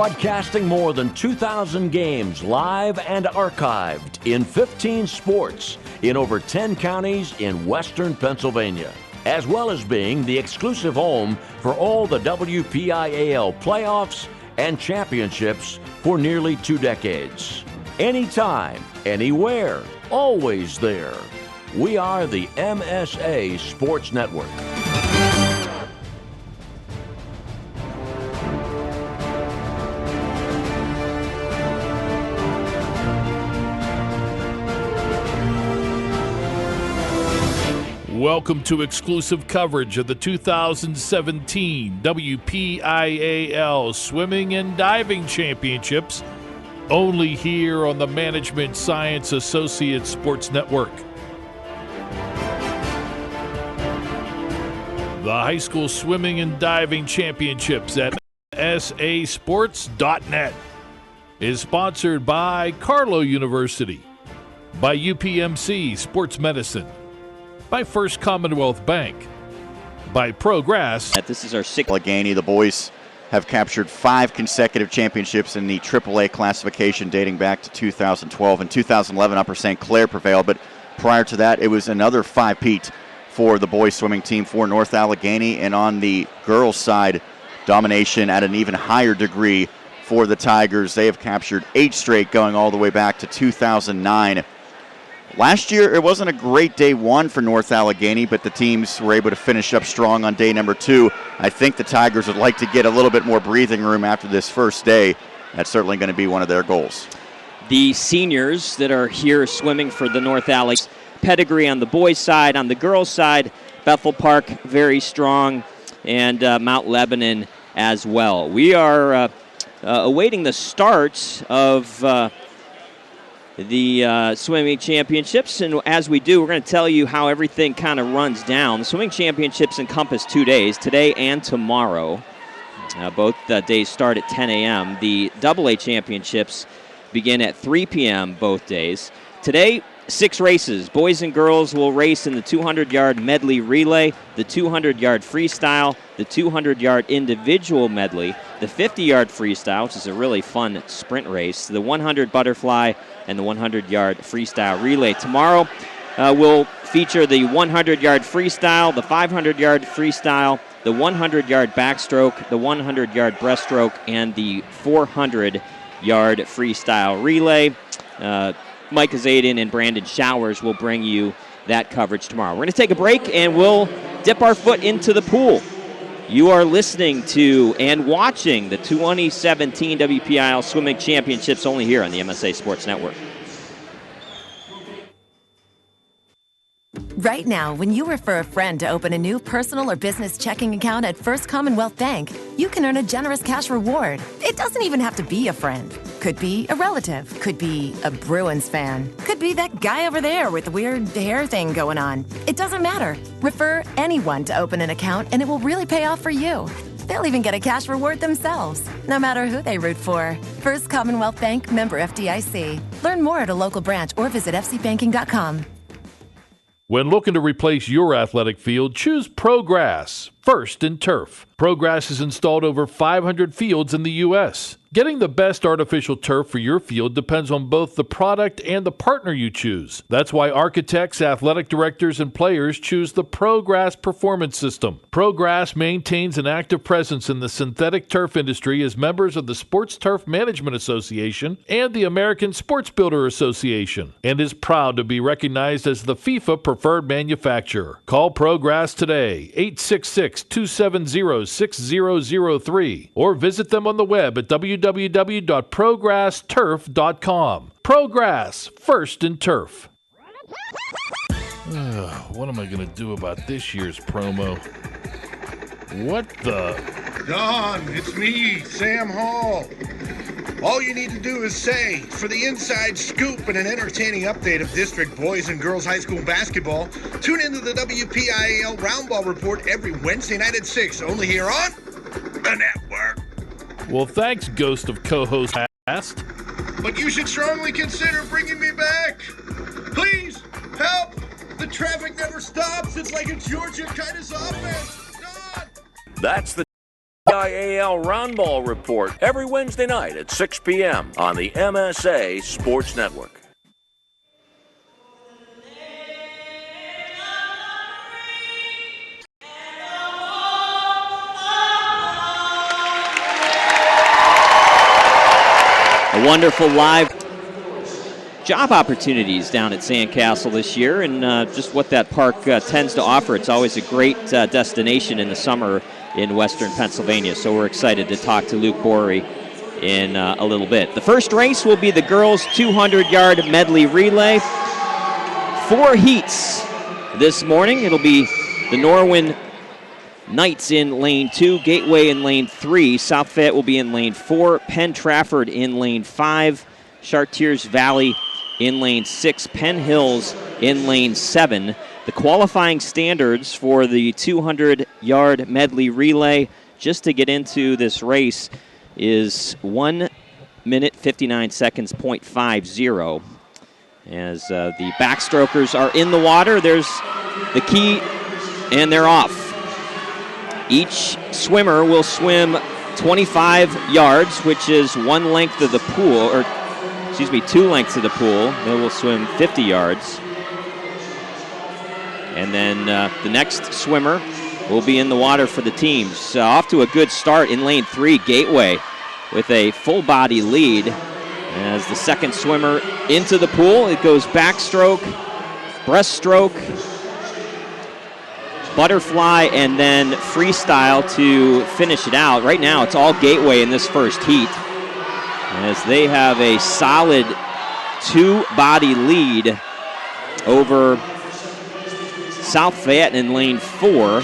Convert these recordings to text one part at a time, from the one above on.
broadcasting more than 2,000 games live and archived in 15 sports in over 10 counties in western Pennsylvania, as well as being the exclusive home for all the WPIAL playoffs and championships for nearly 2 decades. Anytime, anywhere, always there. We are the MSA Sports Network. Welcome to exclusive coverage of the 2017 WPIAL Swimming and Diving Championships, only here on the Management Science Associates Sports Network. The High School Swimming and Diving Championships at MSAsports.net is sponsored by Carlow University, by UPMC Sports Medicine, by First Commonwealth Bank, by Progress. This is our sixth. Allegheny, the boys have captured 5 consecutive championships in the AAA classification dating back to 2012. In 2011, Upper St. Clair prevailed, but prior to that, it was another 5-peat for the boys swimming team for North Allegheny. And on the girls' side, domination at an even higher degree for the Tigers. They have captured 8 straight going all the way back to 2009. Last year, it wasn't a great day 1 for North Allegheny, but the teams were able to finish up strong on day number 2. I think the Tigers would like to get a little bit more breathing room after this first day. That's certainly going to be one of their goals. The seniors that are here swimming for the North Allegheny pedigree on the boys' side. On the girls' side, Bethel Park very strong, and Mount Lebanon as well. We are awaiting the start of the swimming championships, and as we do, we're going to tell you how everything kind of runs down. The swimming championships encompass 2 days, today and tomorrow. Both days start at 10 a.m. The AA championships begin at 3 p.m. both days. Today, 6 races. Boys and girls will race in the 200-yard medley relay, the 200-yard freestyle, the 200-yard individual medley, the 50-yard freestyle, which is a really fun sprint race, the 100 butterfly, and the 100-yard freestyle relay. Tomorrow will feature the 100-yard freestyle, the 500-yard freestyle, the 100-yard backstroke, the 100-yard breaststroke, and the 400-yard freestyle relay. Mike Azadan and Brandon Showers will bring you that coverage tomorrow. We're going to take a break, and we'll dip our foot into the pool. You are listening to and watching the 2017 WPIAL Swimming Championships only here on the MSA Sports Network. Right now, when you refer a friend to open a new personal or business checking account at First Commonwealth Bank, you can earn a generous cash reward. It doesn't even have to be a friend. Could be a relative. Could be a Bruins fan. Could be that guy over there with the weird hair thing going on. It doesn't matter. Refer anyone to open an account, and it will really pay off for you. They'll even get a cash reward themselves, no matter who they root for. First Commonwealth Bank, member FDIC. Learn more at a local branch or visit fcbanking.com. When looking to replace your athletic field, choose Progress, first in turf. Progress has installed over 500 fields in the U.S. Getting the best artificial turf for your field depends on both the product and the partner you choose. That's why architects, athletic directors, and players choose the Progress Performance System. Progress maintains an active presence in the synthetic turf industry as members of the Sports Turf Management Association and the American Sports Builder Association, and is proud to be recognized as the FIFA preferred manufacturer. Call Progress today, 866-270-6003, or visit them on the web at www.progressturf.com. Progress, first in turf. What am I going to do about this year's promo? What the? Don, it's me, Sam Hall. All you need to do is say, for the inside scoop and an entertaining update of district boys and girls high school basketball, tune into the WPIAL Roundball Report every Wednesday night at 6, only here on the network. Well, thanks, ghost of co-host past. But you should strongly consider bringing me back. Please, help! The traffic never stops. It's like a Georgia kind of offense. God! That's the WPIAL Roundball Report every Wednesday night at 6 p.m. on the MSA Sports Network. A wonderful live job opportunities down at Sandcastle this year, and just what that park tends to offer. It's always a great destination in the summer in Western Pennsylvania, so we're excited to talk to Luke Bory in a little bit. The first race will be the girls' 200-yard medley relay. 4 heats this morning. It'll be the Norwin Knights in lane 2, Gateway in lane 3, South Fayette will be in lane 4, Penn Trafford in lane 5, Chartiers Valley in lane 6, Penn Hills in lane 7. The qualifying standards for the 200-yard medley relay, just to get into this race, is 1 minute 59 seconds, .50. As the backstrokers are in the water, there's the key, and they're off. Each swimmer will swim 25 yards, which is 1 length of the pool, or 2 lengths of the pool. They will swim 50 yards. And then the next swimmer will be in the water for the teams. Off to a good start in lane 3, Gateway, with a full body lead. As the second swimmer into the pool, it goes backstroke, breaststroke, butterfly, and then freestyle to finish it out. Right now, it's all Gateway in this first heat, as they have a solid 2-body lead over South Fayette in lane 4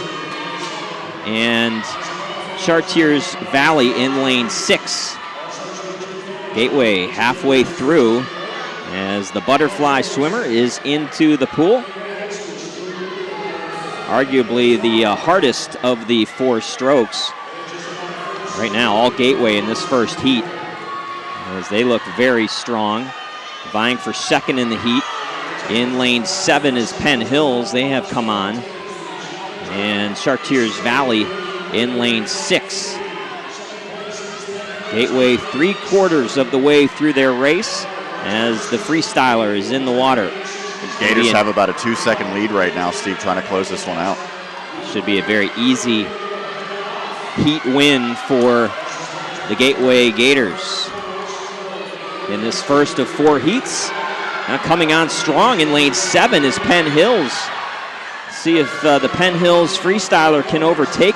and Chartiers Valley in lane 6. Gateway halfway through as the butterfly swimmer is into the pool. Arguably the hardest of the 4 strokes. Right now, all Gateway in this first heat, as they look very strong, vying for second in the heat. In lane 7 is Penn Hills. They have come on. And Chartiers Valley in lane 6. Gateway 3/4 of the way through their race as the freestyler is in the water. The Gators have about a 2-second lead right now, Steve, trying to close this one out. Should be a very easy heat win for the Gateway Gators. In this first of 4 heats, now coming on strong in lane 7 is Penn Hills. See if the Penn Hills freestyler can overtake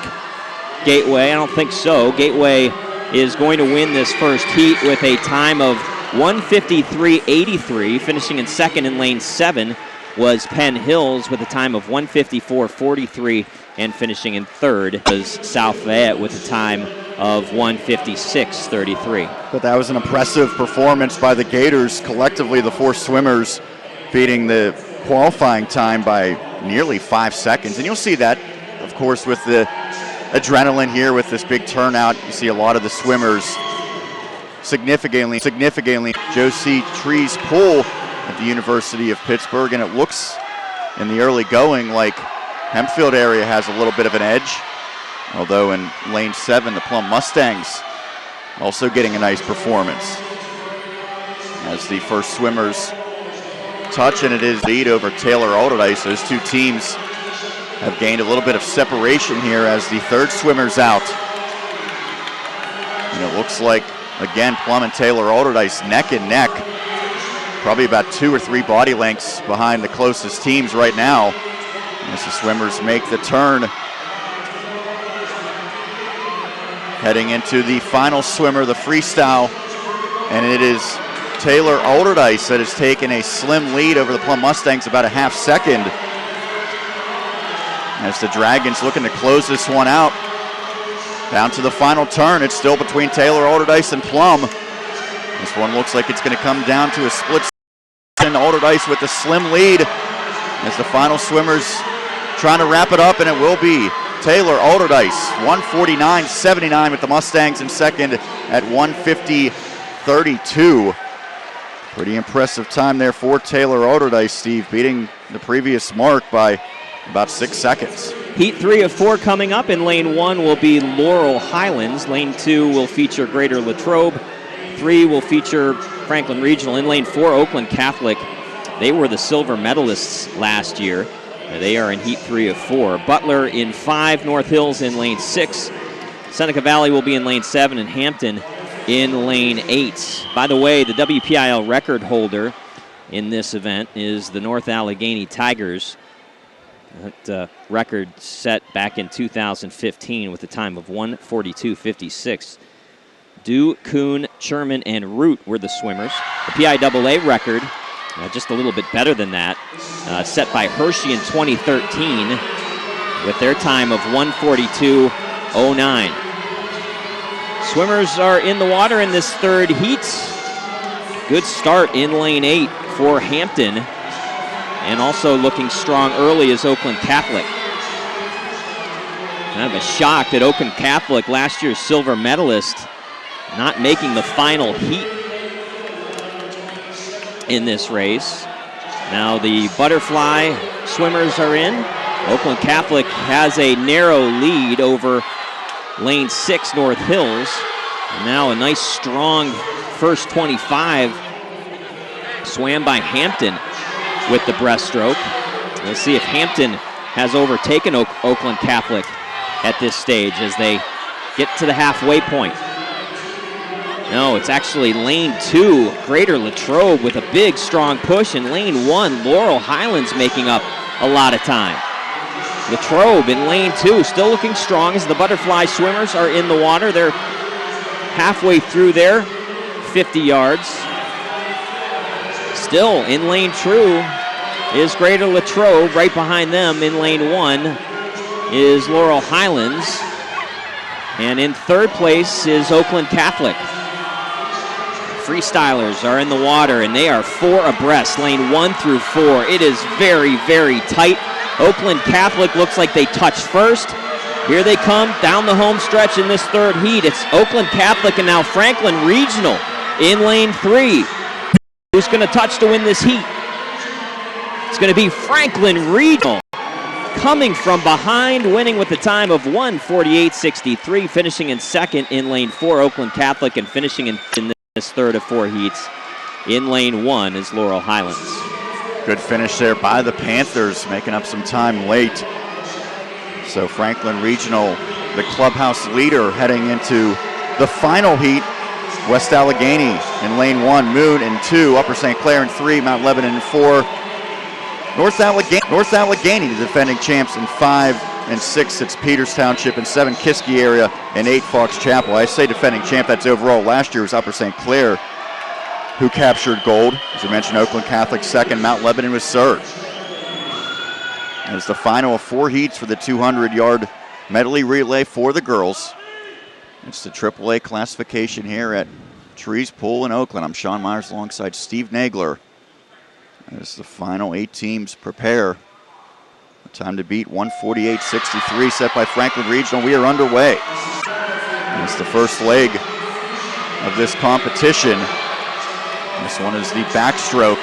Gateway. I don't think so. Gateway is going to win this first heat with a time of 1:53.83. Finishing in second in lane 7 was Penn Hills with a time of 1:54.43, and finishing in third was South Fayette with a time of 1:56.33. But that was an impressive performance by the Gators. Collectively, the 4 swimmers beating the qualifying time by nearly 5 seconds. And you'll see that, of course, with the adrenaline here with this big turnout. You see a lot of the swimmers significantly. Josie Trees Pool at the University of Pittsburgh, and it looks in the early going like Hempfield area has a little bit of an edge. Although in lane 7, the Plum Mustangs also getting a nice performance. As the first swimmers touch, and it is lead over Taylor Alderdice. Those 2 teams have gained a little bit of separation here as the third swimmer's out. And it looks like, again, Plum and Taylor Alderdice neck and neck. Probably about 2 or 3 body lengths behind the closest teams right now as the swimmers make the turn. Heading into the final swimmer, the freestyle, and it is Taylor Alderdice that has taken a slim lead over the Plum Mustangs, about a half second. As the Dragons looking to close this one out. Down to the final turn, it's still between Taylor Alderdice and Plum. This one looks like it's going to come down to a split second. Alderdice with the slim lead as the final swimmers trying to wrap it up, and it will be Taylor Alderdice, 1:49.79 with the Mustangs in second at 1:50.32. Pretty impressive time there for Taylor Alderdice, Steve, beating the previous mark by about 6 seconds. Heat 3 of 4 coming up. In lane 1 will be Laurel Highlands. Lane 2 will feature Greater Latrobe. 3 will feature Franklin Regional. In lane 4, Oakland Catholic. They were the silver medalists last year. They are in Heat 3 of 4. Butler in 5, North Hills in lane 6. Seneca Valley will be in lane 7, and Hampton in lane 8. By the way, the WPIAL record holder in this event is the North Allegheny Tigers. That record set back in 2015 with a time of 1:42.56. Dew, Kuhn, Sherman, and Root were the swimmers. The PIAA record, just a little bit better than that, set by Hershey in 2013 with their time of 1:42.09. Swimmers are in the water in this third heat. Good start in lane 8 for Hampton. And also looking strong early is Oakland Catholic. Kind of a shock that Oakland Catholic, last year's silver medalist, not making the final heat in this race. Now the butterfly swimmers are in. Oakland Catholic has a narrow lead over lane 6, North Hills. And now a nice strong first 25 swam by Hampton with the breaststroke. We'll see if Hampton has overtaken Oakland Catholic at this stage as they get to the halfway point. No, it's actually lane 2, Greater Latrobe with a big, strong push, and lane 1, Laurel Highlands making up a lot of time. Latrobe in lane 2, still looking strong as the butterfly swimmers are in the water. They're halfway through their 50 yards. Still in lane 2 is Greater Latrobe. Right behind them in lane 1 is Laurel Highlands. And in third place is Oakland Catholic. Freestylers are in the water, and they are 4 abreast, lane 1 through 4. It is very, very tight. Oakland Catholic looks like they touched first. Here they come down the home stretch in this third heat. It's Oakland Catholic and now Franklin Regional in lane 3. Who's going to touch to win this heat? It's going to be Franklin Regional coming from behind, winning with a time of 1:48.63, finishing in second in lane 4, Oakland Catholic, and finishing in this third of 4 heats in lane 1 is Laurel Highlands. Good finish there by the Panthers, making up some time late. So Franklin Regional, the clubhouse leader, heading into the final heat. West Allegheny in lane 1, Moon in 2, Upper St. Clair in 3, Mount Lebanon in 4. North Allegheny, the defending champs, in 5 and 6. It's Peters Township in 7, Kiski area, and 8, Fox Chapel. I say defending champ, that's overall. Last year was Upper St. Clair, who captured gold. As I mentioned, Oakland Catholic second, Mount Lebanon was third. And it's the final of 4 heats for the 200-yard medley relay for the girls. It's the AAA classification here at Trees Pool in Oakland. I'm Sean Myers alongside Steve Nagler. As the final 8 teams prepare. The time to beat 1:48.63 set by Franklin Regional. We are underway. And it's the first leg of this competition. This one is the backstroke.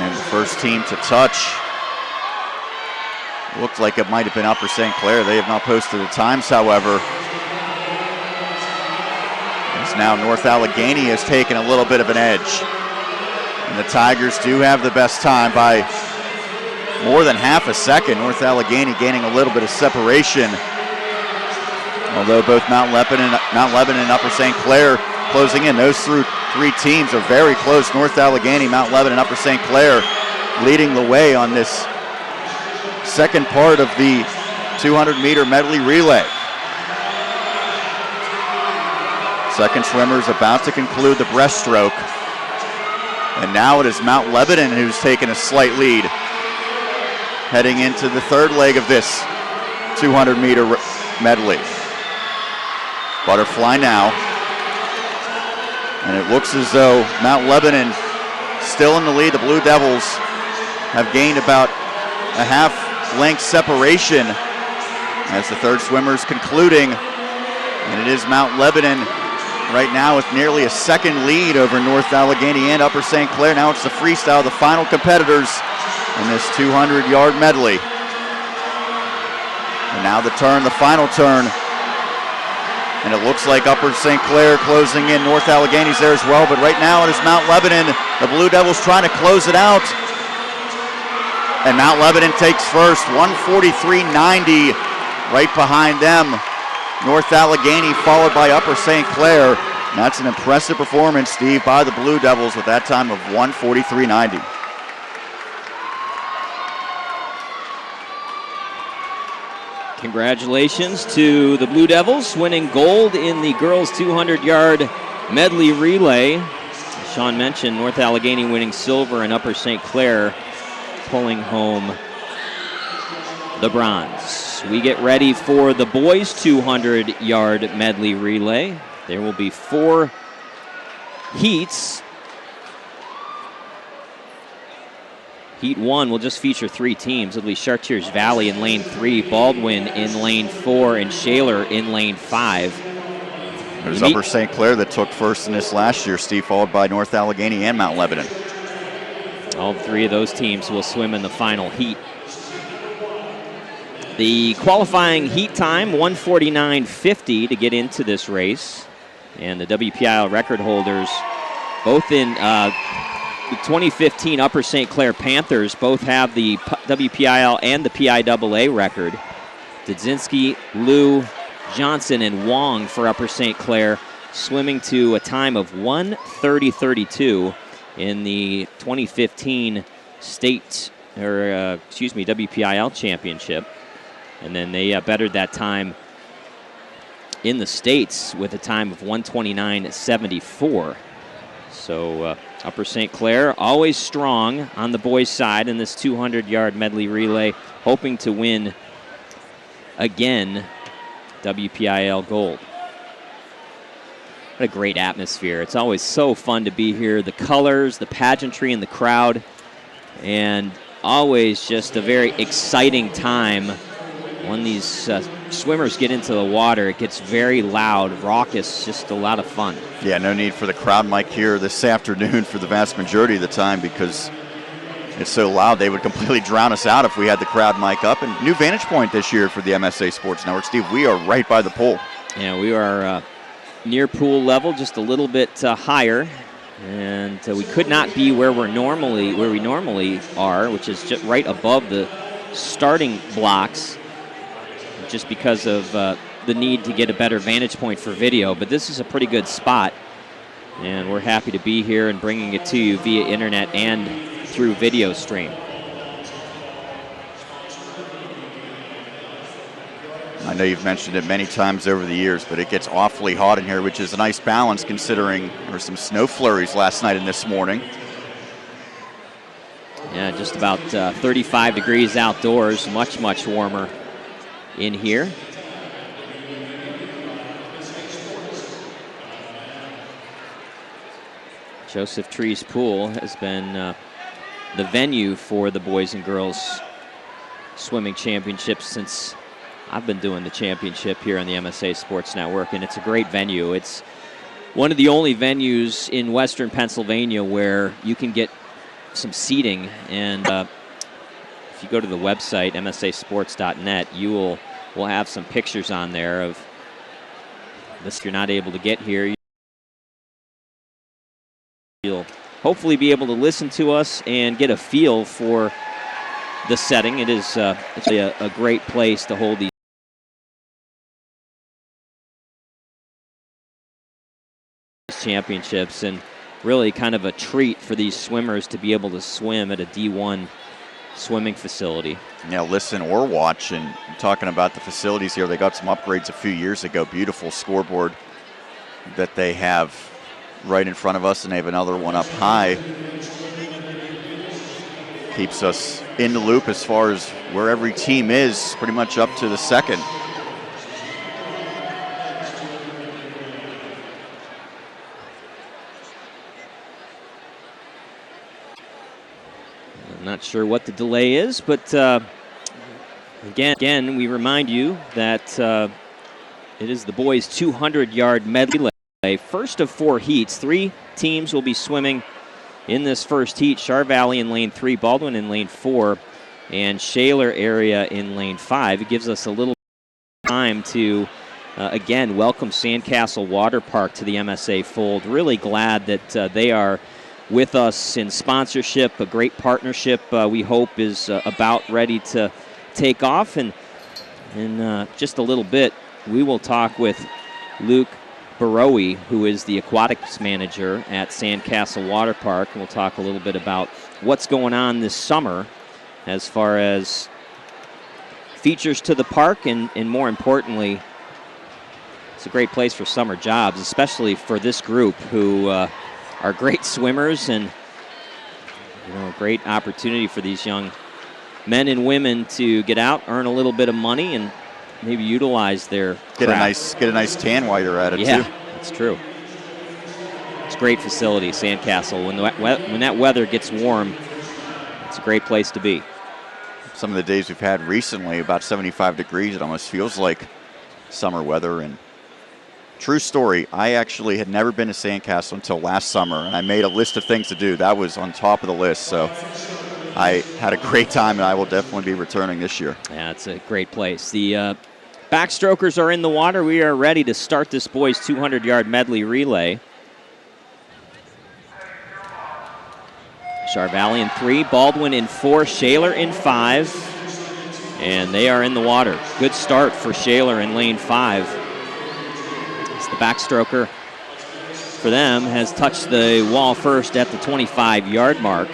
And the first team to touch looked like it might have been Upper St. Clair. They have not posted the times, however. As now North Allegheny has taken a little bit of an edge. And the Tigers do have the best time by more than half a second. North Allegheny gaining a little bit of separation. Although both Mount Lebanon and Upper St. Clair closing in. Those 3 teams are very close. North Allegheny, Mount Lebanon, and Upper St. Clair leading the way on this second part of the 200-meter medley relay. Second swimmer is about to conclude the breaststroke. And now it is Mount Lebanon who's taken a slight lead heading into the third leg of this 200-meter medley. Butterfly now. And it looks as though Mount Lebanon still in the lead. The Blue Devils have gained about a half-length separation as the third swimmer is concluding. And it is Mount Lebanon right now with nearly a second lead over North Allegheny and Upper St. Clair. Now it's the freestyle, the final competitors in this 200-yard medley. And now the turn, the final turn. And it looks like Upper St. Clair closing in. North Allegheny's there as well, but right now it is Mount Lebanon. The Blue Devils trying to close it out. And Mount Lebanon takes first, 143.90 right behind them. North Allegheny followed by Upper St. Clair. And that's an impressive performance, Steve, by the Blue Devils with that time of 143.90. Congratulations to the Blue Devils winning gold in the girls 200-yard medley relay. As Sean mentioned, North Allegheny winning silver and Upper St. Clair pulling home the bronze. We get ready for the boys 200-yard medley relay. There will be 4 heats. Heat 1 will just feature 3 teams. It'll be Chartiers Valley in lane 3, Baldwin in lane 4, and Shaler in lane 5. There's Upper St. Clair that took first in this last year, Steve, followed by North Allegheny and Mount Lebanon. All 3 of those teams will swim in the final heat. The qualifying heat time, 1:49.50 to get into this race. And the WPIAL record holders, both in the 2015 Upper St. Clair Panthers, both have the WPIAL and the PIAA record. Dudzinski, Liu, Johnson, and Wong for Upper St. Clair, swimming to a time of 1:30.32 in the 2015 WPIAL championship. And then they bettered that time in the States with a time of 1:29.74. So Upper St. Clair always strong on the boys' side in this 200-yard medley relay, hoping to win again WPIAL gold. What a great atmosphere. It's always so fun to be here. The colors, the pageantry, and the crowd, and always just a very exciting time. When these swimmers get into the water, it gets very loud, raucous, just a lot of fun. Yeah, no need for the crowd mic here this afternoon for the vast majority of the time because it's so loud they would completely drown us out if we had the crowd mic up. And new vantage point this year for the MSA Sports Network. Steve, we are right by the pool. Yeah, we are near pool level, just a little bit higher. And we could not be where we normally are, which is just right above the starting blocks, just because of the need to get a better vantage point for video. But this is a pretty good spot, and we're happy to be here and bringing it to you via internet and through video stream. I know you've mentioned it many times over the years, but it gets awfully hot in here, which is a nice balance considering there were some snow flurries last night and this morning. Yeah, just about 35 degrees outdoors, much, much warmer in here. Joseph Trees Pool has been the venue for the boys and girls swimming championships since I've been doing the championship here on the MSA Sports Network, and it's a great venue. It's one of the only venues in Western Pennsylvania where you can get some seating, and if you go to the website msasports.net, we'll have some pictures on there of this. If you're not able to get here, you'll hopefully be able to listen to us and get a feel for the setting. It is it's a great place to hold these championships, and really kind of a treat for these swimmers to be able to swim at a D1 swimming facility. Yeah, listen or watch. And talking about the facilities here, they got some upgrades a few years ago. Beautiful scoreboard that they have right in front of us, and they have another one up high. Keeps us in the loop as far as where every team is, pretty much up to the second. I'm not sure what the delay is, but again, we remind you that it is the boys' 200-yard medley. First of 4 heats. 3 teams will be swimming in this first heat. Char Valley in lane 3, Baldwin in lane 4, and Shaler area in lane 5. It gives us a little time to again welcome Sandcastle Water Park to the MSA fold. Really glad that they are with us in sponsorship. A great partnership we hope is about ready to take off. And in just a little bit, we will talk with Luke Barowie, who is the aquatics manager at Sandcastle Water Park. And we'll talk a little bit about what's going on this summer as far as features to the park, and more importantly, it's a great place for summer jobs, especially for this group who are great swimmers, and a great opportunity for these young men and women to get out, earn a little bit of money, and maybe utilize their craft. Get a nice tan while you're at it, yeah, too. That's true. It's a great facility, Sandcastle. When that weather gets warm, it's a great place to be. Some of the days we've had recently, about 75 degrees, it almost feels like summer weather. And true story, I actually had never been to Sandcastle until last summer, and I made a list of things to do. That was on top of the list, so I had a great time, and I will definitely be returning this year. Yeah, it's a great place. The backstrokers are in the water. We are ready to start this boys' 200-yard medley relay. Charvalley in 3, Baldwin in 4, Shaler in 5, and they are in the water. Good start for Shaler in lane 5. As the backstroker for them has touched the wall first at the 25-yard mark.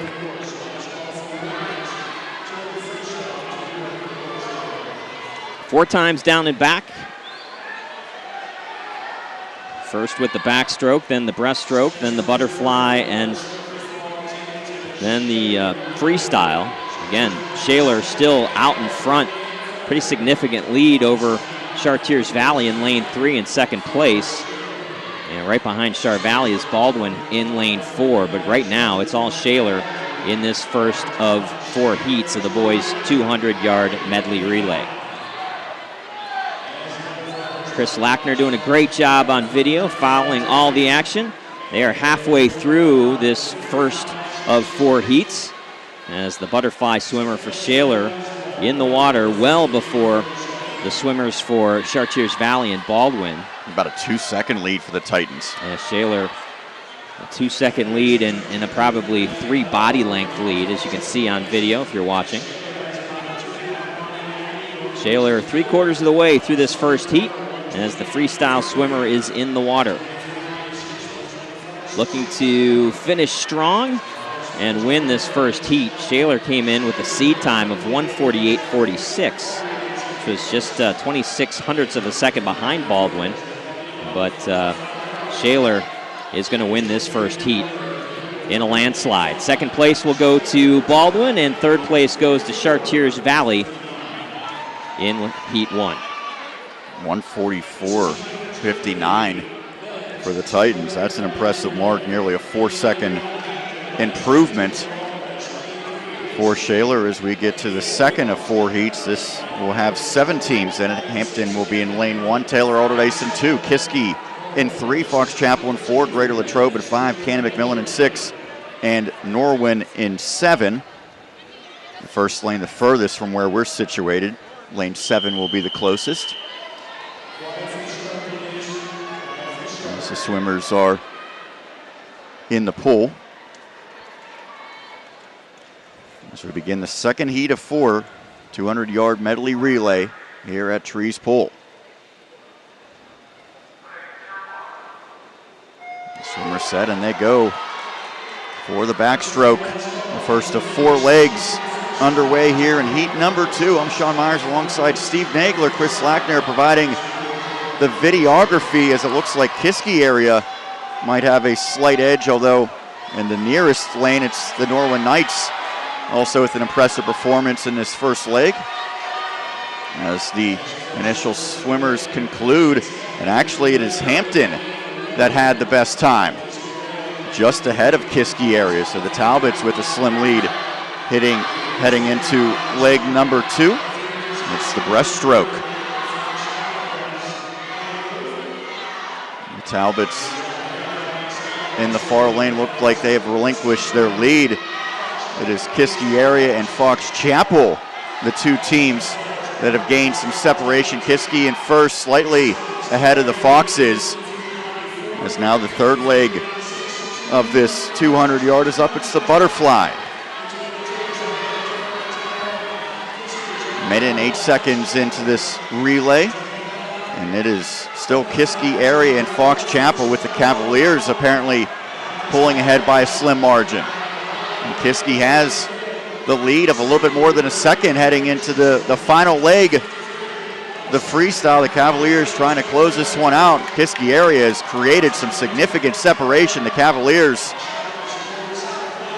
Four times down and back. First with the backstroke, then the breaststroke, then the butterfly, and then the freestyle. Again, Shaler still out in front. Pretty significant lead over Chartiers Valley in lane 3 in second place. And right behind Charvalley is Baldwin in lane 4. But right now, it's all Shaler in this first of 4 heats of the boys' 200-yard medley relay. Chris Lackner doing a great job on video, following all the action. They are halfway through this first of 4 heats as the butterfly swimmer for Shaler in the water well before the swimmers for Chartiers Valley and Baldwin. About a 2-second lead for the Titans. Shaler, a 2-second lead and a probably 3 body length lead, as you can see on video if you're watching. Shaler 3/4 of the way through this first heat as the freestyle swimmer is in the water. Looking to finish strong and win this first heat. Shaler came in with a seed time of 1:48.46, which was just 0.26 of a second behind Baldwin. But Shaler is going to win this first heat in a landslide. Second place will go to Baldwin, and third place goes to Chartiers Valley in Heat 1. 1:44.59 for the Titans. That's an impressive mark, nearly a 4-second improvement for Shaler as we get to the second of 4 heats. This will have 7 teams in it. Hampton will be in lane 1, Taylor Alderdice in 2, Kiski in 3, Fox Chapel in 4, Greater Latrobe in 5, Cannon McMillan in 6, and Norwin in 7. The first lane the furthest from where we're situated. Lane 7 will be the closest. As the swimmers are in the pool. As we begin the second heat of 4, 200-yard medley relay here at Trees Pool. The swimmer set, and they go for the backstroke. The first of 4 legs underway here in heat number 2. I'm Sean Myers alongside Steve Nagler. Chris Lackner providing the videography, as it looks like Kiski area might have a slight edge, although in the nearest lane it's the Norwin Knights, also with an impressive performance in this first leg. As the initial swimmers conclude, and actually it is Hampton that had the best time, just ahead of Kiski area. So the Talbots with a slim lead heading into leg number 2. It's the breaststroke. The Talbots in the far lane look like they have relinquished their lead. It is Kiski area and Fox Chapel, the 2 teams that have gained some separation. Kiski in first, slightly ahead of the Foxes. As now the third leg of this 200-yard is up. It's the Butterfly. Minute and 8 seconds into this relay. And it is still Kiski area and Fox Chapel, with the Cavaliers apparently pulling ahead by a slim margin. And Kiski has the lead of a little bit more than a second heading into the final leg. The freestyle, the Cavaliers trying to close this one out. Kiski area has created some significant separation. The Cavaliers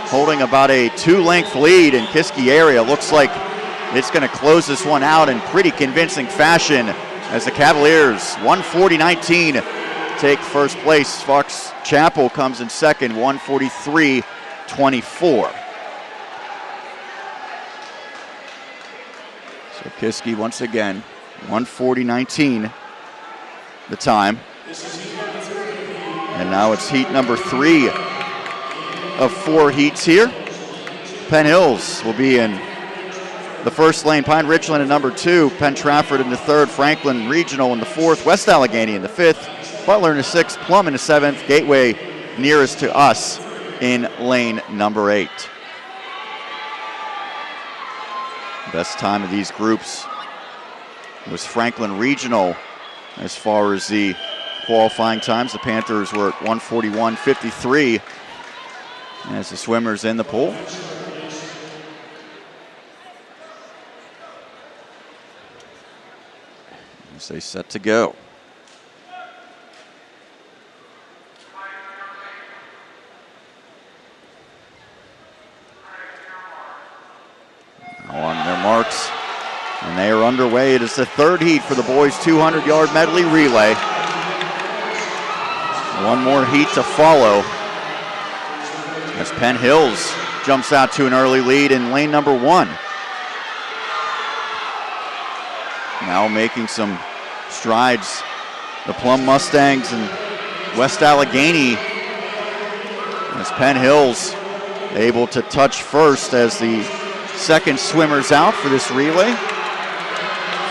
holding about a 2-length lead, and Kiski area looks like it's going to close this one out in pretty convincing fashion as the Cavaliers, 140-19, take first place. Fox Chapel comes in second, 143-24. So Kiski once again, 140-19 the time. And now it's heat number 3 of 4 heats here. Penn Hills will be in the first lane, Pine Richland in number 2, Penn Trafford in the third, Franklin Regional in the fourth, West Allegheny in the fifth, Butler in the sixth, Plum in the seventh, Gateway nearest to us in lane number 8. Best time of these groups was Franklin Regional as far as the qualifying times. The Panthers were at 141.53 as the swimmers in the pool. As they set to go. Now on their marks, and they are underway. It is the third heat for the boys' 200-yard medley relay. One more heat to follow as Penn Hills jumps out to an early lead in lane number 1. Now making some strides, the Plum Mustangs and West Allegheny, as Penn Hills able to touch first as the second swimmer's out for this relay.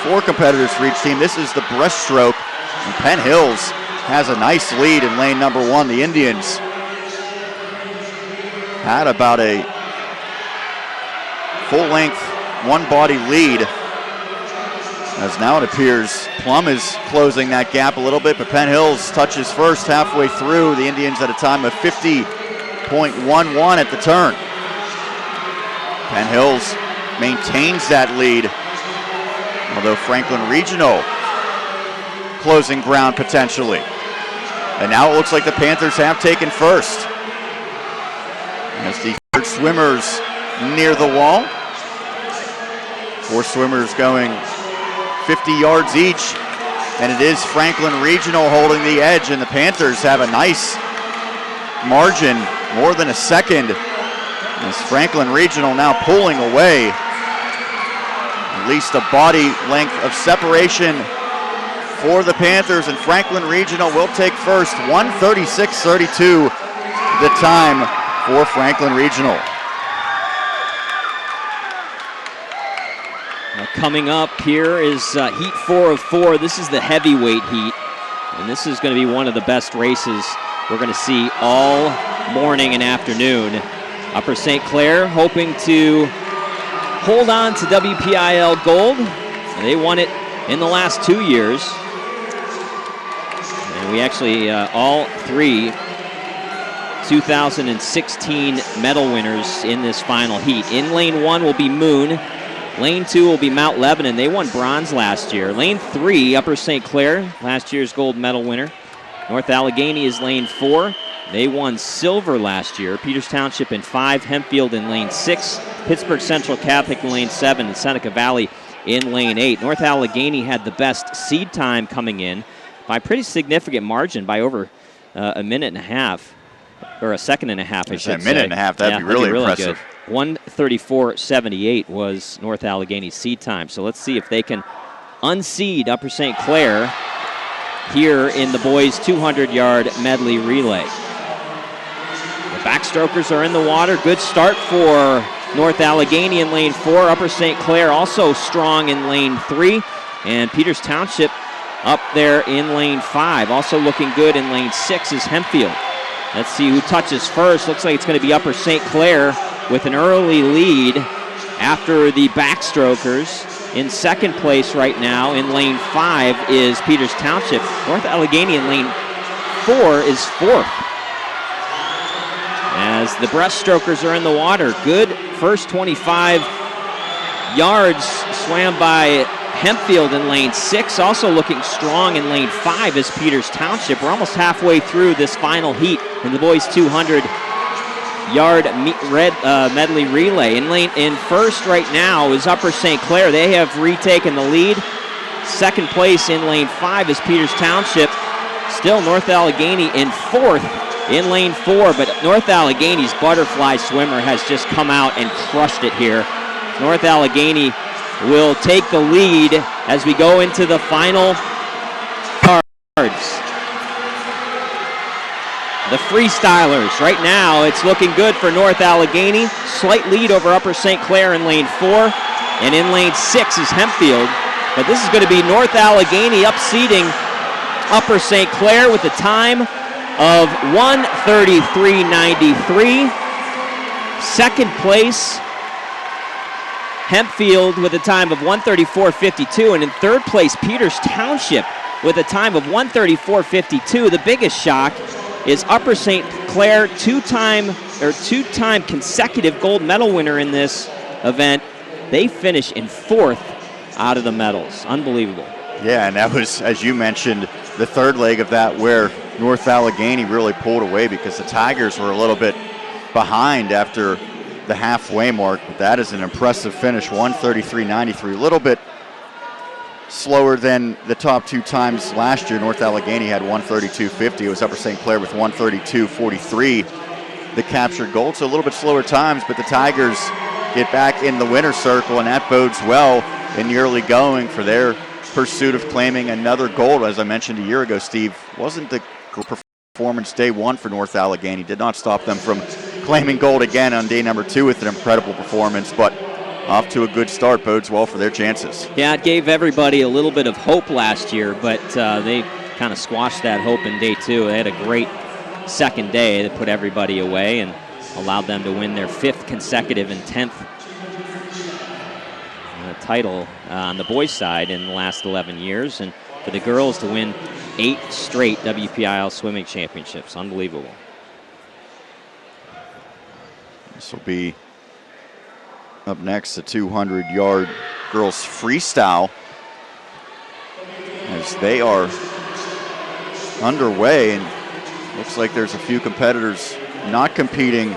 4 competitors for each team. This is the breaststroke, and Penn Hills has a nice lead in lane number 1. The Indians had about a full-length, one-body lead. As now it appears Plum is closing that gap a little bit, but Penn Hills touches first halfway through. The Indians at a time of 50.11 at the turn. Penn Hills maintains that lead, although Franklin Regional closing ground potentially. And now it looks like the Panthers have taken first as the third swimmers near the wall. 4 swimmers going 50 yards each, and it is Franklin Regional holding the edge, and the Panthers have a nice margin, more than a second, as Franklin Regional now pulling away. At least a body length of separation for the Panthers, and Franklin Regional will take first, 136-32 the time for Franklin Regional. Coming up here is heat 4 of 4. This is the heavyweight heat, and this is going to be one of the best races we're going to see all morning and afternoon. Upper St. Clair hoping to hold on to WPIAL gold. They won it in the last 2 years. And we actually, all 3 2016 medal winners in this final heat. In lane 1 will be Moon. Lane 2 will be Mount Lebanon. They won bronze last year. Lane 3, Upper St. Clair, last year's gold medal winner. North Allegheny is lane 4. They won silver last year. Peters Township in 5, Hempfield in lane 6, Pittsburgh Central Catholic in lane 7, and Seneca Valley in lane 8. North Allegheny had the best seed time coming in by a pretty significant margin, by over a minute and a half, or a second and a half, I should say. A minute and a half, that'd be really impressive. Good. 134.78 was North Allegheny's seed time. So let's see if they can unseed Upper St. Clair here in the boys' 200-yard medley relay. The backstrokers are in the water. Good start for North Allegheny in lane 4. Upper St. Clair also strong in lane 3. And Peters Township up there in lane 5. Also looking good in lane 6 is Hempfield. Let's see who touches first. Looks like it's going to be Upper St. Clair with an early lead after the backstrokers. In second place right now in lane 5 is Peters Township. North Allegheny in lane 4 is 4th. As the breaststrokers are in the water. Good first 25 yards swam by Hempfield in lane 6. Also looking strong in lane 5 is Peters Township. We're almost halfway through this final heat in the boys 200-yard medley relay. In first right now is Upper St. Clair. They have retaken the lead. Second place in lane 5 is Peters Township. Still North Allegheny in 4th in lane 4, but North Allegheny's butterfly swimmer has just come out and crushed it here. North Allegheny will take the lead as we go into the final yards. The freestylers, right now, it's looking good for North Allegheny. Slight lead over Upper St. Clair in lane 4, and in lane 6 is Hempfield. But this is going to be North Allegheny upseating Upper St. Clair with a time of 1:33.93. Second place, Hempfield with a time of 1:34.52, and in third place, Peters Township with a time of 1:34.52. The biggest shock is Upper St. Clair, two-time consecutive gold medal winner in this event. They finish in 4th out of the medals. Unbelievable. Yeah, and that was, as you mentioned, the third leg of that where North Allegheny really pulled away because the Tigers were a little bit behind after the halfway mark. But that is an impressive finish, 1:33.93. A little bit slower than the top two times last year. North Allegheny had 1:32.50. It was Upper St. Clair with 1:32.43. The captured gold, so a little bit slower times, but the Tigers get back in the winner's circle, and that bodes well in the early going for their pursuit of claiming another gold. As I mentioned a year ago, Steve, wasn't the performance day one for North Allegheny. Did not stop them from claiming gold again on day number 2 with an incredible performance, but off to a good start, bodes well for their chances. Yeah, it gave everybody a little bit of hope last year, but they kind of squashed that hope in day 2. They had a great second day that put everybody away and allowed them to win their 5th consecutive and 10th title on the boys' side in the last 11 years, and for the girls to win 8 straight WPIAL swimming championships. Unbelievable. This will be up next, the 200-yard girls freestyle, as they are underway, and looks like there's a few competitors not competing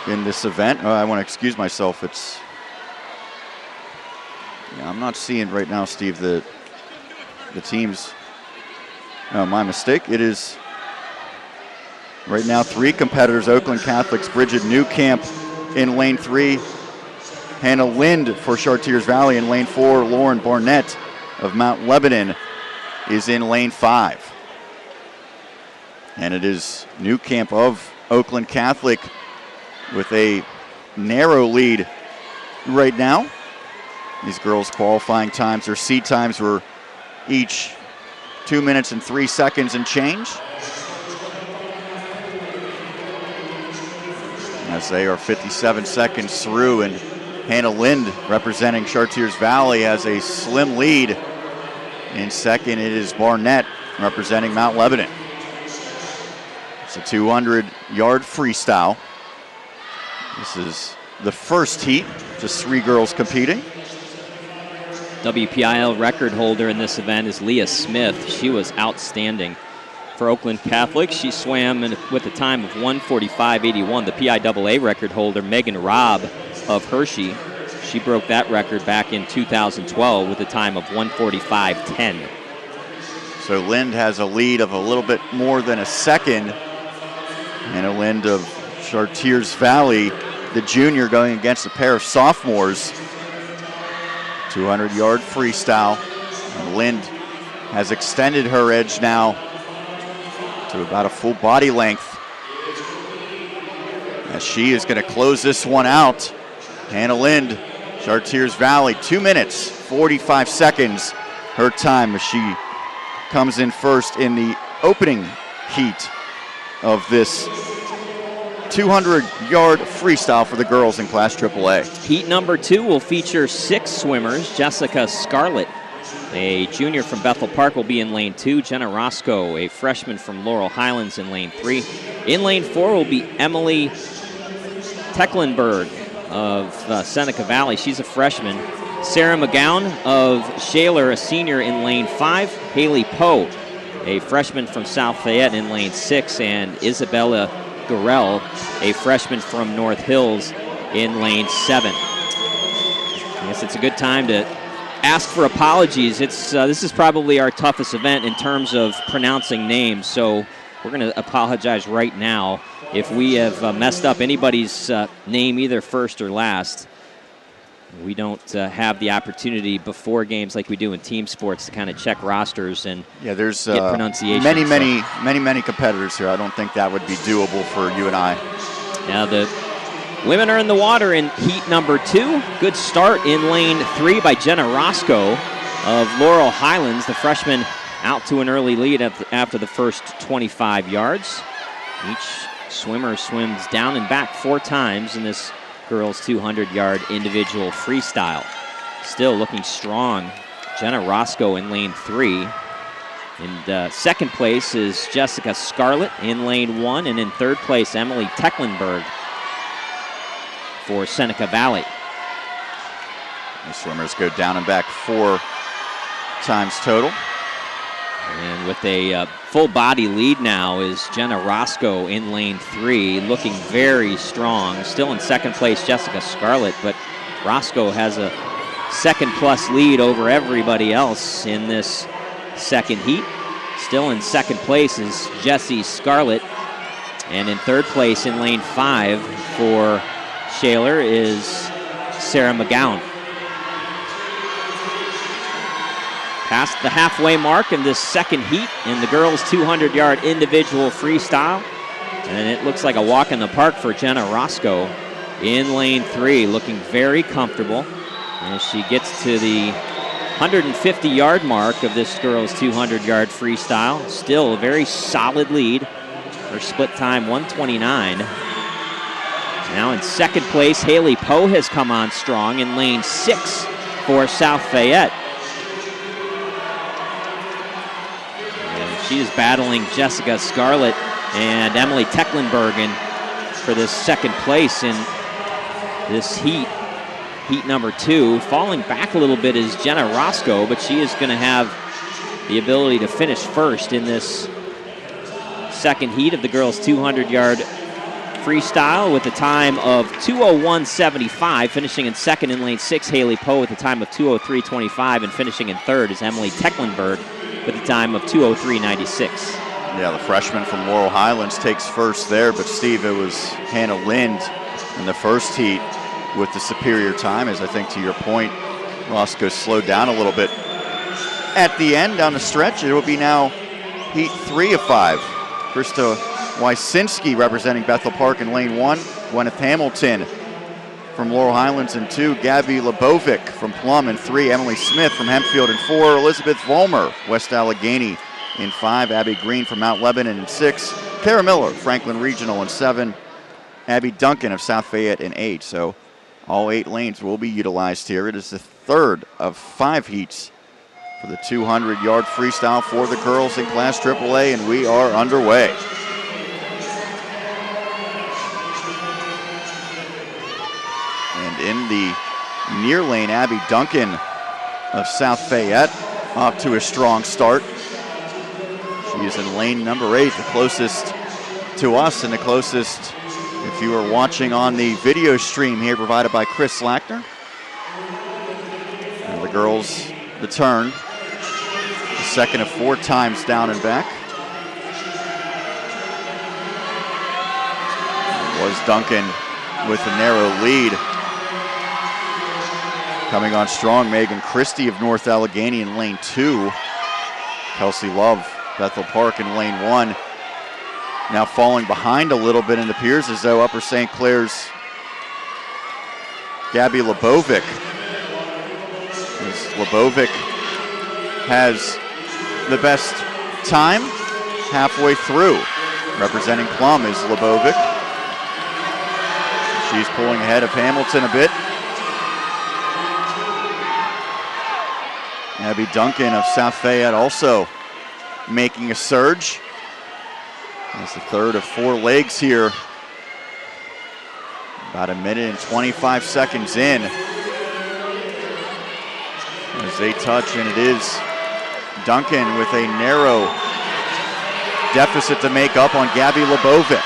in this event. I want to excuse myself. I'm not seeing right now, Steve, the teams. No, my mistake. It is right now 3 competitors. Oakland Catholic's Bridget Newcamp in lane 3. Hannah Lind for Chartiers Valley in lane 4. Lauren Barnett of Mount Lebanon is in lane 5. And it is Newcamp of Oakland Catholic with a narrow lead right now. These girls' qualifying times, their seed times were each 2 minutes and 3 seconds and change. As they are 57 seconds through, and Hannah Lind, representing Chartiers Valley, has a slim lead. In second, it is Barnett, representing Mount Lebanon. It's a 200-yard freestyle. This is the first heat, just 3 girls competing. WPIAL record holder in this event is Leah Smith. She was outstanding for Oakland Catholic. She swam with a time of 1:45.81. The PIAA record holder, Megan Robb of Hershey, she broke that record back in 2012 with a time of 1:45.10. So Lind has a lead of a little bit more than a second. And a Lind of Chartiers Valley, the junior, going against a pair of sophomores. 200-yard freestyle. And Lind has extended her edge now to about a full body length as she is going to close this one out. Hannah Lind, Chartiers Valley, 2 minutes, 45 seconds. Her time as she comes in first in the opening heat of this 200-yard freestyle for the girls in Class AAA. Heat number 2 will feature 6 swimmers. Jessica Scarlett, a junior from Bethel Park, will be in lane 2. Jenna Roscoe, a freshman from Laurel Highlands, in lane 3. In lane 4 will be Emily Tecklenburg of Seneca Valley. She's a freshman. Sarah McGowan of Shaler, a senior, in lane 5. Haley Poe, a freshman from South Fayette, in lane 6. And Isabella Gorell, a freshman from North Hills, in lane 7. I guess it's a good time to ask for apologies. This is probably our toughest event in terms of pronouncing names, so we're going to apologize right now if we have messed up anybody's name, either first or last. We don't have the opportunity before games like we do in team sports to kind of check rosters and there's get pronunciation. Many competitors here. I don't think that would be doable for you and I. Now the women are in the water in heat number 2. Good start in lane 3 by Jenna Roscoe of Laurel Highlands. The freshman out to an early lead after the first 25 yards. Each swimmer swims down and back 4 times in this girls' 200-yard individual freestyle. Still looking strong. Jenna Roscoe in lane 3. In second place is Jessica Scarlett in lane 1, and in third place, Emily Tecklenburg for Seneca Valley. The swimmers go down and back 4 times total. And with a full body lead now is Jenna Roscoe in lane 3, looking very strong. Still in second place, Jessica Scarlett, but Roscoe has a second-plus lead over everybody else in this second heat. Still in second place is Jessie Scarlett, and in third place in lane 5 for Shaler is Sarah McGowan. Past the halfway mark in this second heat in the girls' 200-yard individual freestyle. And it looks like a walk in the park for Jenna Roscoe in lane 3, looking very comfortable as she gets to the 150-yard mark of this girls' 200-yard freestyle. Still a very solid lead. Her split time, 1:29. Now in second place, Haley Poe has come on strong in lane 6 for South Fayette. She is battling Jessica Scarlett and Emily Tecklenburg for this second place in this heat number 2. Falling back a little bit is Jenna Roscoe, but she is going to have the ability to finish first in this second heat of the girls' 200-yard freestyle with a time of 2:01.75. Finishing in second in lane 6, Haley Poe with a time of 2:03.25, and finishing in third is Emily Tecklenburg with a time of 2:03.96. Yeah, the freshman from Laurel Highlands takes first there, but Steve, it was Hannah Lind in the first heat with the superior time, as I think to your point, Roscoe slowed down a little bit. At the end, down the stretch, it will be now heat 3 of 5. Krista Wysinski representing Bethel Park in lane 1, Gwyneth Hamilton from Laurel Highlands in 2, Gabby Lebovic from Plum in 3, Emily Smith from Hempfield in 4, Elizabeth Vollmer, West Allegheny in 5, Abby Green from Mount Lebanon in 6, Kara Miller, Franklin Regional in 7, Abby Duncan of South Fayette in 8. So all 8 lanes will be utilized here. It is the third of 5 heats for the 200-yard freestyle for the girls in Class AAA, and we are underway. And in the near lane, Abby Duncan of South Fayette off to a strong start. She is in lane number 8, the closest to us and the closest if you are watching on the video stream here provided by Chris Slackner. And the girls, the turn, the second of 4 times down and back. It was Duncan with a narrow lead. Coming on strong, Megan Christie of North Allegheny in lane 2. Kelsey Love, Bethel Park in lane 1. now falling behind a little bit, and it appears as though Upper St. Clair's Gabby Lebovic. Lebovic has the best time halfway through. Representing Plum is Lebovic. She's pulling ahead of Hamilton a bit. Abby Duncan of South Fayette also making a surge. That's the third of 4 legs here. About a minute and 25 seconds in. As they touch, and it is Duncan with a narrow deficit to make up on Gabby Lebovic.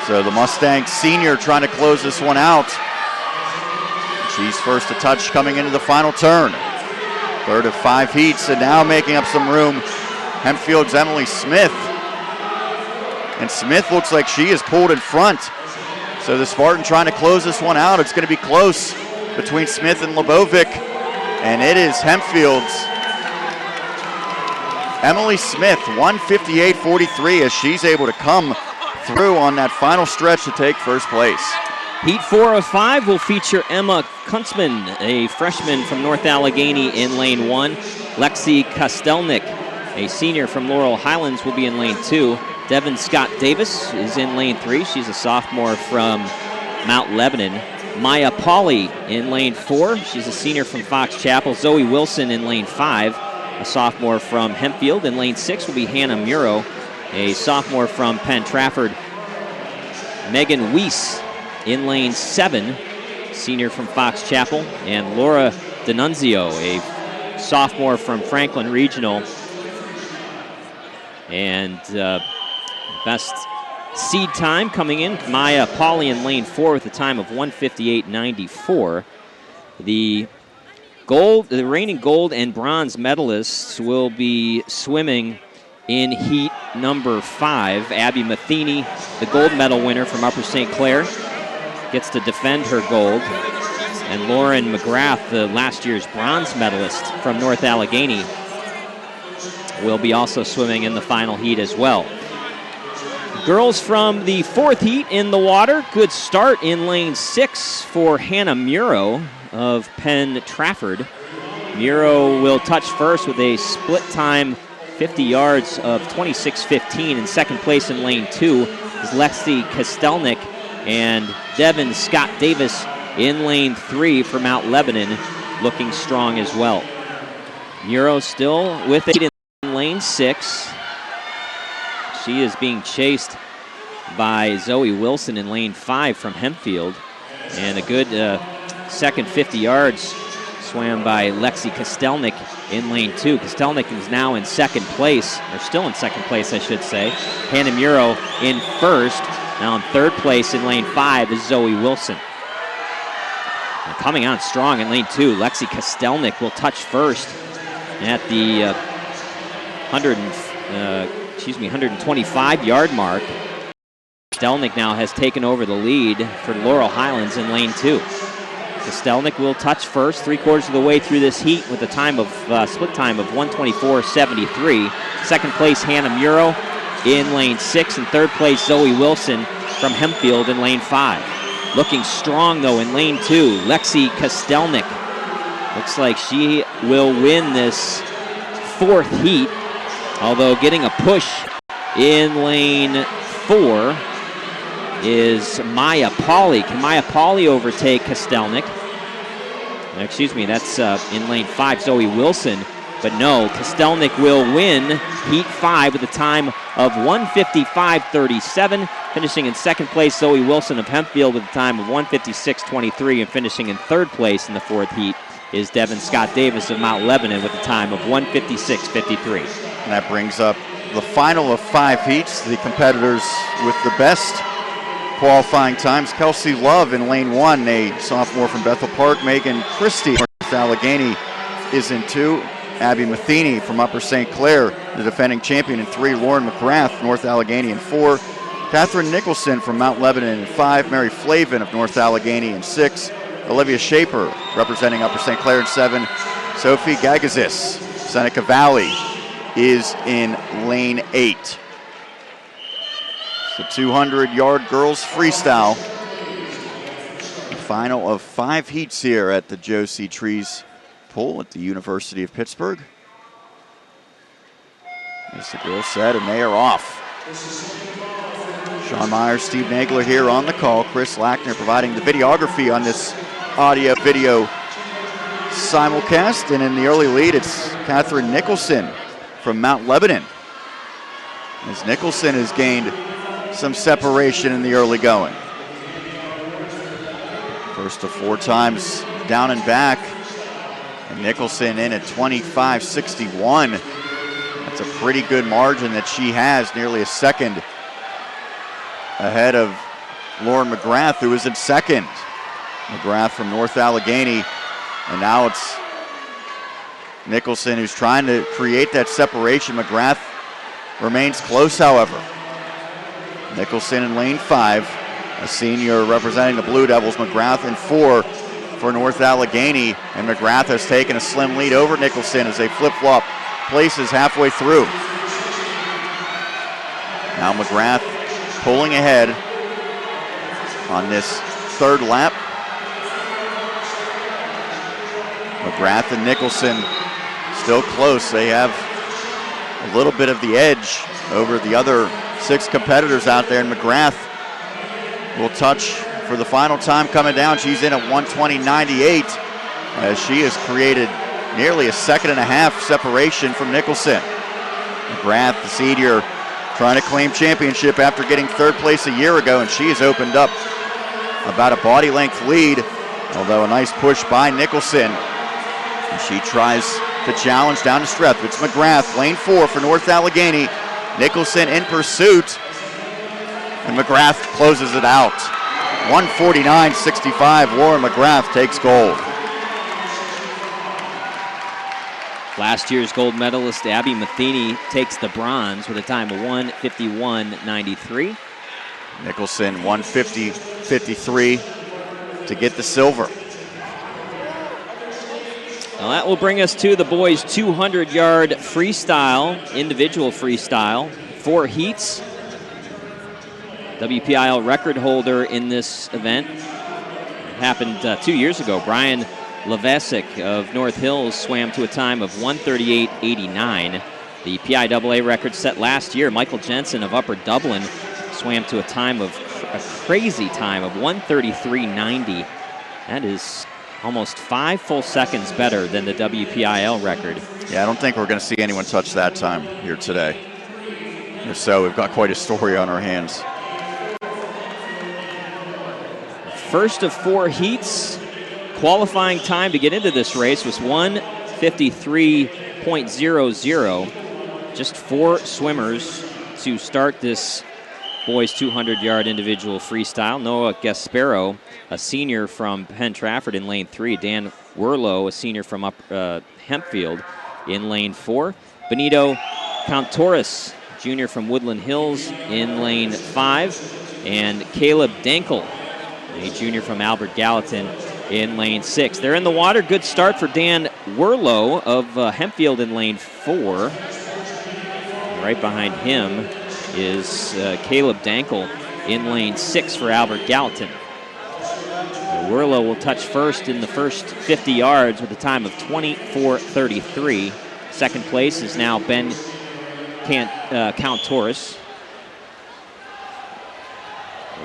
So the Mustang senior trying to close this one out. She's first to touch coming into the final turn. Third of 5 heats, and now making up some room, Hempfield's Emily Smith. And Smith looks like she is pulled in front. So the Spartan trying to close this one out. It's going to be close between Smith and Lebovic. And it is Hempfield's Emily Smith, 158.43, as she's able to come through on that final stretch to take first place. Heat 4 of 5 will feature Emma Kuntzman, a freshman from North Allegheny, in lane 1. Lexi Kostelnik, a senior from Laurel Highlands, will be in lane 2. Devin Scott Davis is in lane 3. She's a sophomore from Mount Lebanon. Maya Pauley in lane 4. She's a senior from Fox Chapel. Zoe Wilson in lane 5, a sophomore from Hempfield. In lane 6 will be Hannah Muro, a sophomore from Penn Trafford. Megan Weiss in lane 7, senior from Fox Chapel. And Laura D'Annunzio, a sophomore from Franklin Regional. And best seed time coming in, Maya Pauley in lane 4 with a time of 1:58.94. The reigning gold and bronze medalists will be swimming in heat number 5. Abby Matheny, the gold medal winner from Upper St. Clair, gets to defend her gold. And Lauren McGrath, the last year's bronze medalist from North Allegheny, will be also swimming in the final heat as well. Girls from the 4th heat in the water. Good start in lane 6 for Hannah Muro of Penn Trafford. Muro will touch first with a split time 50 yards of 26.15. In second place in lane 2 is Lexi Kostelnik, and Devin Scott Davis in lane 3 for Mount Lebanon, looking strong as well. Muro still with it in lane 6. She is being chased by Zoe Wilson in lane 5 from Hempfield. And a good second 50 yards swam by Lexi Kostelnik in lane 2. Kostelnik is now in second place, or still in second place, I should say. Hannah Muro in first. Now in third place in lane 5 is Zoe Wilson. And coming on strong in lane 2, Lexi Kostelnik will touch first at the 125-yard mark. Kostelnik now has taken over the lead for Laurel Highlands in lane 2. Kostelnik will touch first, 3/4 of the way through this heat with a time of split time of 1:24.73. Second place Hannah Muro in lane 6, and third place Zoe Wilson from Hempfield in lane 5. Looking strong though in lane 2, Lexi Kostelnik. Looks like she will win this 4th heat, although getting a push in lane 4 is Maya Pauley. Can Maya Pauley overtake Kostelnik? Excuse me, that's in lane 5, Zoe Wilson. But no, Kostelnik will win heat 5 with a time of 1:55.37. Finishing in second place, Zoe Wilson of Hempfield with a time of 1:56.23. And finishing in third place in the 4th heat is Devin Scott Davis of Mount Lebanon with a time of 1:56.53. And that brings up the final of 5 heats. The competitors with the best qualifying times. Kelsey Love in lane 1, a sophomore from Bethel Park. Megan Christie from North Allegheny is in 2. Abby Matheny from Upper St. Clair, the defending champion, in 3. Lauren McGrath, North Allegheny, in 4. Catherine Nicholson from Mount Lebanon in 5. Mary Flavin of North Allegheny in 6. Olivia Shaper representing Upper St. Clair in 7. Sophie Gagazis, Seneca Valley, is in lane 8. It's the 200-yard girls freestyle. The final of 5 heats here at the Joe C. Trees Pool at the University of Pittsburgh. As the girls set, and they are off. Sean Myers, Steve Nagler here on the call. Chris Lackner providing the videography on this audio-video simulcast. And in the early lead, it's Catherine Nicholson from Mount Lebanon. As Nicholson has gained some separation in the early going. First of 4 times down and back. And Nicholson in at 25.61. That's a pretty good margin that she has, nearly a second ahead of Lauren McGrath, who is in second. McGrath from North Allegheny, and now it's Nicholson who's trying to create that separation. McGrath remains close, however. Nicholson in lane 5, a senior representing the Blue Devils. McGrath in 4 for North Allegheny, and McGrath has taken a slim lead over Nicholson as they flip-flop places halfway through. Now McGrath pulling ahead on this 3rd lap. McGrath and Nicholson still close. They have a little bit of the edge over the other 6 competitors out there, and McGrath will touch for the final time coming down. She's in at 1:20.98 as she has created nearly a 1.5 second separation from Nicholson. McGrath, the senior, trying to claim championship after getting 3rd place a year ago, and she has opened up about a body length lead, although a nice push by Nicholson. And she tries to challenge down to Streth. It's McGrath, lane 4 for North Allegheny. Nicholson in pursuit, and McGrath closes it out. 1:49.65, Lauren McGrath takes gold. Last year's gold medalist Abby Matheny takes the bronze with a time of 1:51.93. Nicholson 1:50.53 to get the silver. Well, that will bring us to the boys' 200-yard freestyle, individual freestyle, 4 heats. WPIAL record holder in this event. It happened 2 years ago. Brian Levesic of North Hills swam to a time of 1:38.89. The PIAA record set last year, Michael Jensen of Upper Dublin swam to a crazy time of 1:33.90. That is almost 5 full seconds better than the WPIAL record. Yeah, I don't think we're going to see anyone touch that time here today. If so, we've got quite a story on our hands. First of 4 heats. Qualifying time to get into this race was 1:53.00. Just 4 swimmers to start this boys 200-yard individual freestyle. Noah Gasparo, a senior from Penn Trafford in lane 3. Dan Werlow, a senior from Hempfield in lane 4. Benito Countouris, junior from Woodland Hills in lane 5. And Caleb Dankel, a junior from Albert Gallatin in lane 6. They're in the water. Good start for Dan Werlow of Hempfield in lane 4. Right behind him is Caleb Dankel in lane 6 for Albert Gallatin. Werlow will touch first in the first 50 yards with a time of 24.33. Second place is now Ben Countouris.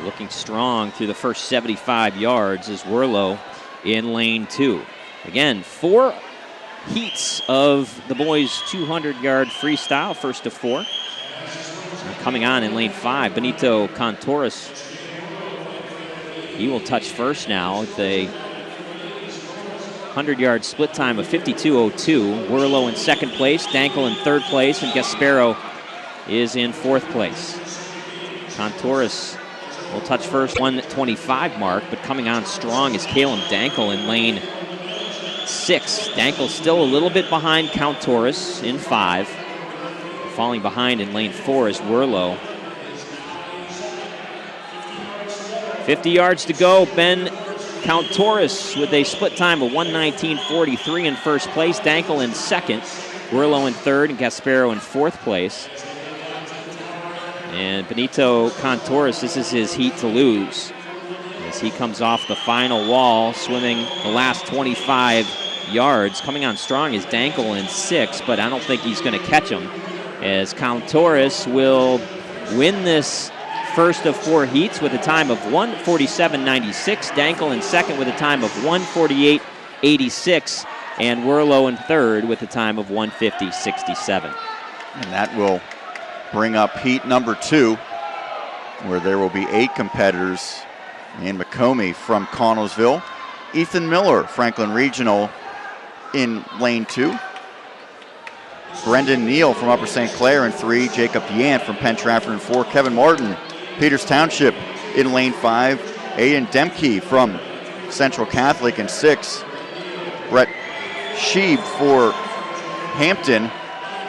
Looking strong through the first 75 yards is Werlow in lane 2. Again, 4 heats of the boys' 200-yard freestyle, first of 4. Coming on in lane 5, Benito Countouris. He will touch first now with a 100-yard split time of 52.02. Werlow in second place, Dankel in third place, and Gasparo is in fourth place. Countouris will touch first, 1:25 mark, but coming on strong is Caleb Dankel in lane 6. Dankel still a little bit behind Countouris in 5. Falling behind in lane 4 is Werlow. 50 yards to go. Ben Countouris with a split time of 1:19.43 in first place. Dankel in second. Werlow in third and Gasparo in fourth place. And Benito Contreras, this is his heat to lose, as he comes off the final wall, swimming the last 25 yards. Coming on strong is Dankel in 6, but I don't think he's going to catch him, as Contreras will win this first of 4 heats with a time of 1:47.96. Dankel in second with a time of 1:48.86. And Werlo in third with a time of 1:50.67. And that will bring up heat number 2, where there will be 8 competitors. And McComey from Connellsville. Ethan Miller, Franklin Regional, in lane 2. Brendan Neal from Upper St. Clair in 3. Jacob Yant from Penn Trafford in 4. Kevin Martin, Peters Township, in lane 5. Aiden Demke from Central Catholic in 6. Brett Sheeb for Hampton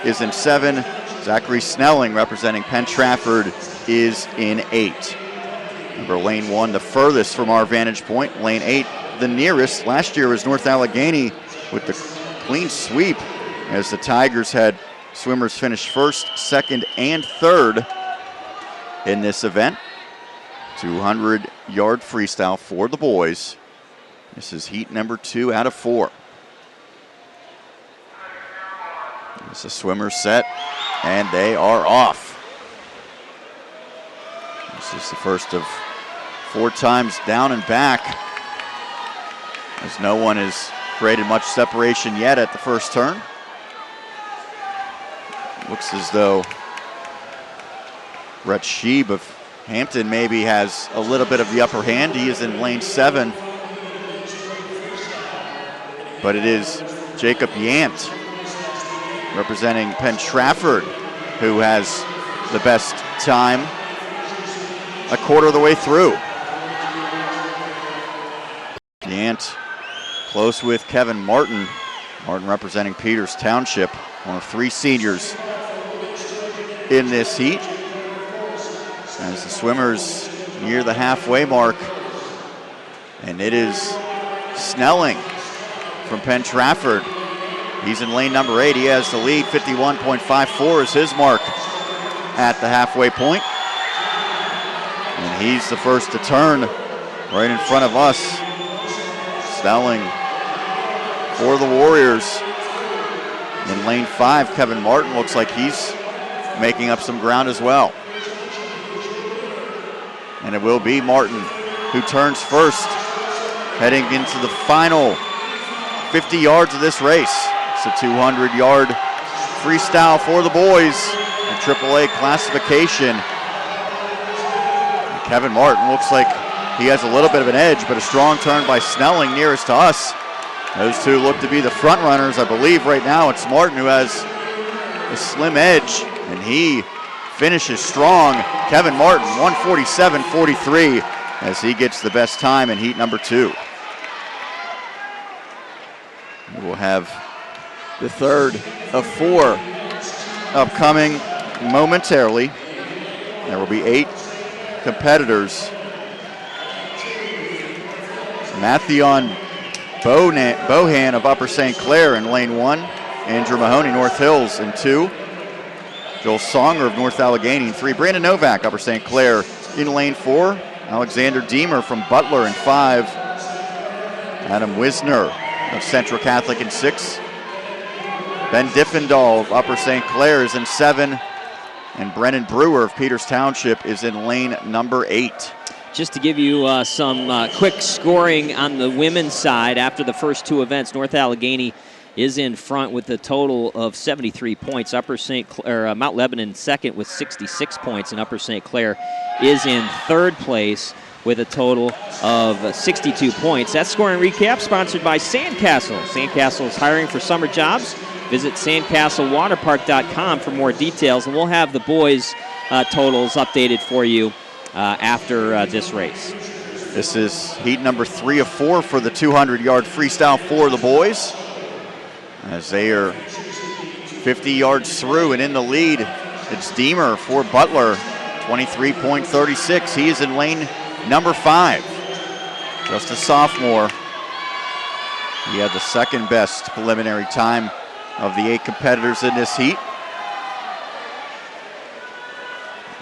is in 7. Zachary Snelling, representing Penn Trafford, is in 8. Remember, lane 1, the furthest from our vantage point. Lane 8, the nearest. Last year was North Allegheny with the clean sweep, as the Tigers had swimmers finish first, second, and third in this event. 200-yard freestyle for the boys. This is heat number 2 out of 4. It's a swimmer set, and they are off. This is the first of 4 times down and back, as no one has created much separation yet at the first turn. Looks as though Brett Sheeb of Hampton maybe has a little bit of the upper hand. He is in lane 7. But it is Jacob Yant, representing Penn Trafford, who has the best time a quarter of the way through. Yant close with Kevin Martin. Martin representing Peters Township, one of 3 seniors in this heat. As the swimmers near the halfway mark, and it is Snelling from Penn Trafford. He's in lane number 8. He has the lead. 51.54 is his mark at the halfway point. And he's the first to turn right in front of us. Snelling for the Warriors. In lane 5, Kevin Martin looks like he's making up some ground as well. And it will be Martin who turns first, heading into the final 50 yards of this race. It's a 200-yard freestyle for the boys in AAA classification. And Kevin Martin looks like he has a little bit of an edge, but a strong turn by Snelling nearest to us. Those two look to be the front runners. I believe right now it's Martin who has a slim edge, and he finishes strong. Kevin Martin, 1:47.43, as he gets the best time in heat number 2. We'll have the third of 4 upcoming momentarily. There will be 8 competitors. Mattheon Bohan of Upper St. Clair in lane 1. Andrew Mahoney, North Hills, in 2. Joel Songer of North Allegheny in 3. Brandon Novak, Upper St. Clair, in lane 4. Alexander Deemer from Butler in 5. Adam Wisner of Central Catholic in 6. Ben Diffendahl of Upper St. Clair is in 7. And Brennan Brewer of Peters Township is in lane number 8. Just to give you some quick scoring on the women's side, after the first 2 events, North Allegheny is in front with a total of 73 points. Mount Lebanon second with 66 points, and Upper St. Clair is in third place with a total of 62 points. That scoring recap sponsored by Sandcastle. Sandcastle is hiring for summer jobs. Visit sandcastlewaterpark.com for more details, and we'll have the boys' totals updated for you after this race. This is heat number 3 of 4 for the 200-yard freestyle for the boys, as they are 50 yards through, and in the lead, it's Deemer for Butler, 23.36. He is in lane number 5. Just a sophomore. He had the second best preliminary time of the 8 competitors in this heat.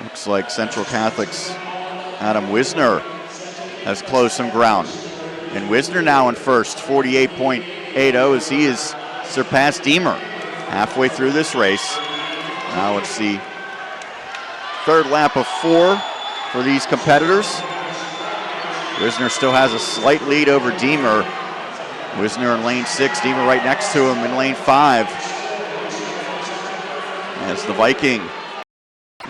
Looks like Central Catholic's Adam Wisner has closed some ground. And Wisner now in first, 48.80 as he has surpassed Deemer halfway through this race. Now it's the third lap of 4 for these competitors. Wisner still has a slight lead over Deemer. Wisner in lane 6, Deemer right next to him in lane 5. As the Viking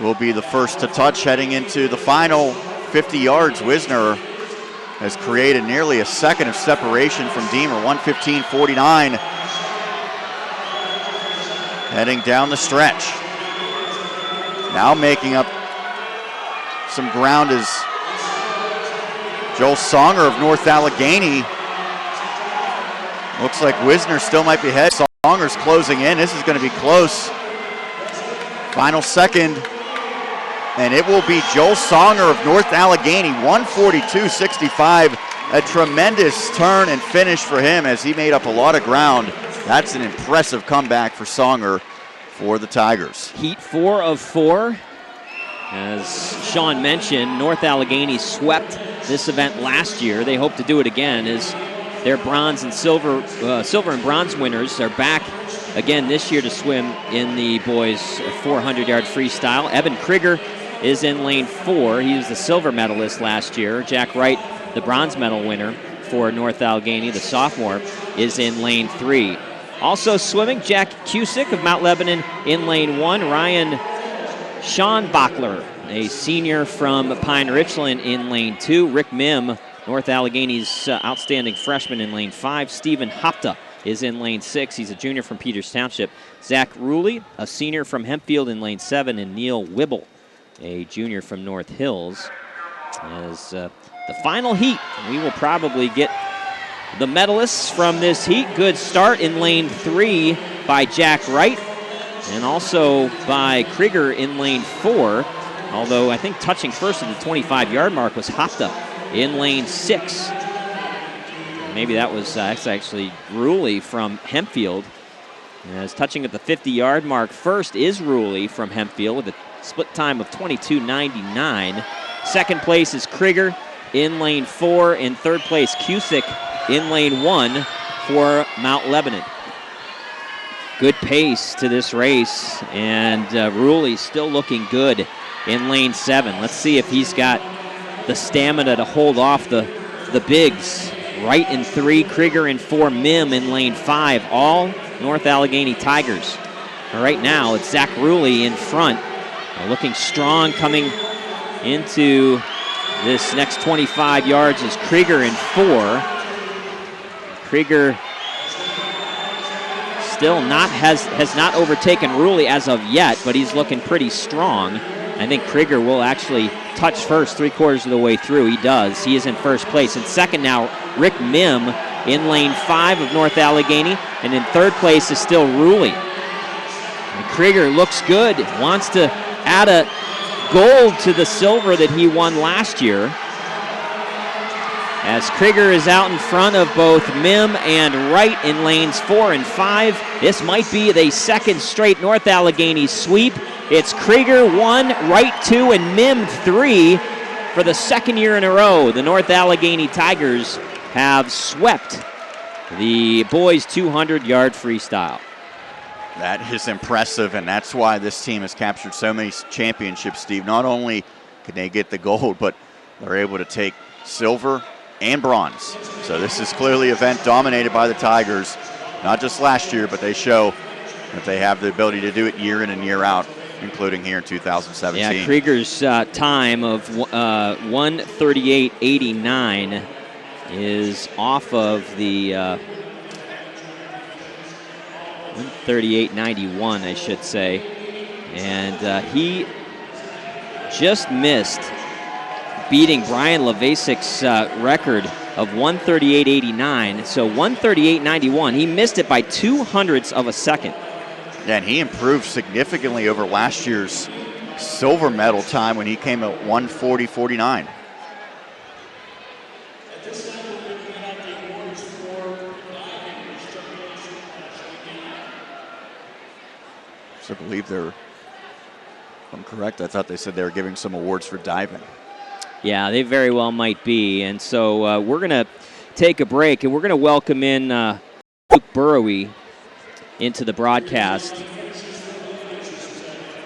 will be the first to touch heading into the final 50 yards. Wisner has created nearly a second of separation from Deemer, 1:15.49. Heading down the stretch. Now making up some ground is Joel Songer of North Allegheny. Looks like Wisner still might be ahead. Songer's closing in. This is going to be close. Final second. And it will be Joel Songer of North Allegheny, 1:42.65. A tremendous turn and finish for him as he made up a lot of ground. That's an impressive comeback for Songer for the Tigers. Heat 4 of 4. As Sean mentioned, North Allegheny swept this event last year. They hope to do it again as their bronze and silver and bronze winners are back again this year to swim in the boys 400-yard freestyle. Evan Krieger is in lane 4. He was the silver medalist last year. Jack Wright, the bronze medal winner for North Allegheny, the sophomore, is in lane 3. Also swimming, Jack Cusick of Mount Lebanon in lane 1. Ryan Schonbachler, a senior from Pine Richland, in lane 2. Rick Mim, North Allegheny's outstanding freshman, in lane 5. Stephen Hopta is in lane 6. He's a junior from Peters Township. Zach Ruley, a senior from Hempfield, in lane 7. And Neil Wibble, a junior from North Hills. As the final heat, we will probably get the medalists from this heat. Good start in lane 3 by Jack Wright, and also by Krieger in lane 4. Although I think touching first at the 25-yard mark was Hopta in lane 6. Maybe that was actually Ruley from Hempfield. As touching at the 50-yard mark first is Ruley from Hempfield with a split time of 22.99. Second place is Krieger in lane 4. In third place, Cusick in lane 1 for Mount Lebanon. Good pace to this race, and Ruley still looking good in lane 7. Let's see if he's got the stamina to hold off the bigs. Wright in 3, Krieger in 4, Mim in lane 5, all North Allegheny Tigers. Right now, it's Zach Ruley in front, looking strong coming into this next 25 yards is Krieger in 4. Krieger still has not overtaken Ruley as of yet, but he's looking pretty strong. I think Krieger will actually touch first 3/4 of the way through. He does. He is in first place. In second now, Rick Mim in lane 5 of North Allegheny, and in third place is still Ruley. And Krieger looks good, wants to add a gold to the silver that he won last year. As Krieger is out in front of both Mim and Wright in lanes 4 and 5. This might be the second straight North Allegheny sweep. It's Krieger 1, Wright 2, and Mim 3 for the second year in a row. The North Allegheny Tigers have swept the boys 200-yard freestyle. That is impressive, and that's why this team has captured so many championships, Steve. Not only can they get the gold, but they're able to take silver and bronze. So this is clearly an event dominated by the Tigers, not just last year, but they show that they have the ability to do it year in and year out, including here in 2017. Yeah, Krieger's time of 1:38.89 is off of the 1:38.91, I should say. And he just missed beating Brian Levasic's record of 1:38.89. So 1:38.91, he missed it by 0.02 of a second. Yeah, and he improved significantly over last year's silver medal time when he came at 1:40.49. So I believe they're If I'm correct, I thought they said they were giving some awards for diving. Yeah, they very well might be. And so we're going to take a break, and we're going to welcome in Luke Burrowy into the broadcast.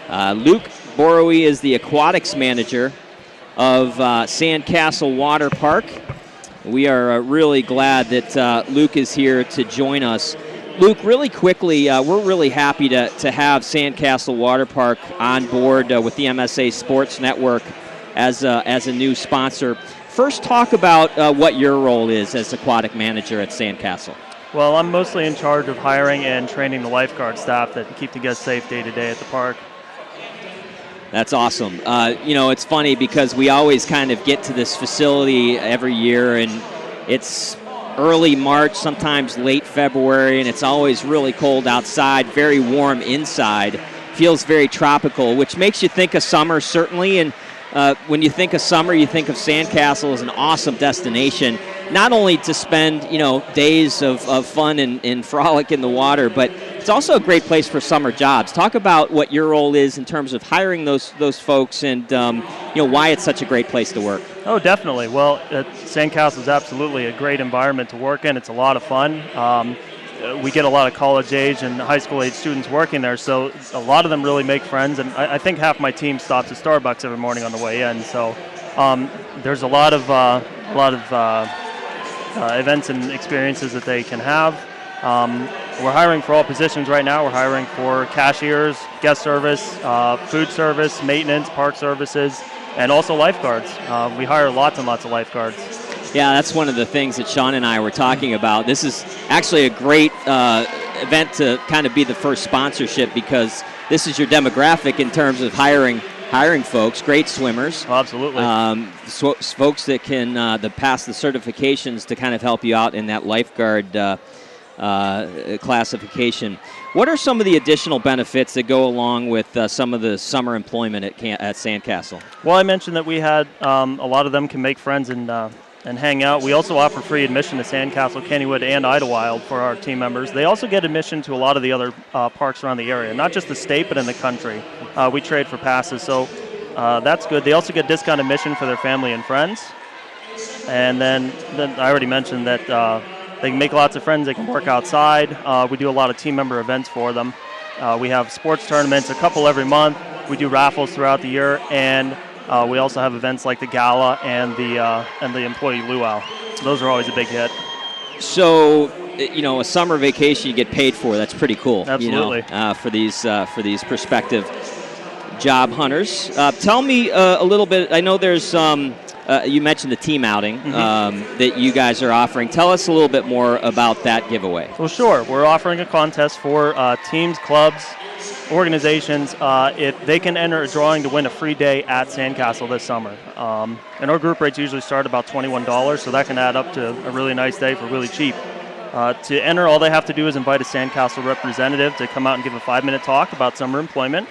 Luke Burrowy is the aquatics manager of Sandcastle Water Park. We are really glad that Luke is here to join us. Luke, really quickly, we're really happy to have Sandcastle Water Park on board with the MSA Sports Network as a new sponsor. First, talk about what your role is as aquatic manager at Sandcastle. Well, I'm mostly in charge of hiring and training the lifeguard staff that keep the guests safe day to day at the park. That's awesome. It's funny because we always kind of get to this facility every year, and it's early March, sometimes late February, and it's always really cold outside, very warm inside. Feels very tropical, which makes you think of summer, certainly. And when you think of summer, you think of Sandcastle as an awesome destination, not only to spend, days of fun and frolic in the water, but it's also a great place for summer jobs. Talk about what your role is in terms of hiring those folks and, why it's such a great place to work. Oh, definitely. Well, Sandcastle is absolutely a great environment to work in. It's a lot of fun. We get a lot of college-age and high school-age students working there, so a lot of them really make friends. And I think half my team stops at Starbucks every morning on the way in. So there's a lot of events and experiences that they can have. We're hiring for all positions right now. We're hiring for cashiers, guest service, food service, maintenance, park services, and also lifeguards. We hire lots and lots of lifeguards. Yeah, that's one of the things that Sean and I were talking about. This is actually a great event to kind of be the first sponsorship because this is your demographic in terms of hiring folks, great swimmers. Oh, absolutely. Folks that can pass the certifications to kind of help you out in that lifeguard classification. What are some of the additional benefits that go along with some of the summer employment at Sandcastle? Well, I mentioned that we had a lot of them can make friends and hang out. We also offer free admission to Sandcastle, Kennywood, and Idlewild for our team members. They also get admission to a lot of the other parks around the area, not just the state, but in the country. We trade for passes, so that's good. They also get discount admission for their family and friends. And then I already mentioned that they can make lots of friends. They can work outside. We do a lot of team member events for them. We have sports tournaments, a couple every month. We do raffles throughout the year, and we also have events like the gala and the employee luau. Those are always a big hit. So, a summer vacation you get paid for. That's pretty cool. Absolutely. For these prospective job hunters. Tell me a little bit. I know there's you mentioned the team outing that you guys are offering. Tell us a little bit more about that giveaway. Well, sure. We're offering a contest for teams, clubs, organizations. If they can enter a drawing to win a free day at Sandcastle this summer. And our group rates usually start about $21, so that can add up to a really nice day for really cheap. To enter, all they have to do is invite a Sandcastle representative to come out and give a 5-minute talk about summer employment.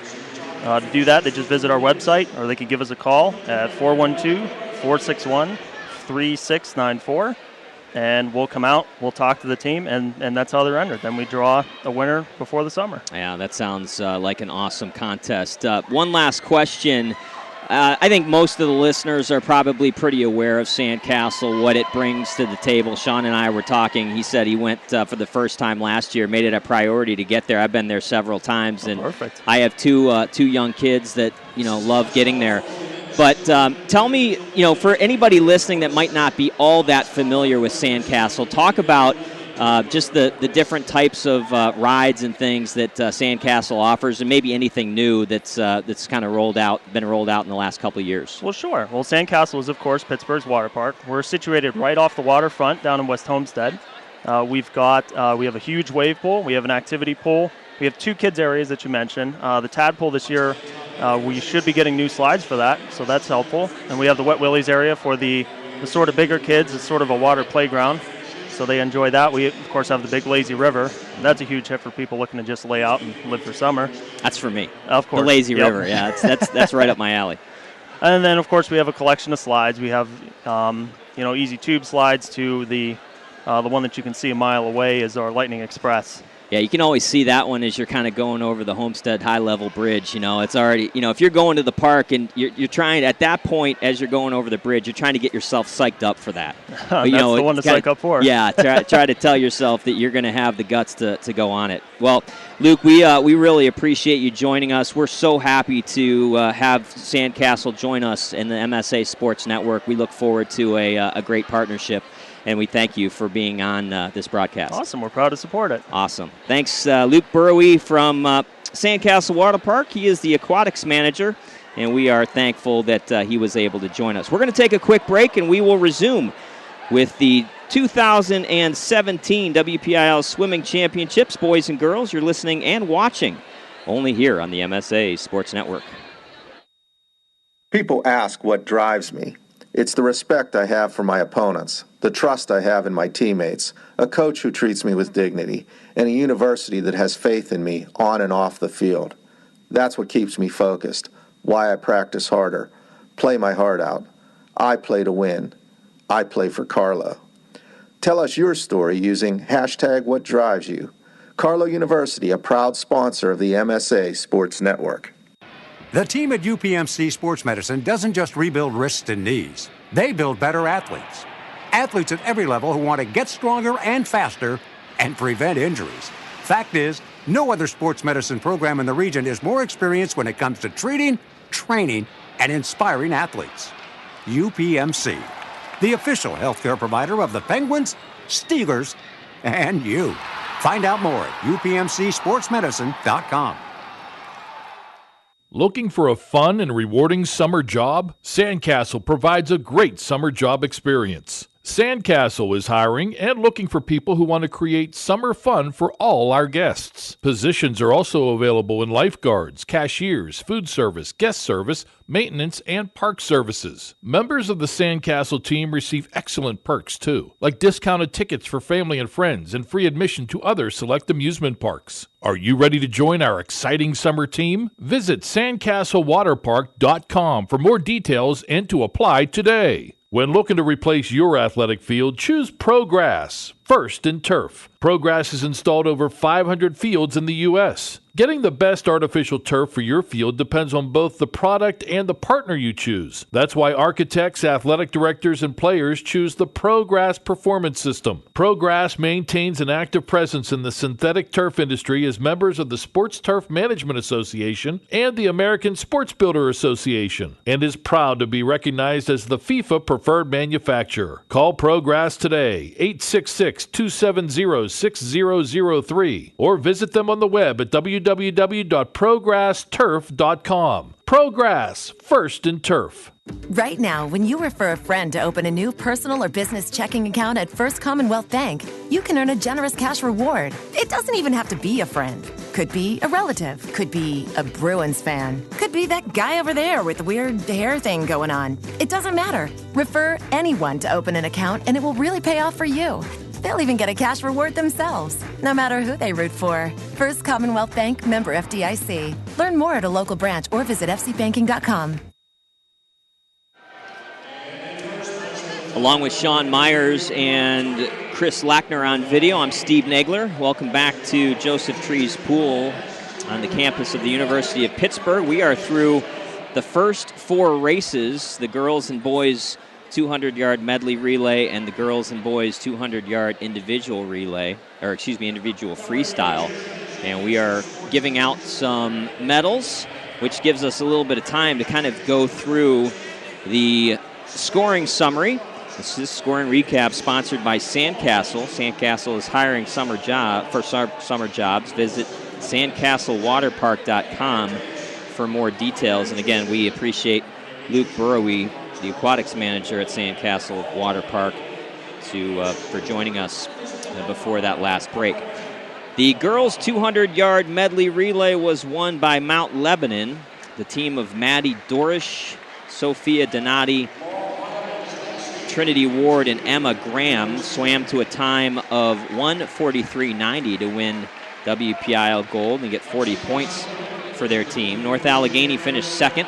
To do that, they just visit our website, or they can give us a call at 412-461-3694. And we'll come out, we'll talk to the team, and that's how they're entered. Then we draw a winner before the summer. Yeah, that sounds like an awesome contest. One last question. I think most of the listeners are probably pretty aware of Sandcastle, what it brings to the table. Sean and I were talking. He said he went for the first time last year, made it a priority to get there. I've been there several times, and perfect. I have two young kids that love getting there. But tell me, for anybody listening that might not be all that familiar with Sandcastle, talk about just the different types of rides and things that Sandcastle offers, and maybe anything new that's kind of been rolled out in the last couple of years. Well, sure. Well, Sandcastle is, of course, Pittsburgh's water park. We're situated right off the waterfront down in West Homestead. We have a huge wave pool. We have an activity pool. We have 2 kids areas that you mentioned. The tadpole this year, we should be getting new slides for that, so that's helpful. And we have the Wet Willies area for the sort of bigger kids. It's sort of a water playground, so they enjoy that. We, of course, have the big lazy river. That's a huge hit for people looking to just lay out and live for summer. That's for me. Of course. The lazy river, yeah. That's right up my alley. And then, of course, we have a collection of slides. We have, easy tube slides to the one that you can see a mile away is our Lightning Express. Yeah, you can always see that one as you're kind of going over the Homestead high-level bridge. It's already, if you're going to the park and you're trying, at that point, as you're going over the bridge, you're trying to get yourself psyched up for that. But, that's the one to psych up for. Yeah, try to tell yourself that you're going to have the guts to go on it. Well, Luke, we really appreciate you joining us. We're so happy to have Sandcastle join us in the MSA Sports Network. We look forward to a great partnership. And we thank you for being on this broadcast. Awesome. We're proud to support it. Awesome. Thanks, Luke Burrowy from Sandcastle Water Park. He is the aquatics manager, and we are thankful that he was able to join us. We're going to take a quick break, and we will resume with the 2017 WPIAL Swimming Championships, boys and girls. You're listening and watching only here on the MSA Sports Network. People ask what drives me. It's the respect I have for my opponents, the trust I have in my teammates, a coach who treats me with dignity, and a university that has faith in me on and off the field. That's what keeps me focused, why I practice harder, play my heart out. I play to win. I play for Carlo. Tell us your story using #WhatDrivesYou. Carlo University, a proud sponsor of the MSA Sports Network. The team at UPMC Sports Medicine doesn't just rebuild wrists and knees. They build better athletes. Athletes at every level who want to get stronger and faster and prevent injuries. Fact is, no other sports medicine program in the region is more experienced when it comes to treating, training, and inspiring athletes. UPMC, the official healthcare provider of the Penguins, Steelers, and you. Find out more at upmcsportsmedicine.com. Looking for a fun and rewarding summer job? Sandcastle provides a great summer job experience. Sandcastle is hiring and looking for people who want to create summer fun for all our guests. Positions are also available in lifeguards, cashiers, food service, guest service, maintenance, and park services. Members of the Sandcastle team receive excellent perks too, like discounted tickets for family and friends and free admission to other select amusement parks. Are you ready to join our exciting summer team? Visit sandcastlewaterpark.com for more details and to apply today. When looking to replace your athletic field, choose ProGrass, first in turf. ProGrass has installed over 500 fields in the U.S. Getting the best artificial turf for your field depends on both the product and the partner you choose. That's why architects, athletic directors, and players choose the ProGrass Performance System. ProGrass maintains an active presence in the synthetic turf industry as members of the Sports Turf Management Association and the American Sports Builder Association, and is proud to be recognized as the FIFA preferred manufacturer. Call ProGrass today, 866-270-6003, or visit them on the web at www.progressturf.com. ProGrass, first in turf. Right now, when you refer a friend to open a new personal or business checking account at First Commonwealth Bank, you can earn a generous cash reward. It doesn't even have to be a friend. Could be a relative. Could be a Bruins fan. Could be that guy over there with the weird hair thing going on. It doesn't matter. Refer anyone to open an account, and it will really pay off for you. They'll even get a cash reward themselves, no matter who they root for. First Commonwealth Bank, member FDIC. Learn more at a local branch or visit fcbanking.com. Along with Sean Myers and Chris Lackner on video, I'm Steve Nagler. Welcome back to Joseph Trees Pool on the campus of the University of Pittsburgh. We are through the first four races, the girls and boys 200-yard medley relay and the girls and boys 200-yard individual relay, or individual freestyle. And we are giving out some medals, which gives us a little bit of time to kind of go through the scoring summary. This is scoring recap sponsored by Sandcastle. Sandcastle is hiring summer jobs. Visit sandcastlewaterpark.com for more details. And again, we appreciate Luke Burrowy, the aquatics manager at Sandcastle Water Park, for joining us before that last break. The girls' 200-yard medley relay was won by Mount Lebanon. The team of Maddie Dorish, Sophia Donati, Trinity Ward, and Emma Graham swam to a time of 1:43.90 to win WPIAL gold and get 40 points for their team. North Allegheny finished second.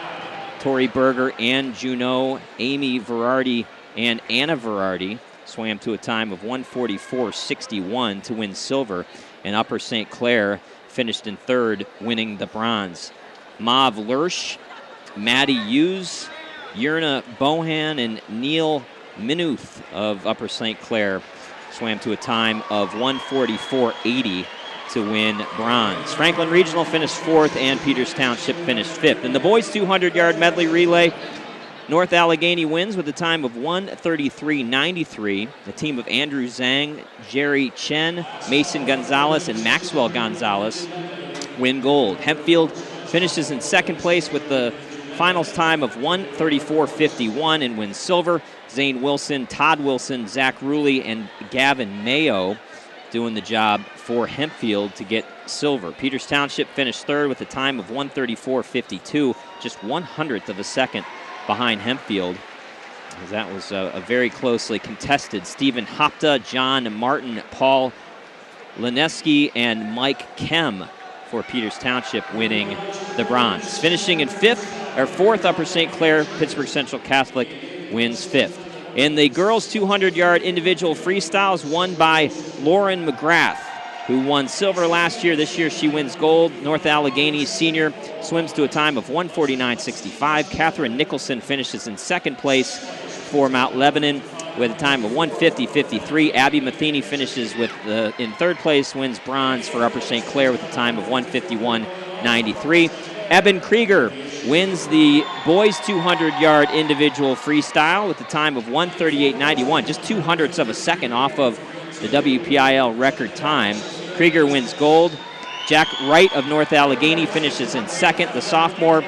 Tori Berger, Ann Junot, Amy Verardi, and Anna Verardi swam to a time of 1:44.61 to win silver, and Upper St. Clair finished in third, winning the bronze. Mav Lurch, Maddie Hughes, Yerna Bohan, and Neil Minuth of Upper St. Clair swam to a time of 1:44.80 to win bronze. Franklin Regional finished fourth, and Peters Township finished fifth. In the boys' 200-yard medley relay, North Allegheny wins with a time of 1:33.93. The team of Andrew Zhang, Jerry Chen, Mason Gonzalez, and Maxwell Gonzalez win gold. Hempfield finishes in second place with the finals time of 1:34.51 and wins silver. Zane Wilson, Todd Wilson, Zach Ruley, and Gavin Mayo doing the job for Hempfield to get silver. Peters Township finished third with a time of 1:34.52, just 1/100th of a second behind Hempfield. That was a very closely contested. Stephen Hopta, John Martin, Paul Lineski, and Mike Kem for Peters Township winning the bronze. Finishing in fourth, Upper St. Clair, Pittsburgh Central Catholic wins fifth. In the girls' 200-yard individual freestyles, won by Lauren McGrath, who won silver last year. This year she wins gold. North Allegheny senior swims to a time of 1:49.65. Catherine Nicholson finishes in second place for Mount Lebanon with a time of 1:50.53. Abby Matheny finishes in third place, wins bronze for Upper St. Clair with a time of 1:51.93. Eben Krieger wins the boys' 200-yard individual freestyle with a time of 1:38.91, just 2/100ths of a second off of the WPIAL record time. Krieger wins gold. Jack Wright of North Allegheny finishes in second. The sophomore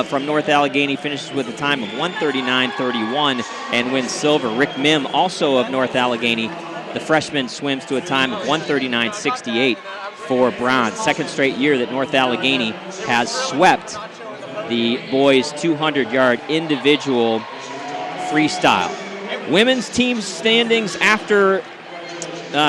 from North Allegheny finishes with a time of 1:39.31 and wins silver. Rick Mim, also of North Allegheny, the freshman, swims to a time of 1:39.68 for bronze. Second straight year that North Allegheny has swept the boys' 200-yard individual freestyle. Women's team standings after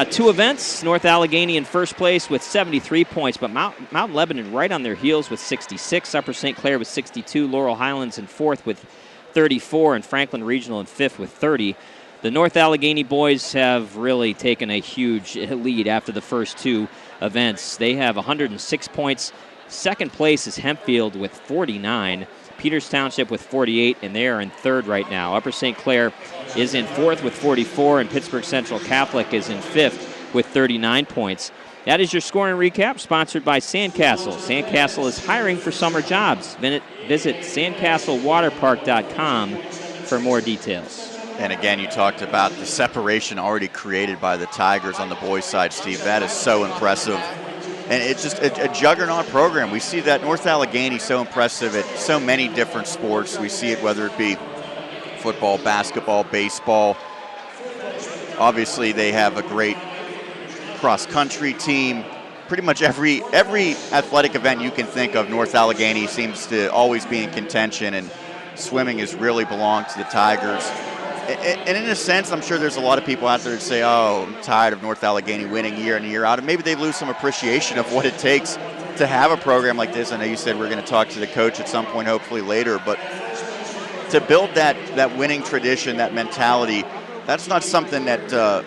two events. North Allegheny in first place with 73 points, but Mount Lebanon right on their heels with 66. Upper St. Clair with 62. Laurel Highlands in fourth with 34, and Franklin Regional in fifth with 30. The North Allegheny boys have really taken a huge lead after the first two events. They have 106 points. Second place is Hempfield with 49. Peters Township with 48, and they are in third right now. Upper St. Clair is in fourth with 44, and Pittsburgh Central Catholic is in fifth with 39 points. That is your scoring recap, sponsored by Sandcastle. Sandcastle is hiring for summer jobs. Visit sandcastlewaterpark.com for more details. And again, you talked about the separation already created by the Tigers on the boys' side, Steve. That is so impressive. And it's just a juggernaut program. We see that North Allegheny so impressive at so many different sports. We see it whether it be football, basketball, baseball. Obviously, they have a great cross-country team. Pretty much every athletic event you can think of, North Allegheny seems to always be in contention, and swimming has really belonged to the Tigers. And in a sense, I'm sure there's a lot of people out there that say, oh, I'm tired of North Allegheny winning year in and year out. And maybe they lose some appreciation of what it takes to have a program like this. I know you said we're going to talk to the coach at some point, hopefully later. But to build that winning tradition, that mentality, that's not something that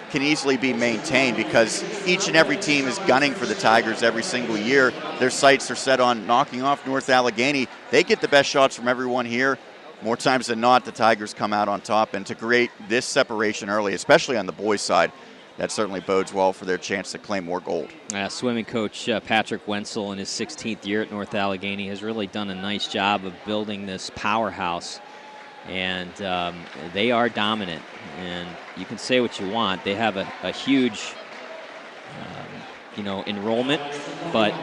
can easily be maintained, because each and every team is gunning for the Tigers every single year. Their sights are set on knocking off North Allegheny. They get the best shots from everyone here. More times than not, the Tigers come out on top, and to create this separation early, especially on the boys' side, that certainly bodes well for their chance to claim more gold. Swimming coach Patrick Wenzel in his 16th year at North Allegheny has really done a nice job of building this powerhouse, and they are dominant. And you can say what you want. They have a huge, enrollment, but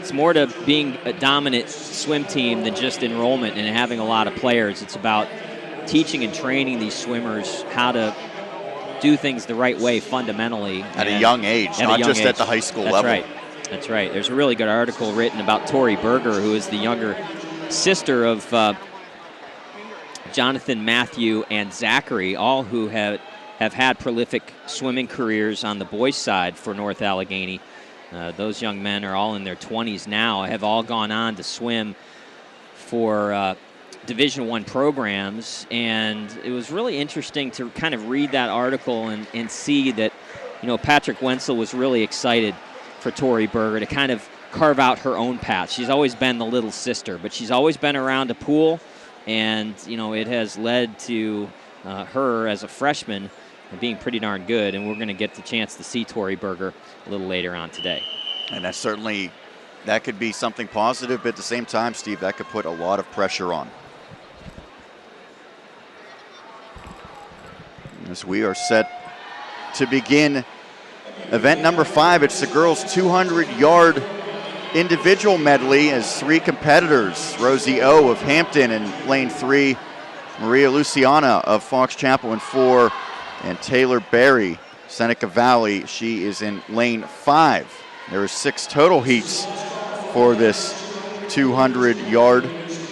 it's more to being a dominant swim team than just enrollment and having a lot of players. It's about teaching and training these swimmers how to do things the right way fundamentally. At a young age, not just at the high school level. That's right. There's a really good article written about Tori Berger, who is the younger sister of Jonathan, Matthew, and Zachary, all who have had prolific swimming careers on the boys' side for North Allegheny. Those young men are all in their 20s now, have all gone on to swim for Division I programs, and it was really interesting to kind of read that article and see that, Patrick Wenzel was really excited for Tori Berger to kind of carve out her own path. She's always been the little sister, but she's always been around a pool, and, it has led to her as a freshman being pretty darn good, and we're going to get the chance to see Tori Berger a little later on today. And that could be something positive, but at the same time, Steve, that could put a lot of pressure on. As we are set to begin event number 5, it's the girls' 200-yard individual medley as 3 competitors, Rosie O of Hampton in lane 3, Maria Luciana of Fox Chapel in 4, and Taylor Berry, Seneca Valley, she is in lane 5. There are 6 total heats for this 200-yard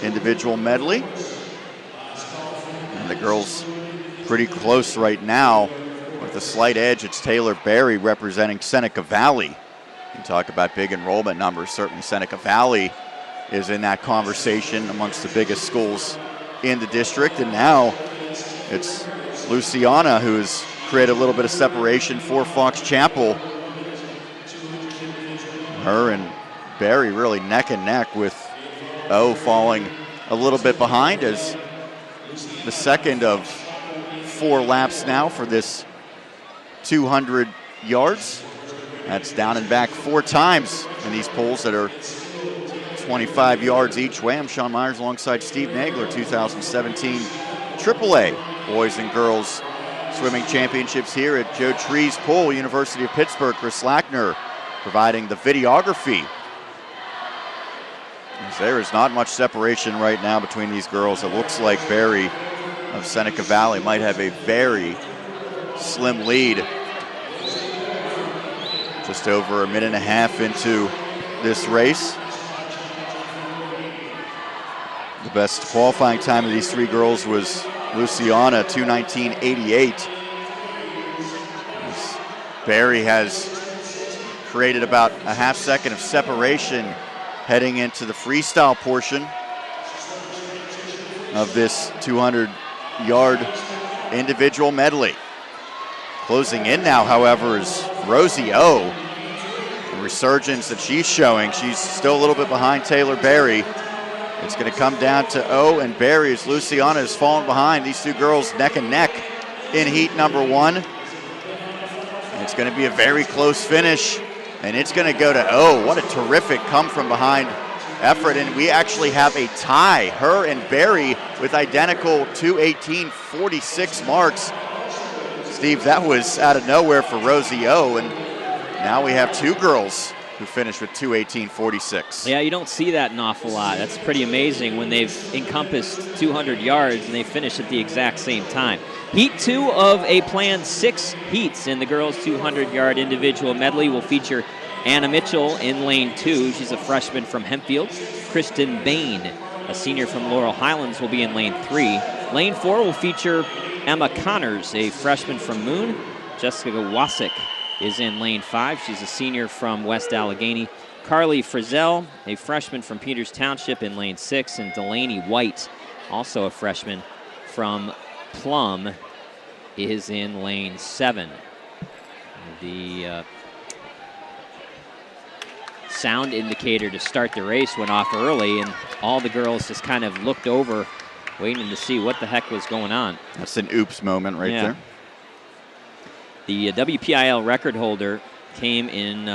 individual medley. And the girls pretty close right now. With a slight edge, it's Taylor Berry representing Seneca Valley. You talk about big enrollment numbers. Certainly Seneca Valley is in that conversation amongst the biggest schools in the district. And now it's Luciana who's created a little bit of separation for Fox Chapel. Her and Berry really neck and neck, with O falling a little bit behind as the second of 4 laps now for this 200 yards. That's down and back 4 times in these pools that are 25 yards each way. I'm Sean Myers alongside Steve Nagler, 2017 AAA Boys and Girls Swimming Championships here at Joe Trees Pool, University of Pittsburgh. Chris Lackner providing the videography. As there is not much separation right now between these girls. It looks like Berry of Seneca Valley might have a very slim lead. Just over a minute and a half into this race. The best qualifying time of these 3 girls was Luciana, 2:19.88. Berry has created about a half second of separation heading into the freestyle portion of this 200-yard individual medley. Closing in now, however, is Rosie O. The resurgence that she's showing. She's still a little bit behind Taylor Berry. It's going to come down to O and Berry as Luciana has fallen behind. These 2 girls neck and neck in heat number 1. And it's going to be a very close finish, and it's going to go to O. What a terrific come from behind effort, and we actually have a tie. Her and Berry with identical 2:18.46 marks. Steve, that was out of nowhere for Rosie O, and now we have 2 girls who finished with 2:18.46. Yeah, you don't see that an awful lot. That's pretty amazing when they've encompassed 200 yards and they finish at the exact same time. Heat 2 of a planned 6 heats in the girls' 200-yard individual medley will feature Anna Mitchell in lane 2. She's a freshman from Hempfield. Kristen Bain, a senior from Laurel Highlands, will be in lane 3. Lane 4 will feature Emma Connors, a freshman from Moon. Jessica Wasik is in lane 5. She's a senior from West Allegheny. Carly Frizzell, a freshman from Peters Township, in lane 6. And Delaney White, also a freshman from Plum, is in lane 7. The sound indicator to start the race went off early, and all the girls just kind of looked over, waiting to see what the heck was going on. That's an oops moment right there. The WPIAL record holder came in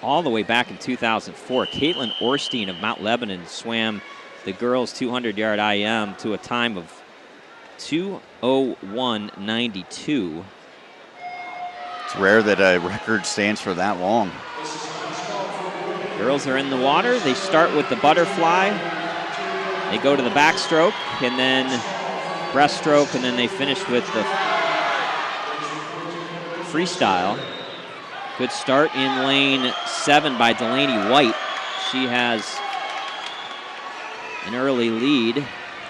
all the way back in 2004. Caitlin Orstein of Mount Lebanon swam the girls' 200-yard IM to a time of 2:01.92. It's rare that a record stands for that long. Girls are in the water. They start with the butterfly. They go to the backstroke and then breaststroke, and then they finish with the freestyle. Good start in lane 7 by Delaney White. She has an early lead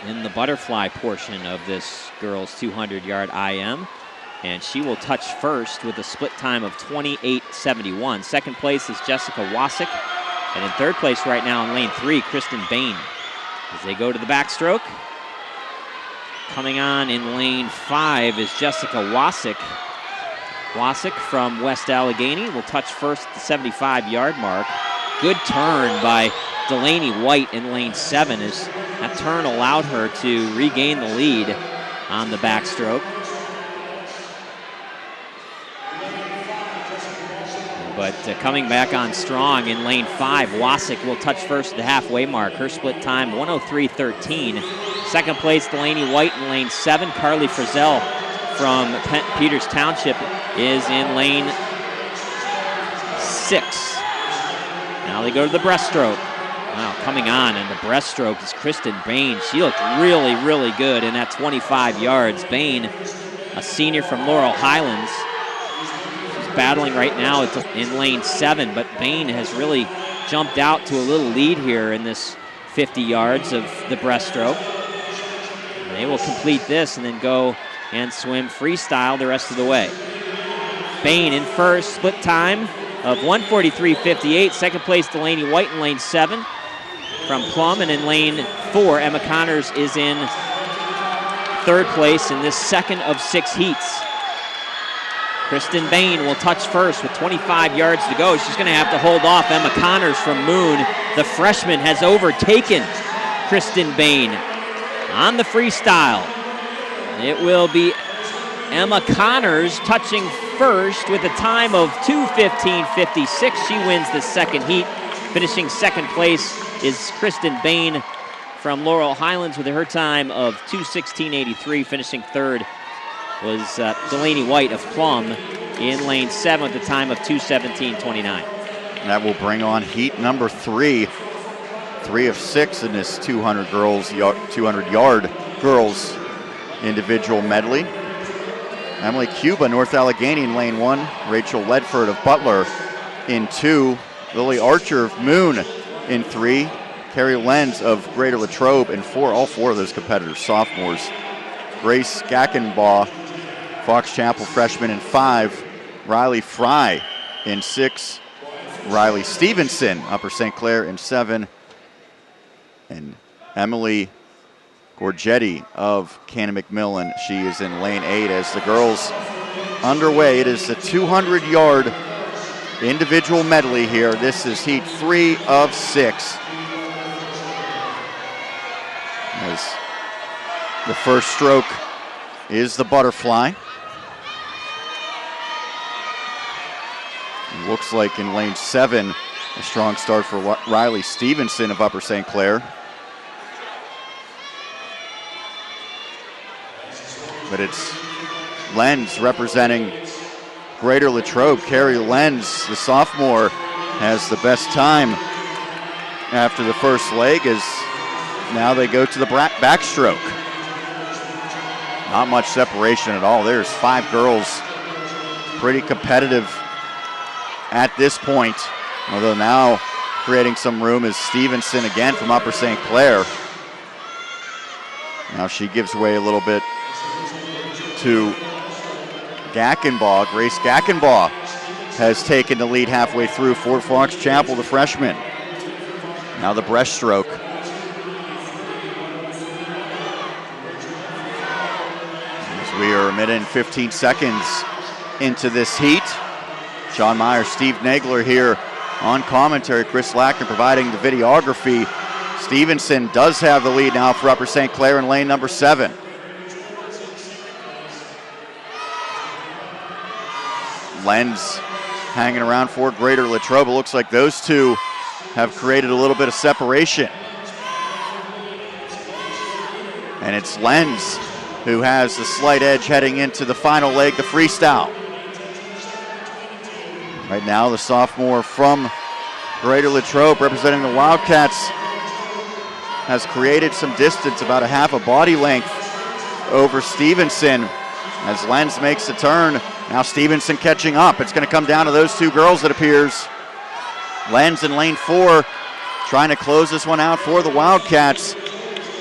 in the butterfly portion of this girls' 200-yard IM. And she will touch first with a split time of 28.71. Second place is Jessica Wasik. And in third place right now in lane 3, Kristen Bain. As they go to the backstroke, Coming on in lane 5 is Jessica Wasik. Wasik from West Allegheny will touch first at the 75-yard mark. Good turn by Delaney White in lane 7 as that turn allowed her to regain the lead on the backstroke. But coming back on strong in lane 5, Wasik will touch first at the halfway mark. Her split time, 1:03.13. Second place, Delaney White in lane 7. Carly Frizzell from Peters Township is in lane 6. Now they go to the breaststroke. Wow, coming on in the breaststroke is Kristen Bain. She looked really, really good in that 25 yards. Bain, a senior from Laurel Highlands. She's battling right now in lane 7, but Bain has really jumped out to a little lead here in this 50 yards of the breaststroke. And they will complete this and then go and swim freestyle the rest of the way. Bain in first, split time of 1:43.58. Second place, Delaney White in lane 7 from Plum. And in lane 4, Emma Connors is in third place in this second of 6 heats. Kristen Bain will touch first with 25 yards to go. She's going to have to hold off Emma Connors from Moon. The freshman has overtaken Kristen Bain on the freestyle. It will be Emma Connors touching first with a time of 2:15.56. She wins the second heat. Finishing second place is Kristen Bain from Laurel Highlands with her time of 2:16.83. Finishing third was Delaney White of Plum in lane 7 with a time of 2:17.29. That will bring on heat number 3. 3 of 6 in this 200-yard girls individual medley. Emily Cuba, North Allegheny in lane 1. Rachel Ledford of Butler in 2. Lily Archer of Moon in 3. Carrie Lenz of Greater Latrobe in 4. All 4 of those competitors sophomores. Grace Gackenbaugh, Fox Chapel freshman in 5. Riley Fry in 6. Riley Stevenson, Upper St. Clair in 7. And Emily Gorgetti of Cannon McMillan, she is in lane 8 as the girls underway. It is the 200-yard individual medley here. This is heat 3 of 6. As the first stroke is the butterfly. It looks like in lane 7, a strong start for Riley Stevenson of Upper St. Clair. But it's Lenz representing Greater Latrobe. Carrie Lenz, the sophomore, has the best time after the first leg as now they go to the backstroke. Not much separation at all. There's 5 girls, pretty competitive at this point. Although now creating some room is Stevenson again from Upper St. Clair. Now she gives way a little bit to Gackenbaugh. Grace Gackenbaugh has taken the lead halfway through for Fox Chapel, the freshman. Now the breaststroke. As we are a minute and 15 seconds into this heat. Sean Meyer, Steve Nagler here on commentary. Chris Lackner providing the videography. Stevenson does have the lead now for Upper St. Clair in lane number 7. Lenz hanging around for Greater Latrobe. It looks like those two have created a little bit of separation. And it's Lenz who has the slight edge heading into the final leg, the freestyle. Right now, the sophomore from Greater Latrobe representing the Wildcats has created some distance, about a half a body length over Stevenson as Lenz makes the turn. Now Stevenson catching up. It's going to come down to those 2 girls, it appears. Lenz in lane 4 trying to close this one out for the Wildcats.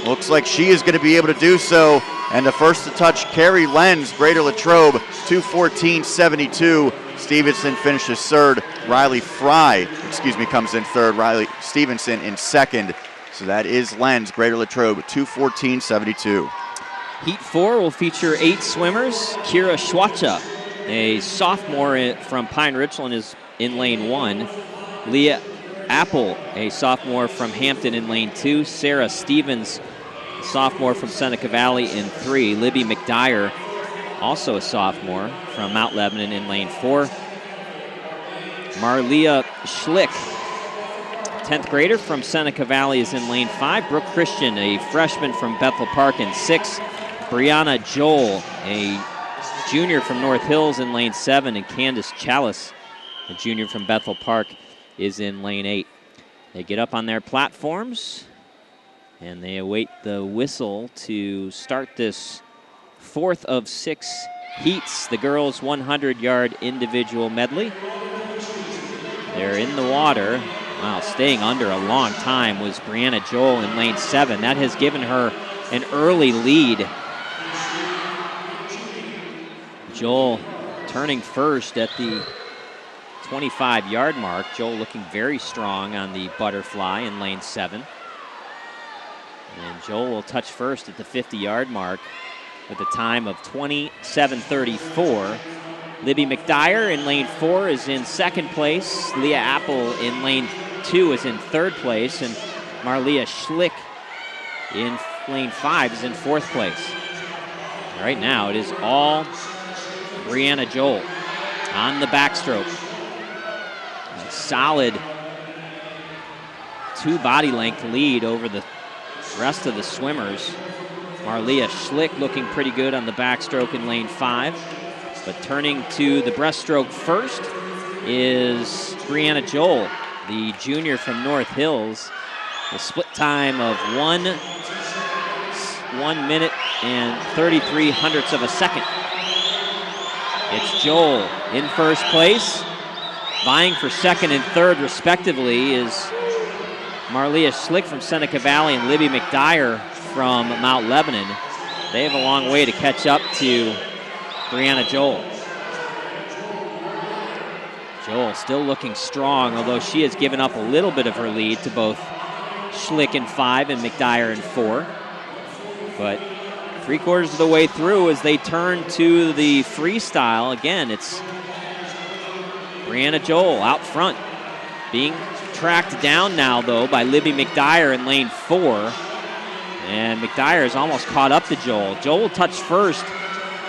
Looks like she is going to be able to do so. And the first to touch, Carrie Lenz, Greater Latrobe, 2:14.72. Stevenson finishes third. Riley Fry, comes in third. Riley Stevenson in second. So that is Lenz, Greater Latrobe, 2:14.72. Heat 4 will feature 8 swimmers. Kira Schwacha, a sophomore from Pine Richland, is in lane 1. Leah Apple, a sophomore from Hampton, in lane 2. Sarah Stevens, a sophomore from Seneca Valley, in 3. Libby McDyer, also a sophomore from Mount Lebanon, in lane 4. Marlia Schlick, 10th grader from Seneca Valley, is in lane 5. Brooke Christian, a freshman from Bethel Park, in 6. Brianna Joel, a junior from North Hills, in lane 7. And Candace Chalice, a junior from Bethel Park, is in lane 8. They get up on their platforms and they await the whistle to start this 4th of 6 heats, the girls' 100-yard individual medley. They're in the water. Wow, staying under a long time was Brianna Joel in lane 7. That has given her an early lead. Joel turning first at the 25-yard mark. Joel looking very strong on the butterfly in lane 7. And Joel will touch first at the 50-yard mark with a time of 27:34. Libby McDyer in lane 4 is in 2nd place. Leah Apple in lane 2 is in 3rd place. And Marlia Schlick in lane 5 is in 4th place. Right now it is all Brianna Joel on the backstroke. A solid 2 body length lead over the rest of the swimmers. Marlia Schlick looking pretty good on the backstroke in lane 5. But turning to the breaststroke first is Brianna Joel, the junior from North Hills. A split time of 1 minute and 33 hundredths of a second. It's Joel in first place. Vying for 2nd and 3rd respectively is Marlia Schlick from Seneca Valley and Libby McDyer from Mount Lebanon. They have a long way to catch up to Brianna Joel. Joel still looking strong, although she has given up a little bit of her lead to both Schlick in 5 and McDyer in 4. But 3/4 of the way through as they turn to the freestyle. Again, it's Brianna Joel out front. Being tracked down now, though, by Libby McDyer in lane 4. And McDyer is almost caught up to Joel. Joel will touch first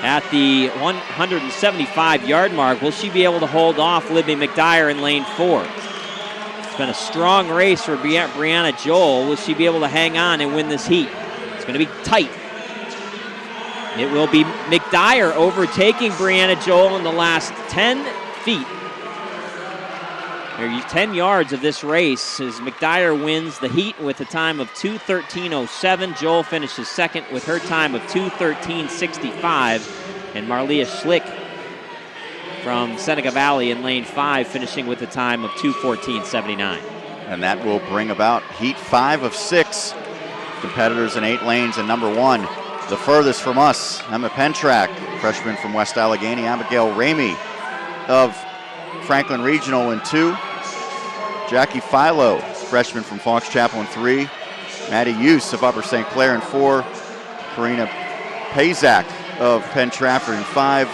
at the 175-yard mark. Will she be able to hold off Libby McDyer in lane 4? It's been a strong race for Brianna Joel. Will she be able to hang on and win this heat? It's going to be tight. It will be McDyer overtaking Brianna Joel in the last 10 feet. 10 yards of this race as McDyer wins the heat with a time of 2:13.07. Joel finishes 2nd with her time of 2:13.65. And Marlia Schlick from Seneca Valley in lane 5 finishing with a time of 2:14.79. And that will bring about heat 5 of 6. Competitors in 8 lanes, and number 1, the furthest from us, Emma Pentrack, freshman from West Allegheny. Abigail Ramey of Franklin Regional in 2. Jackie Philo, freshman from Fox Chapel in 3. Maddie Use of Upper St. Clair in 4. Karina Pazak of Penn Trafford in 5.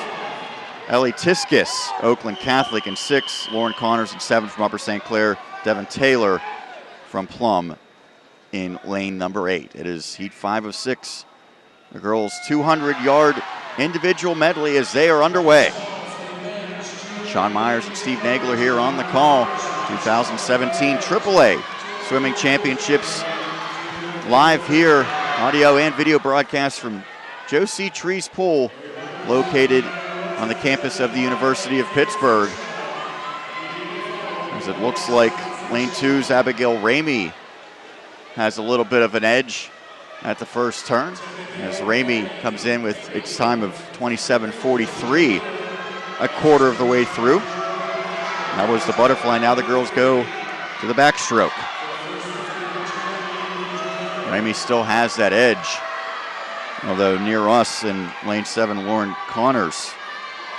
Ellie Tiskus, Oakland Catholic in 6. Lauren Connors in 7 from Upper St. Clair. Devin Taylor from Plum in lane number 8. It is heat 5 of 6. The girls' 200-yard individual medley as they are underway. Sean Myers and Steve Nagler here on the call. 2017 AAA Swimming Championships live here. Audio and video broadcast from Josie Trees Pool, located on the campus of the University of Pittsburgh. As it looks like lane 2's Abigail Ramey has a little bit of an edge at the first turn, as Ramey comes in with its time of 27:43, a quarter of the way through. That was the butterfly. Now the girls go to the backstroke. Ramey still has that edge, although near us in lane 7, Lauren Connors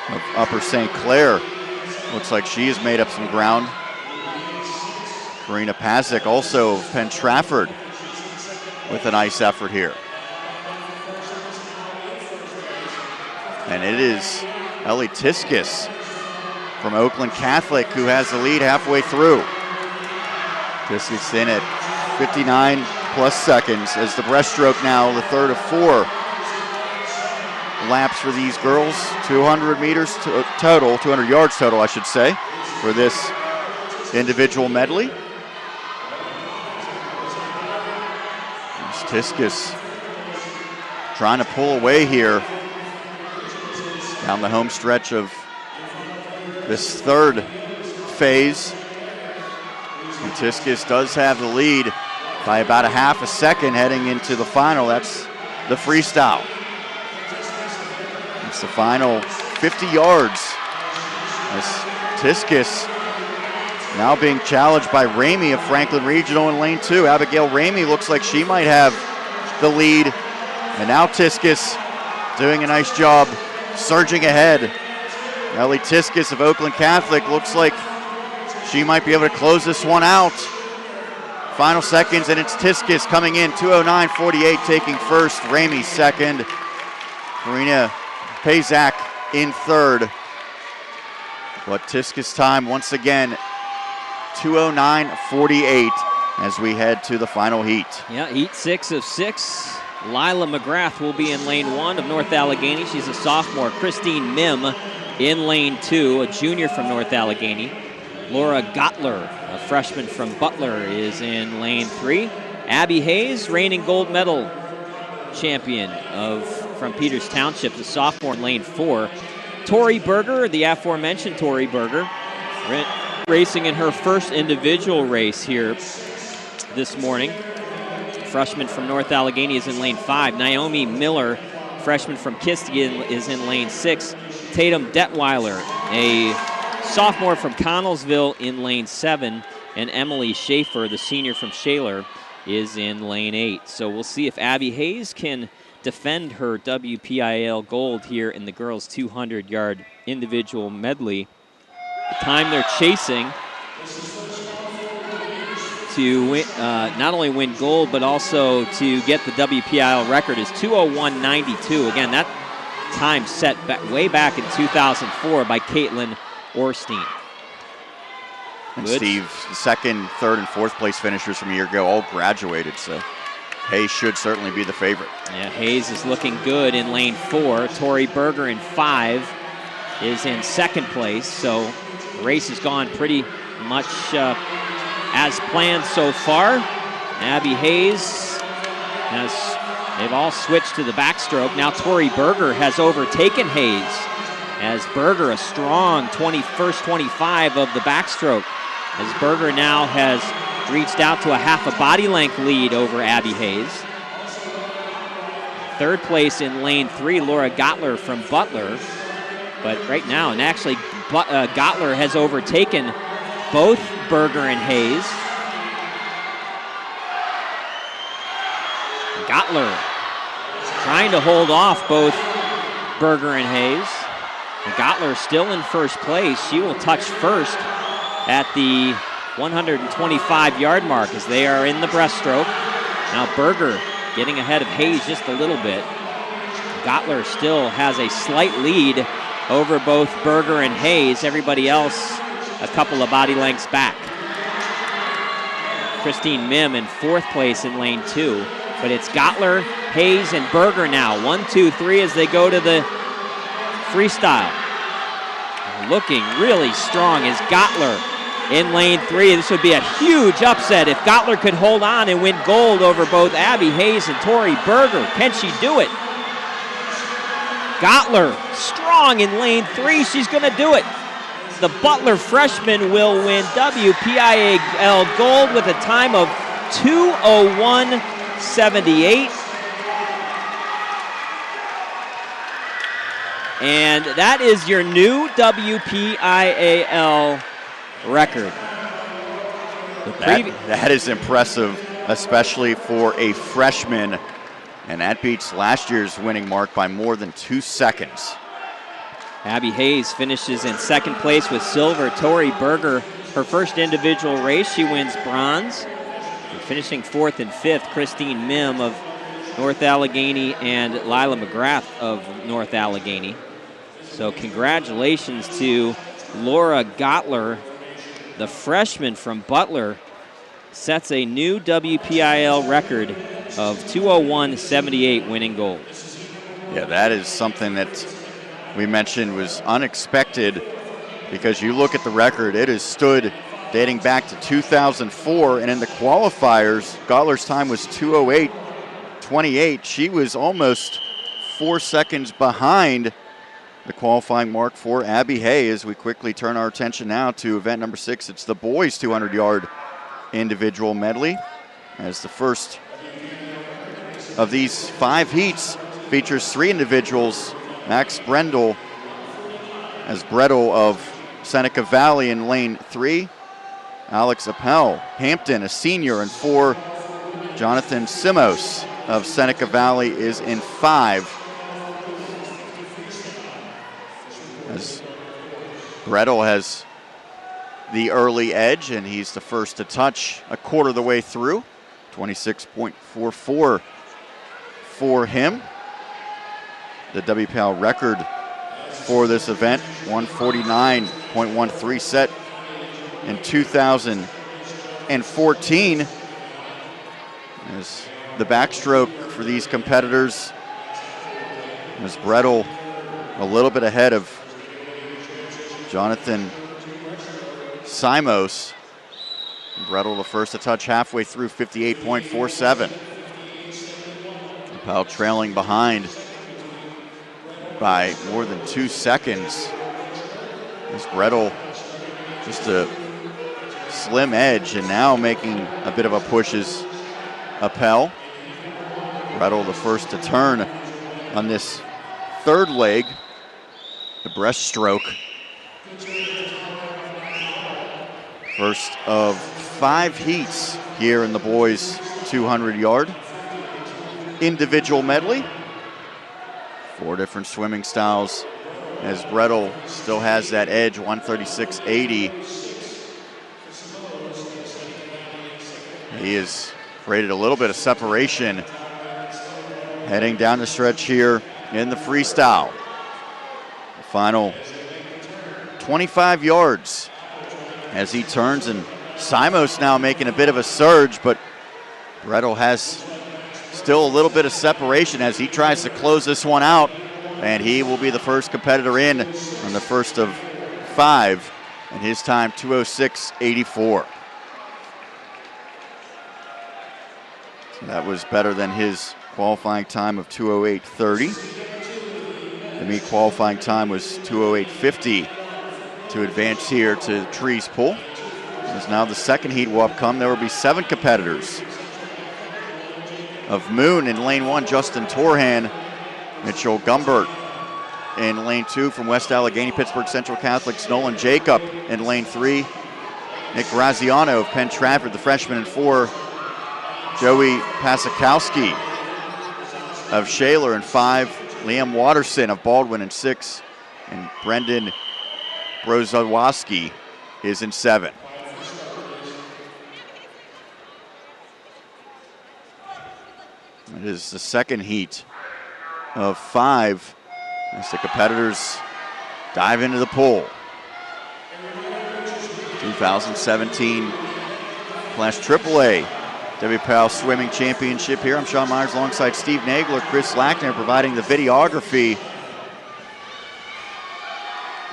of Upper St. Clair looks like she has made up some ground. Karina Pazak, also of Penn Trafford, with a nice effort here. And it is Ellie Tiskus from Oakland Catholic who has the lead halfway through. Tiskus in at 59 plus seconds as the breaststroke now the third of 4 laps for these girls. 200 meters total, 200 yards total, I should say, for this individual medley. There's Tiskus trying to pull away here down the home stretch of this third phase. And Tiskus does have the lead by about a half a second heading into the final. That's the freestyle. It's the final 50 yards as Tiskus now being challenged by Ramey of Franklin Regional in lane 2. Abigail Ramey looks like she might have the lead. And now Tiskus doing a nice job surging ahead. Ellie Tiskus of Oakland Catholic looks like she might be able to close this one out. Final seconds, and it's Tiskus coming in, 2:09.48 taking first, Ramey second, Karina Pazak in third. But Tiskus time once again, 2:09.48 as we head to the final heat. Yeah, heat 6 of 6. Lila McGrath will be in lane 1 of North Allegheny. She's a sophomore. Christine Mim in lane 2, a junior from North Allegheny. Laura Gottler, a freshman from Butler, is in lane 3. Abby Hayes, reigning gold medal champion from Peters Township, the sophomore in lane 4. Tori Berger, the aforementioned Tori Berger, racing in her first individual race here this morning. Freshman from North Allegheny is in lane 5. Naomi Miller, freshman from Kistigan, is in lane 6. Tatum Detweiler, a sophomore from Connellsville, in lane 7. And Emily Schaefer, the senior from Shaler, is in lane 8. So we'll see if Abby Hayes can defend her WPIAL gold here in the girls' 200-yard individual medley. The time they're chasing to win, not only win gold, but also to get the WPIAL record is 2:01.92. Again, that time set way back in 2004 by Caitlin Orstein. And Steve, the second, third, and fourth place finishers from a year ago all graduated, so Hayes should certainly be the favorite. Yeah, Hayes is looking good in lane 4. Tori Berger in 5 is in second place, so the race has gone pretty much as planned so far. Abby Hayes they've all switched to the backstroke. Now Tori Berger has overtaken Hayes as Berger a strong 25 of the backstroke. As Berger now has reached out to a half a body length lead over Abby Hayes. Third place in lane 3, Laura Gottler from Butler. But right now, and actually Gottler has overtaken both Berger and Hayes. Gottler trying to hold off both Berger and Hayes. And Gottler still in first place. She will touch first at the 125-yard mark as they are in the breaststroke. Now Berger getting ahead of Hayes just a little bit. Gottler still has a slight lead over both Berger and Hayes. Everybody else a couple of body lengths back. Christine Mim in fourth place in lane 2. But it's Gottler, Hayes, and Berger now. 1, 2, 3 as they go to the freestyle. Looking really strong is Gottler in lane 3. This would be a huge upset if Gottler could hold on and win gold over both Abby Hayes and Tori Berger. Can she do it? Gottler strong in lane 3. She's going to do it. The Butler freshman will win WPIAL gold with a time of 2:01.78. And that is your new WPIAL record. That is impressive, especially for a freshman. And that beats last year's winning mark by more than 2 seconds. Abby Hayes finishes in second place with silver. Tori Berger, her first individual race, she wins bronze. And finishing fourth and fifth, Christine Mim of North Allegheny and Lila McGrath of North Allegheny. So congratulations to Laura Gottler, the freshman from Butler, sets a new WPIAL record of 201.78 winning gold. Yeah, that is something that we mentioned was unexpected, because you look at the record, it has stood dating back to 2004, and in the qualifiers, Gottler's time was 2:08.28. She was almost 4 seconds behind the qualifying mark for Abby Hay. As we quickly turn our attention now to event number 6, it's the boys 200-yard individual medley, as the first of these 5 heats features 3 individuals. Max Brendel as Brettel of Seneca Valley in lane 3. Alex Appel, Hampton, a senior, in 4. Jonathan Simos of Seneca Valley is in 5. As Brettel has the early edge, and he's the first to touch a quarter of the way through. 26.44 for him. The WPIAL record for this event, 149.13, set in 2014. As the backstroke for these competitors, as Brettel a little bit ahead of Jonathan Simos. Brettel the first to touch halfway through, 58.47. Powell trailing behind by more than 2 seconds. As Brettel just a slim edge, and now making a bit of a push is Appel. Brettel the first to turn on this third leg, the breaststroke. First of 5 heats here in the boys 200-yard individual medley. 4 different swimming styles, as Brettel still has that edge, 136.80. He has created a little bit of separation heading down the stretch here in the freestyle. The final 25 yards as he turns, and Simos now making a bit of a surge, but Brettel has still a little bit of separation as he tries to close this one out, and he will be the first competitor in on the first of 5, and his time 2:06.84. So that was better than his qualifying time of 2:08.30. The meet qualifying time was 2:08.50 to advance here to Trees Pool. As now the second heat will come, there will be 7 competitors. Of Moon in lane 1, Justin Torhan. Mitchell Gumbert in lane 2 from West Allegheny, Pittsburgh Central Catholic's Nolan Jacob in lane 3. Nick Graziano of Penn Trafford, the freshman, in 4. Joey Pasakowski of Shaler in 5. Liam Watterson of Baldwin in 6. And Brendan Brozowaski is in 7. It is the second heat of 5 as the competitors dive into the pool. 2017 Class AAA WPIAL Swimming Championship here. I'm Sean Myers alongside Steve Nagler, Chris Lackner providing the videography.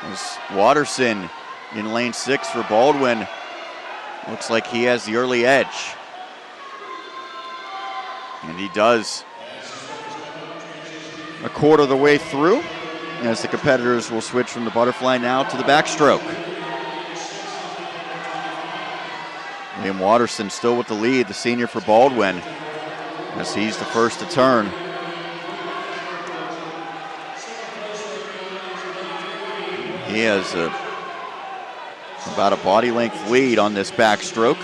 As Watterson in lane 6 for Baldwin. Looks like he has the early edge. And he does a quarter of the way through, as the competitors will switch from the butterfly now to the backstroke. Liam Watterson still with the lead, the senior for Baldwin, as he's the first to turn. He has about a body length lead on this backstroke.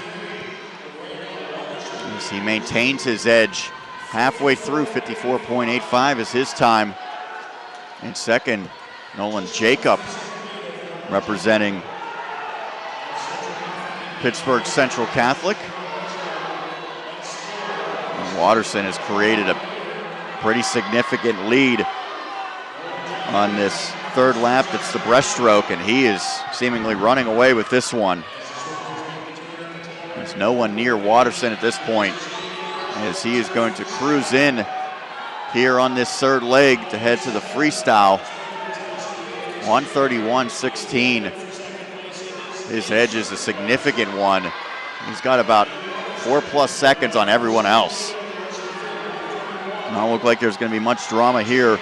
As he maintains his edge halfway through, 54.85 is his time. In second, Nolan Jacob, representing Pittsburgh Central Catholic. And Watterson has created a pretty significant lead on this third lap. It's the breaststroke, and he is seemingly running away with this one. There's no one near Watterson at this point, as he is going to cruise in here on this third leg to head to the freestyle. 131.16. His edge is a significant one. He's got about 4+ seconds on everyone else. Don't look like there's going to be much drama here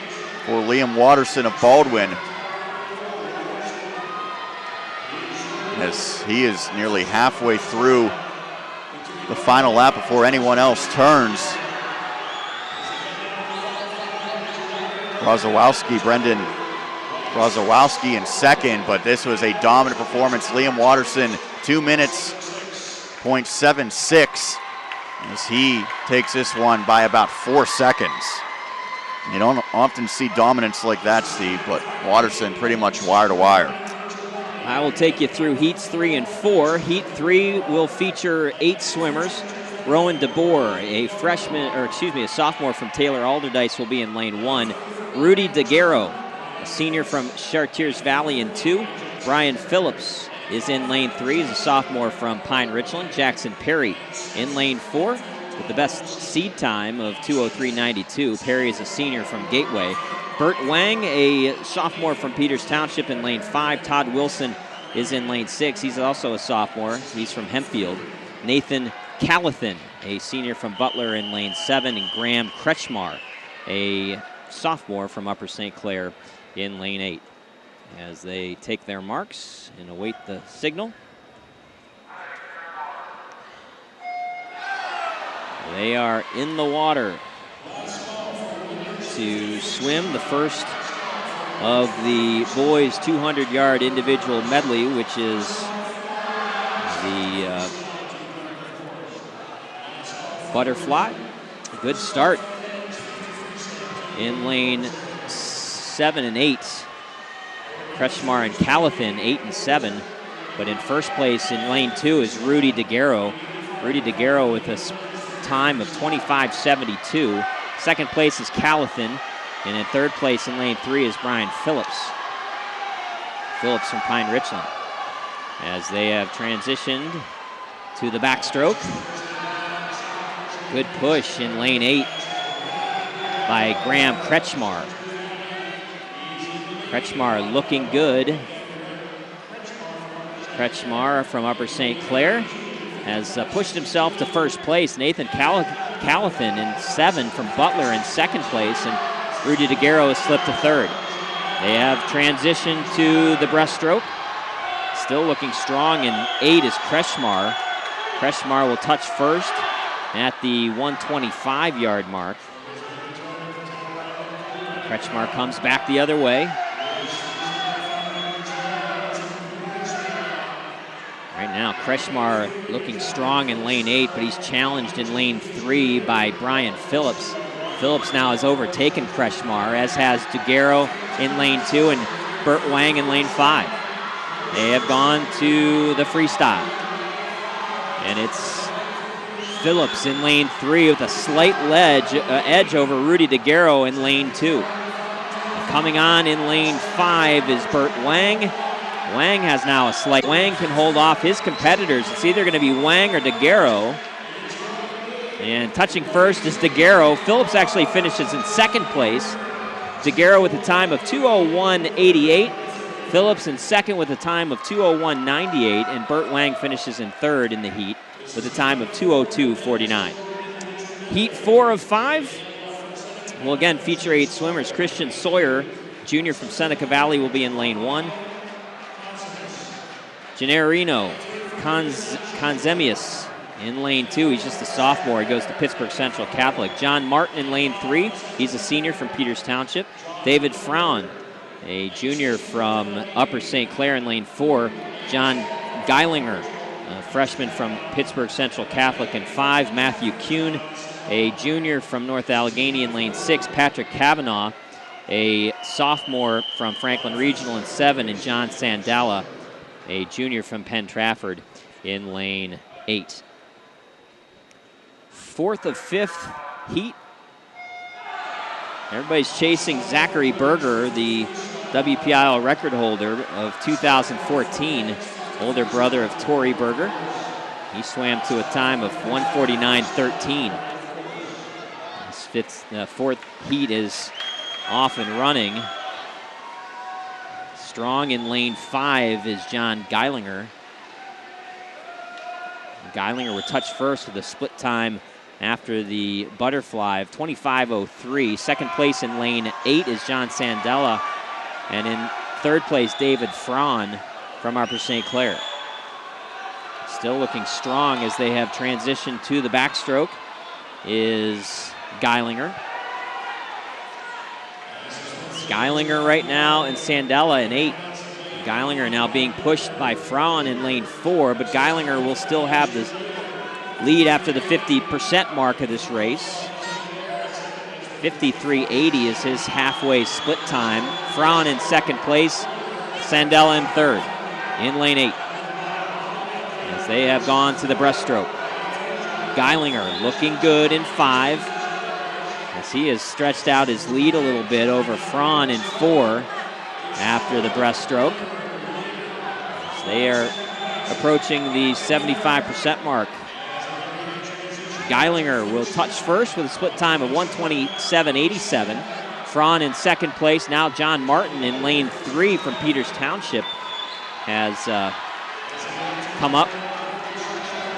for Liam Watterson of Baldwin, as he is nearly halfway through the final lap before anyone else turns. Brendan Rozowski in second, but this was a dominant performance. Liam Watterson, 2 minutes, 0.76, as he takes this one by about 4 seconds. You don't often see dominance like that, Steve, but Watterson pretty much wire to wire. I will take you through heats 3 and 4. Heat 3 will feature 8 swimmers. Rowan DeBoer, a sophomore from Taylor Alderdice, will be in lane 1. Rudy DeGarro, a senior from Chartiers Valley, in 2. Brian Phillips is in lane 3. He's a sophomore from Pine Richland. Jackson Perry in lane 4 with the best seed time of 2:03.92. Perry is a senior from Gateway. Bert Wang, a sophomore from Peters Township, in lane 5. Todd Wilson is in lane 6. He's also a sophomore. He's from Hempfield. Nathan Callithan, a senior from Butler, in lane 7. And Graham Kretschmar, a sophomore from Upper St. Clair, in lane 8. As they take their marks and await the signal. They are in the water to swim the first of the boys' 200-yard individual medley, which is the butterfly. A good start in lane 7 and 8. Kretschmar and Callithan, 8 and 7. But in first place in lane 2 is Rudy DeGarro. Rudy DeGarro with a time of 25.72. Second place is Callithan. And in third place in lane 3 is Brian Phillips. Phillips from Pine Richland. As they have transitioned to the backstroke. Good push in lane 8 by Graham Kretschmar. Kretschmar looking good. Kretschmar from Upper St. Clair has pushed himself to first place. Nathan Callithan in 7 from Butler in second place, and Rudy DeGarro has slipped to third. They have transitioned to the breaststroke. Still looking strong in 8 is Kretschmar. Kretschmar will touch first at the 125-yard mark. Kretschmar comes back the other way. Right now, Kretschmar looking strong in lane 8, but he's challenged in lane 3 by Brian Phillips. Phillips now has overtaken Kretschmar, as has DeGarro in lane 2 and Bert Wang in lane 5. They have gone to the freestyle. And it's Phillips in lane 3 with a slight edge over Rudy DeGarro in lane 2. And coming on in lane 5 is Bert Wang. Wang has now a slight. Wang can hold off his competitors. It's either going to be Wang or DeGarro. And touching first is DeGarro. Phillips actually finishes in second place. DeGarro with a time of 2:01.88. Phillips in second with a time of 2:01.98. And Bert Wang finishes in third in the heat with a time of 2:02.49. Heat 4 of 5 will again feature 8 swimmers. Christian Sawyer, junior from Seneca Valley, will be in lane 1. Gennarino Conzemius in lane 2. He's just a sophomore. He goes to Pittsburgh Central Catholic. John Martin in lane 3. He's a senior from Peters Township. David Frauen, a junior from Upper St. Clair, in lane 4. John Geilinger, a freshman from Pittsburgh Central Catholic, in 5. Matthew Kuhn, a junior from North Allegheny, in lane 6. Patrick Kavanaugh, a sophomore from Franklin Regional, in 7. And John Sandala, a junior from Penn Trafford, in lane 8. Fourth of 5th heat. Everybody's chasing Zachary Berger, the WPIAL record holder of 2014, older brother of Tori Berger. He swam to a time of 1:49.13. His fourth heat is off and running. Strong in lane 5 is John Geilinger. Geilinger would touch first with a split time after the butterfly of 25:03. Second place in lane 8 is John Sandella. And in third place, David Fraun from Upper St. Clair. Still looking strong as they have transitioned to the backstroke is Geilinger. It's Geilinger right now and Sandella in 8. Geilinger now being pushed by Fraun in lane 4, but Geilinger will still have this lead after the 50% mark of this race. 53.80 is his halfway split time. Fraun in second place, Sandella in third in lane 8. As they have gone to the breaststroke. Geilinger looking good in 5 as he has stretched out his lead a little bit over Fraun in 4 after the breaststroke. As they are approaching the 75% mark. Geilinger will touch first with a split time of 1:27.87. Fraun in second place. Now John Martin in lane 3 from Peters Township has come up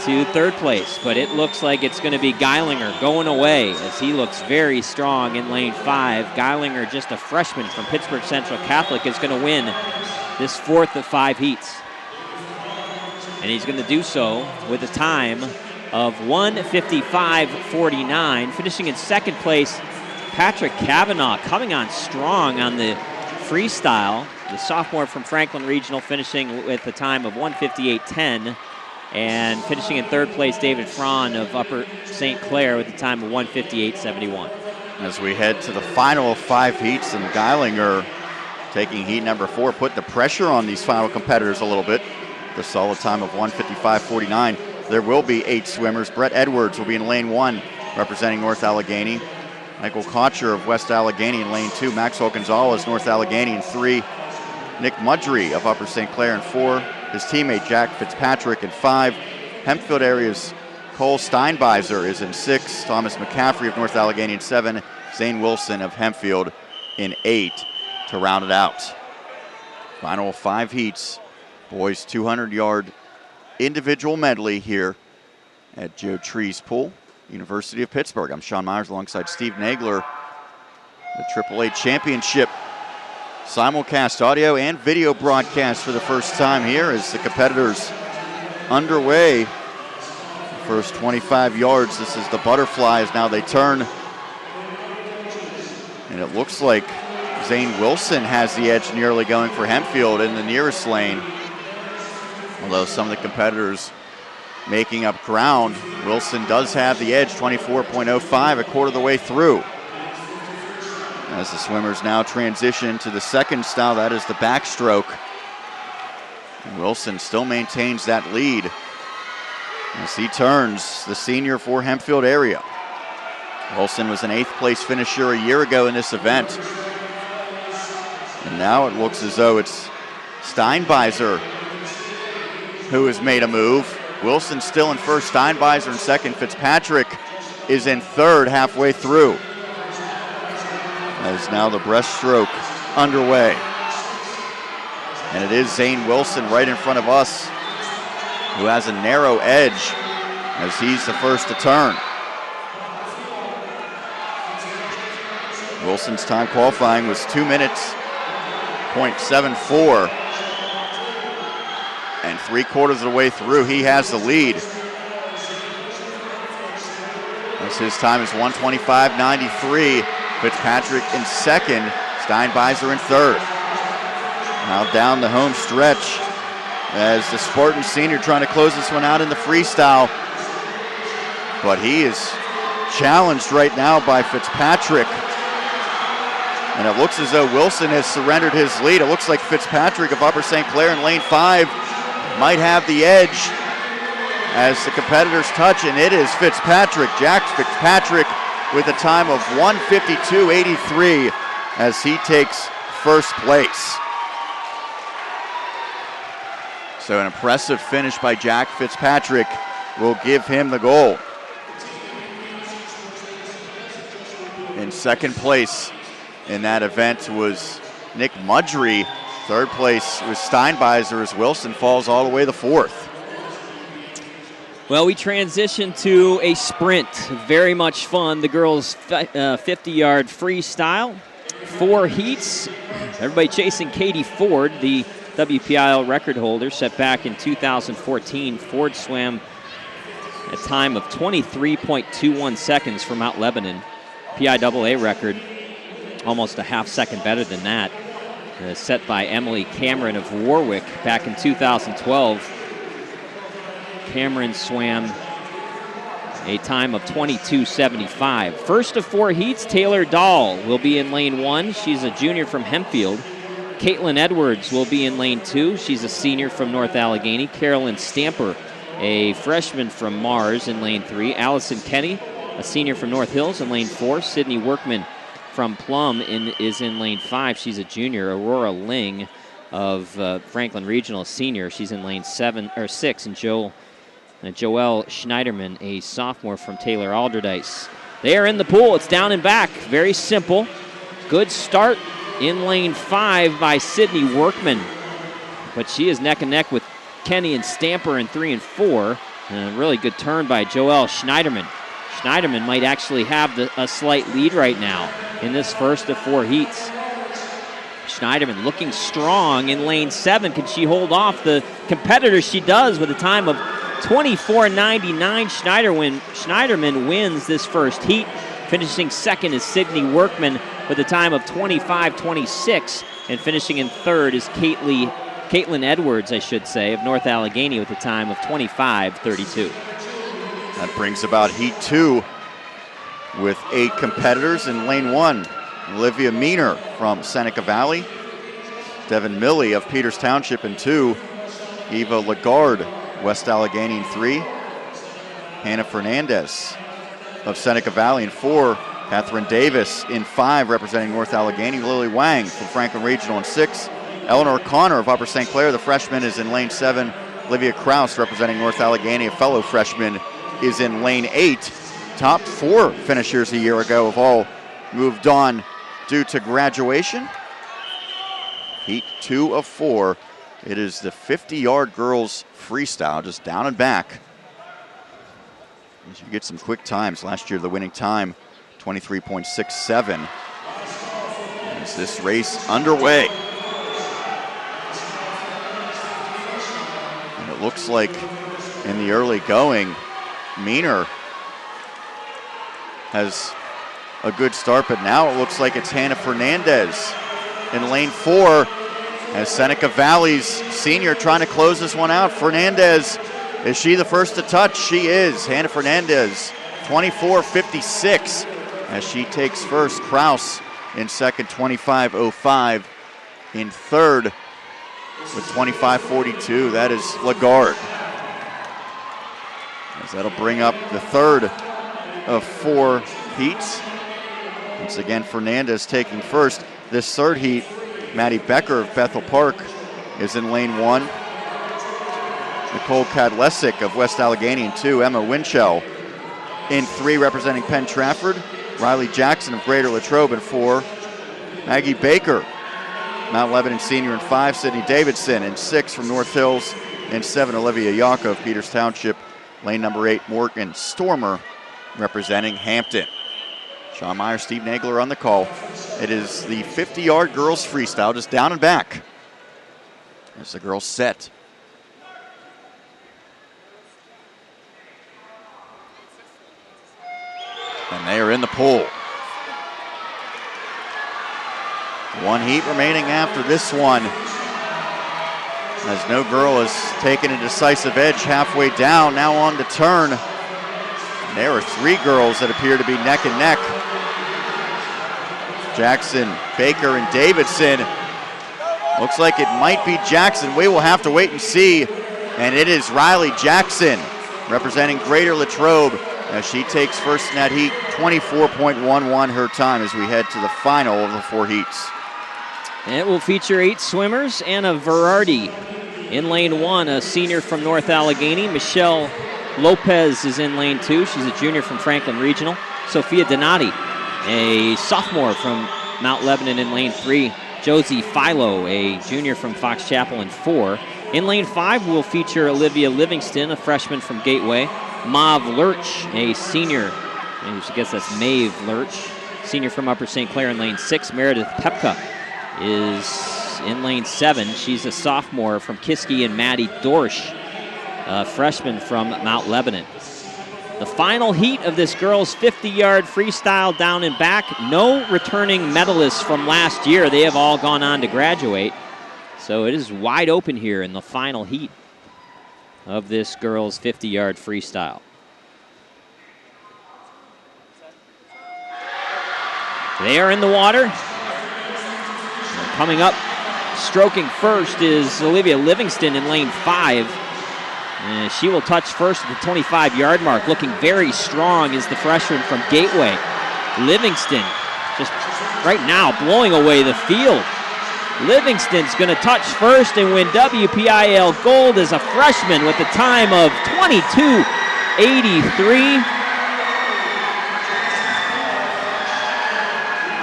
to third place, but it looks like it's going to be Geilinger going away as he looks very strong in lane 5. Geilinger, just a freshman from Pittsburgh Central Catholic, is going to win this 4th of 5 heats. And he's going to do so with a time of 1:55.49. Finishing in second place, Patrick Kavanaugh coming on strong on the freestyle. The sophomore from Franklin Regional finishing with a time of 1:58.10. And finishing in third place, David Fraun of Upper St. Clair with a time of 1:58.71. As we head to the final of 5 heats, and Geilinger taking heat number 4, put the pressure on these final competitors a little bit. The solid time of 1:55.49. There will be 8 swimmers. Brett Edwards will be in lane 1, representing North Allegheny. Michael Kocher of West Allegheny in lane 2. Maxwell Gonzalez, North Allegheny in 3. Nick Mudry of Upper St. Clair in 4. His teammate Jack Fitzpatrick in 5. Hempfield area's Cole Steinbeiser is in 6. Thomas McCaffrey of North Allegheny in 7. Zane Wilson of Hempfield in 8 to round it out. Final 5 heats. Boys 200-yard individual medley here at Joe Trees Pool, University of Pittsburgh. I'm Sean Myers alongside Steve Nagler. The AAA Championship simulcast audio and video broadcast for the first time here as the competitors underway. The first 25 yards, this is the butterflies. Now they turn, and it looks like Zane Wilson has the edge nearly going for Hempfield in the nearest lane. Although some of the competitors making up ground, Wilson does have the edge, 24.05, a quarter of the way through. As the swimmers now transition to the second style, that is the backstroke. And Wilson still maintains that lead as he turns, the senior for Hempfield area. Wilson was an 8th place finisher a year ago in this event. And now it looks as though it's Steinbeiser who has made a move. Wilson still in first, Steinbeiser in second. Fitzpatrick is in third halfway through. As now the breaststroke underway. And it is Zane Wilson right in front of us who has a narrow edge as he's the first to turn. Wilson's time qualifying was 2 minutes, .74. And 3/4 of the way through, he has the lead. As his time is 1:25.93. Fitzpatrick in second, Steinbeiser in third. Now down the home stretch as the Spartan senior trying to close this one out in the freestyle. But he is challenged right now by Fitzpatrick. And it looks as though Wilson has surrendered his lead. It looks like Fitzpatrick of Upper St. Clair in lane 5 might have the edge as the competitors touch, and it is Fitzpatrick, Jack Fitzpatrick, with a time of 1:52.83 as he takes first place. So an impressive finish by Jack Fitzpatrick will give him the gold. In second place in that event was Nick Mudry. Third place was Steinbeiser as Wilson falls all the way to fourth. Well, we transition to a sprint. Very much fun. The girls' 50-yard freestyle. 4 heats. Everybody chasing Katie Ford, the WPIAL record holder, set back in 2014. Ford swam a time of 23.21 seconds from Mount Lebanon. PIAA record, almost a half second better than that. Set by Emily Cameron of Warwick back in 2012. Cameron swam a time of 22:75. First of 4 heats, Taylor Dahl will be in lane 1. She's a junior from Hempfield. Caitlin Edwards will be in lane 2. She's a senior from North Allegheny. Carolyn Stamper, a freshman from Mars, in lane 3. Allison Kenny, a senior from North Hills, in lane 4. Sydney Workman from Plum is in lane 5. She's a junior. Aurora Ling of Franklin Regional, a senior. She's in lane 6. And Joelle Schneiderman, a sophomore from Taylor Alderdice. They are in the pool. It's down and back. Very simple. Good start in lane 5 by Sydney Workman. But she is neck and neck with Kenny and Stamper in 3 and 4. And a really good turn by Joelle Schneiderman. Schneiderman might actually have a slight lead right now in this first of 4 heats. Schneiderman looking strong in lane 7. Can she hold off the competitors? She does with a time of 24:99. Schneiderman wins this first heat. Finishing second is Sydney Workman with a time of 25:26. And finishing in third is Caitlin Edwards, I should say, of North Allegheny with a time of 25:32. That brings about heat 2 with 8 competitors. In lane 1, Olivia Meaner from Seneca Valley. Devin Milley of Peters Township in 2. Eva Lagarde, West Allegheny in 3. Hannah Fernandez of Seneca Valley in 4. Catherine Davis in 5, representing North Allegheny. Lily Wang from Franklin Regional in 6. Eleanor Connor of Upper St. Clair, the freshman, is in lane 7. Olivia Kraus, representing North Allegheny, a fellow freshman, is in lane 8. Top 4 finishers a year ago have all moved on due to graduation. Heat 2 of 4. It is the 50-yard girls freestyle, just down and back. As you get some quick times. Last year, the winning time, 23.67. Is this race underway? And it looks like in the early going, Meaner has a good start, but now it looks like it's Hannah Fernandez in lane 4 as Seneca Valley's senior trying to close this one out. Fernandez, is she the first to touch? She is. Hannah Fernandez, 24:56 as she takes first. Kraus in second, 25:05. In third with 25:42, that is Lagarde. As that'll bring up the third of 4 heats. Once again, Fernandez taking first. This third heat, Maddie Becker of Bethel Park is in lane 1. Nicole Kadlesic of West Allegheny in 2. Emma Winchell in 3, representing Penn Trafford. Riley Jackson of Greater Latrobe in 4. Maggie Baker, Mount Lebanon senior in 5. Sydney Davidson in 6 from North Hills. In 7, Olivia Yaka of Peters Township. Lane number 8, Morgan Stormer, representing Hampton. Sean Meyer, Steve Nagler on the call. It is the 50-yard girls freestyle, just down and back. As the girls set. And they are in the pool. 1 heat remaining after this one, as no girl has taken a decisive edge halfway down, now on the turn. And there are 3 girls that appear to be neck and neck. Jackson, Baker, and Davidson. Looks like it might be Jackson. We will have to wait and see. And it is Riley Jackson, representing Greater Latrobe, as she takes first in that heat. 24.11 her time as we head to the final of the 4 heats. It will feature 8 swimmers. Anna Verardi in lane 1, a senior from North Allegheny. Michelle Lopez is in lane 2. She's a junior from Franklin Regional. Sophia Donati, a sophomore from Mount Lebanon in lane 3. Josie Philo, a junior from Fox Chapel in 4. In lane 5, we'll feature Olivia Livingston, a freshman from Gateway. Mav Lurch, a senior. I guess that's Maeve Lurch, senior from Upper St. Clair in lane 6. Meredith Pepka is in lane 7. She's a sophomore from Kiski, and Maddie Dorsch, a freshman from Mount Lebanon. The final heat of this girls' 50-yard freestyle down and back. No returning medalists from last year. They have all gone on to graduate. So it is wide open here in the final heat of this girls' 50-yard freestyle. They are in the water. And coming up, stroking first is Olivia Livingston in lane 5. And she will touch first at the 25-yard mark. Looking very strong is the freshman from Gateway. Livingston just right now blowing away the field. Livingston's going to touch first and win WPIAL gold as a freshman with a time of 22:83.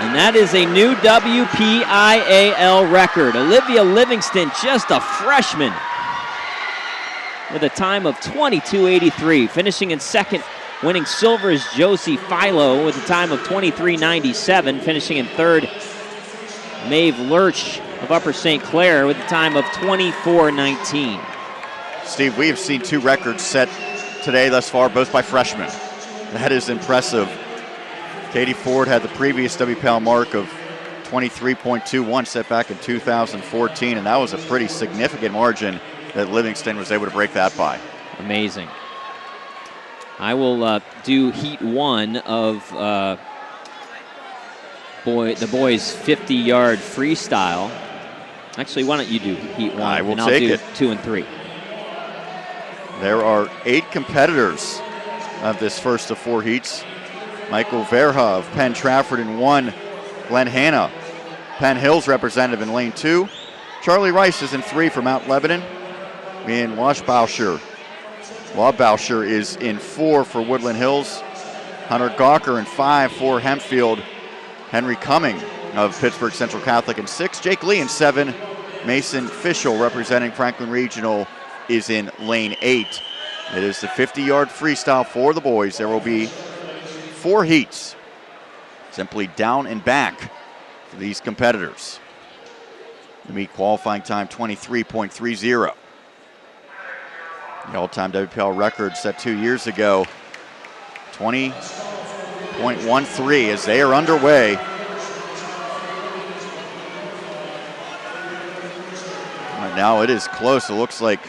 And that is a new WPIAL record. Olivia Livingston, just a freshman, with a time of 22:83. Finishing in second, winning silver, is Josie Philo with a time of 23:97. Finishing in third, Maeve Lurch of Upper St. Clair with a time of 24:19. Steve, we have seen 2 records set today thus far, both by freshmen. That is impressive. Katie Ford had the previous WPIAL mark of 23.21 set back in 2014, and that was a pretty significant margin that Livingston was able to break that by. Amazing. I will do heat 1 of the boys' 50-yard freestyle. Actually, why don't you do heat 1? I will and I'll take do it. 2 and 3. There are 8 competitors of this first of 4 heats. Michael Verha of Penn Trafford in 1. Glenn Hanna, Penn Hills representative, in lane 2. Charlie Rice is in 3 for Mount Lebanon. And Wabbauscher is in 4 for Woodland Hills. Hunter Gawker in 5 for Hempfield. Henry Cumming of Pittsburgh Central Catholic in 6. Jake Lee in 7. Mason Fischel, representing Franklin Regional, is in lane 8. It is the 50-yard freestyle for the boys. There will be 4 heats, simply down and back for these competitors. The meet qualifying time 23.30. The all-time WPIAL record set 2 years ago, 20.13, as they are underway. Right now it is close. It looks like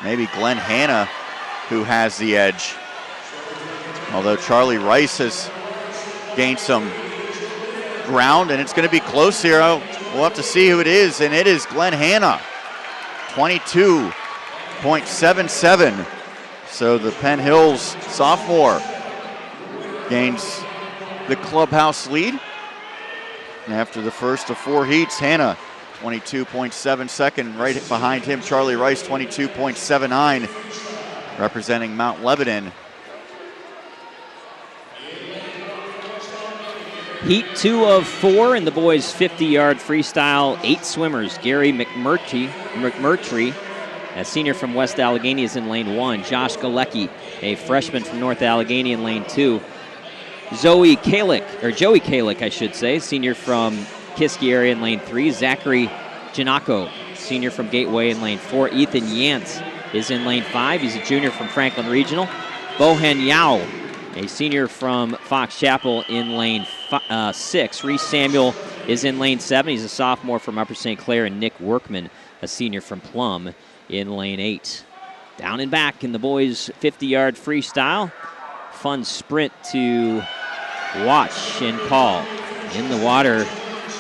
maybe Glenn Hanna who has the edge. Although Charlie Rice has gained some ground, and it's going to be close here. We'll have to see who it is, and it is Glenn Hanna, 22.77. So the Penn Hills sophomore gains the clubhouse lead. And after the first of 4 heats, Hanna, 22.72. Right behind him, Charlie Rice, 22.79, representing Mount Lebanon. Heat 2 of 4 in the boys' 50-yard freestyle. 8 swimmers. Gary McMurtry, a senior from West Allegheny, is in lane 1. Josh Galecki, a freshman from North Allegheny, in lane 2. Joey Kalick, I should say, senior from Kiski area, in lane 3. Zachary Janako, senior from Gateway, in lane 4. Ethan Yance is in lane 5. He's a junior from Franklin Regional. Bohan Yao, a senior from Fox Chapel, in lane 6. Reese Samuel is in lane 7. He's a sophomore from Upper St. Clair. And Nick Workman, a senior from Plum, in lane 8. Down and back in the boys' 50-yard freestyle. Fun sprint to watch and call. In the water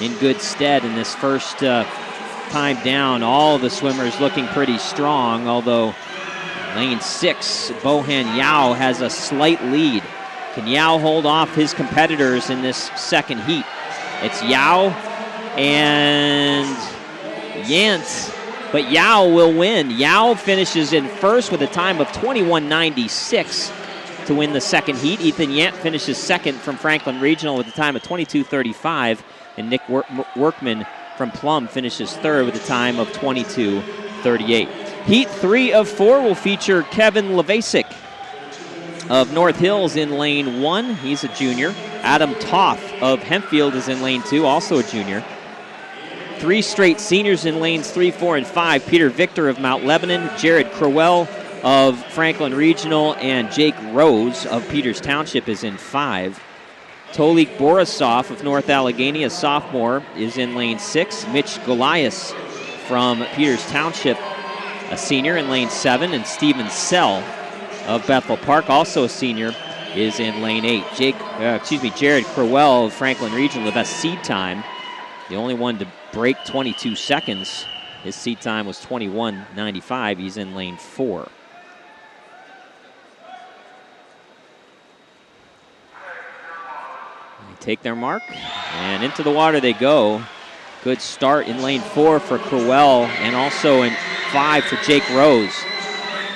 in good stead in this first time down. All the swimmers looking pretty strong, although lane 6, Bohan Yao has a slight lead. Can Yao hold off his competitors in this second heat? It's Yao, and Yant, but Yao will win. Yao finishes in first with a time of 21:96 to win the second heat. Ethan Yant finishes second from Franklin Regional with a time of 22:35, and Nick Workman from Plum finishes third with a time of 22:38. Heat 3 of 4 will feature Kevin Levasic of North Hills in lane 1. He's a junior. Adam Toth of Hempfield is in lane 2, also a junior. 3 straight seniors in lanes 3, 4, and 5. Peter Victor of Mount Lebanon, Jared Crowell of Franklin Regional, and Jake Rose of Peters Township is in 5. Tolik Borisov of North Allegheny, a sophomore, is in lane 6. Mitch Golias from Peters Township, a senior, in lane 7. And Steven Sell of Bethel Park, also a senior, is in lane 8. Jared Crowell of Franklin Regional, the best seed time, the only one to break 22 seconds. His seed time was 21:95. He's in lane 4. They take their mark, and into the water they go. Good start in lane 4 for Crowell, and also in 5 for Jake Rose.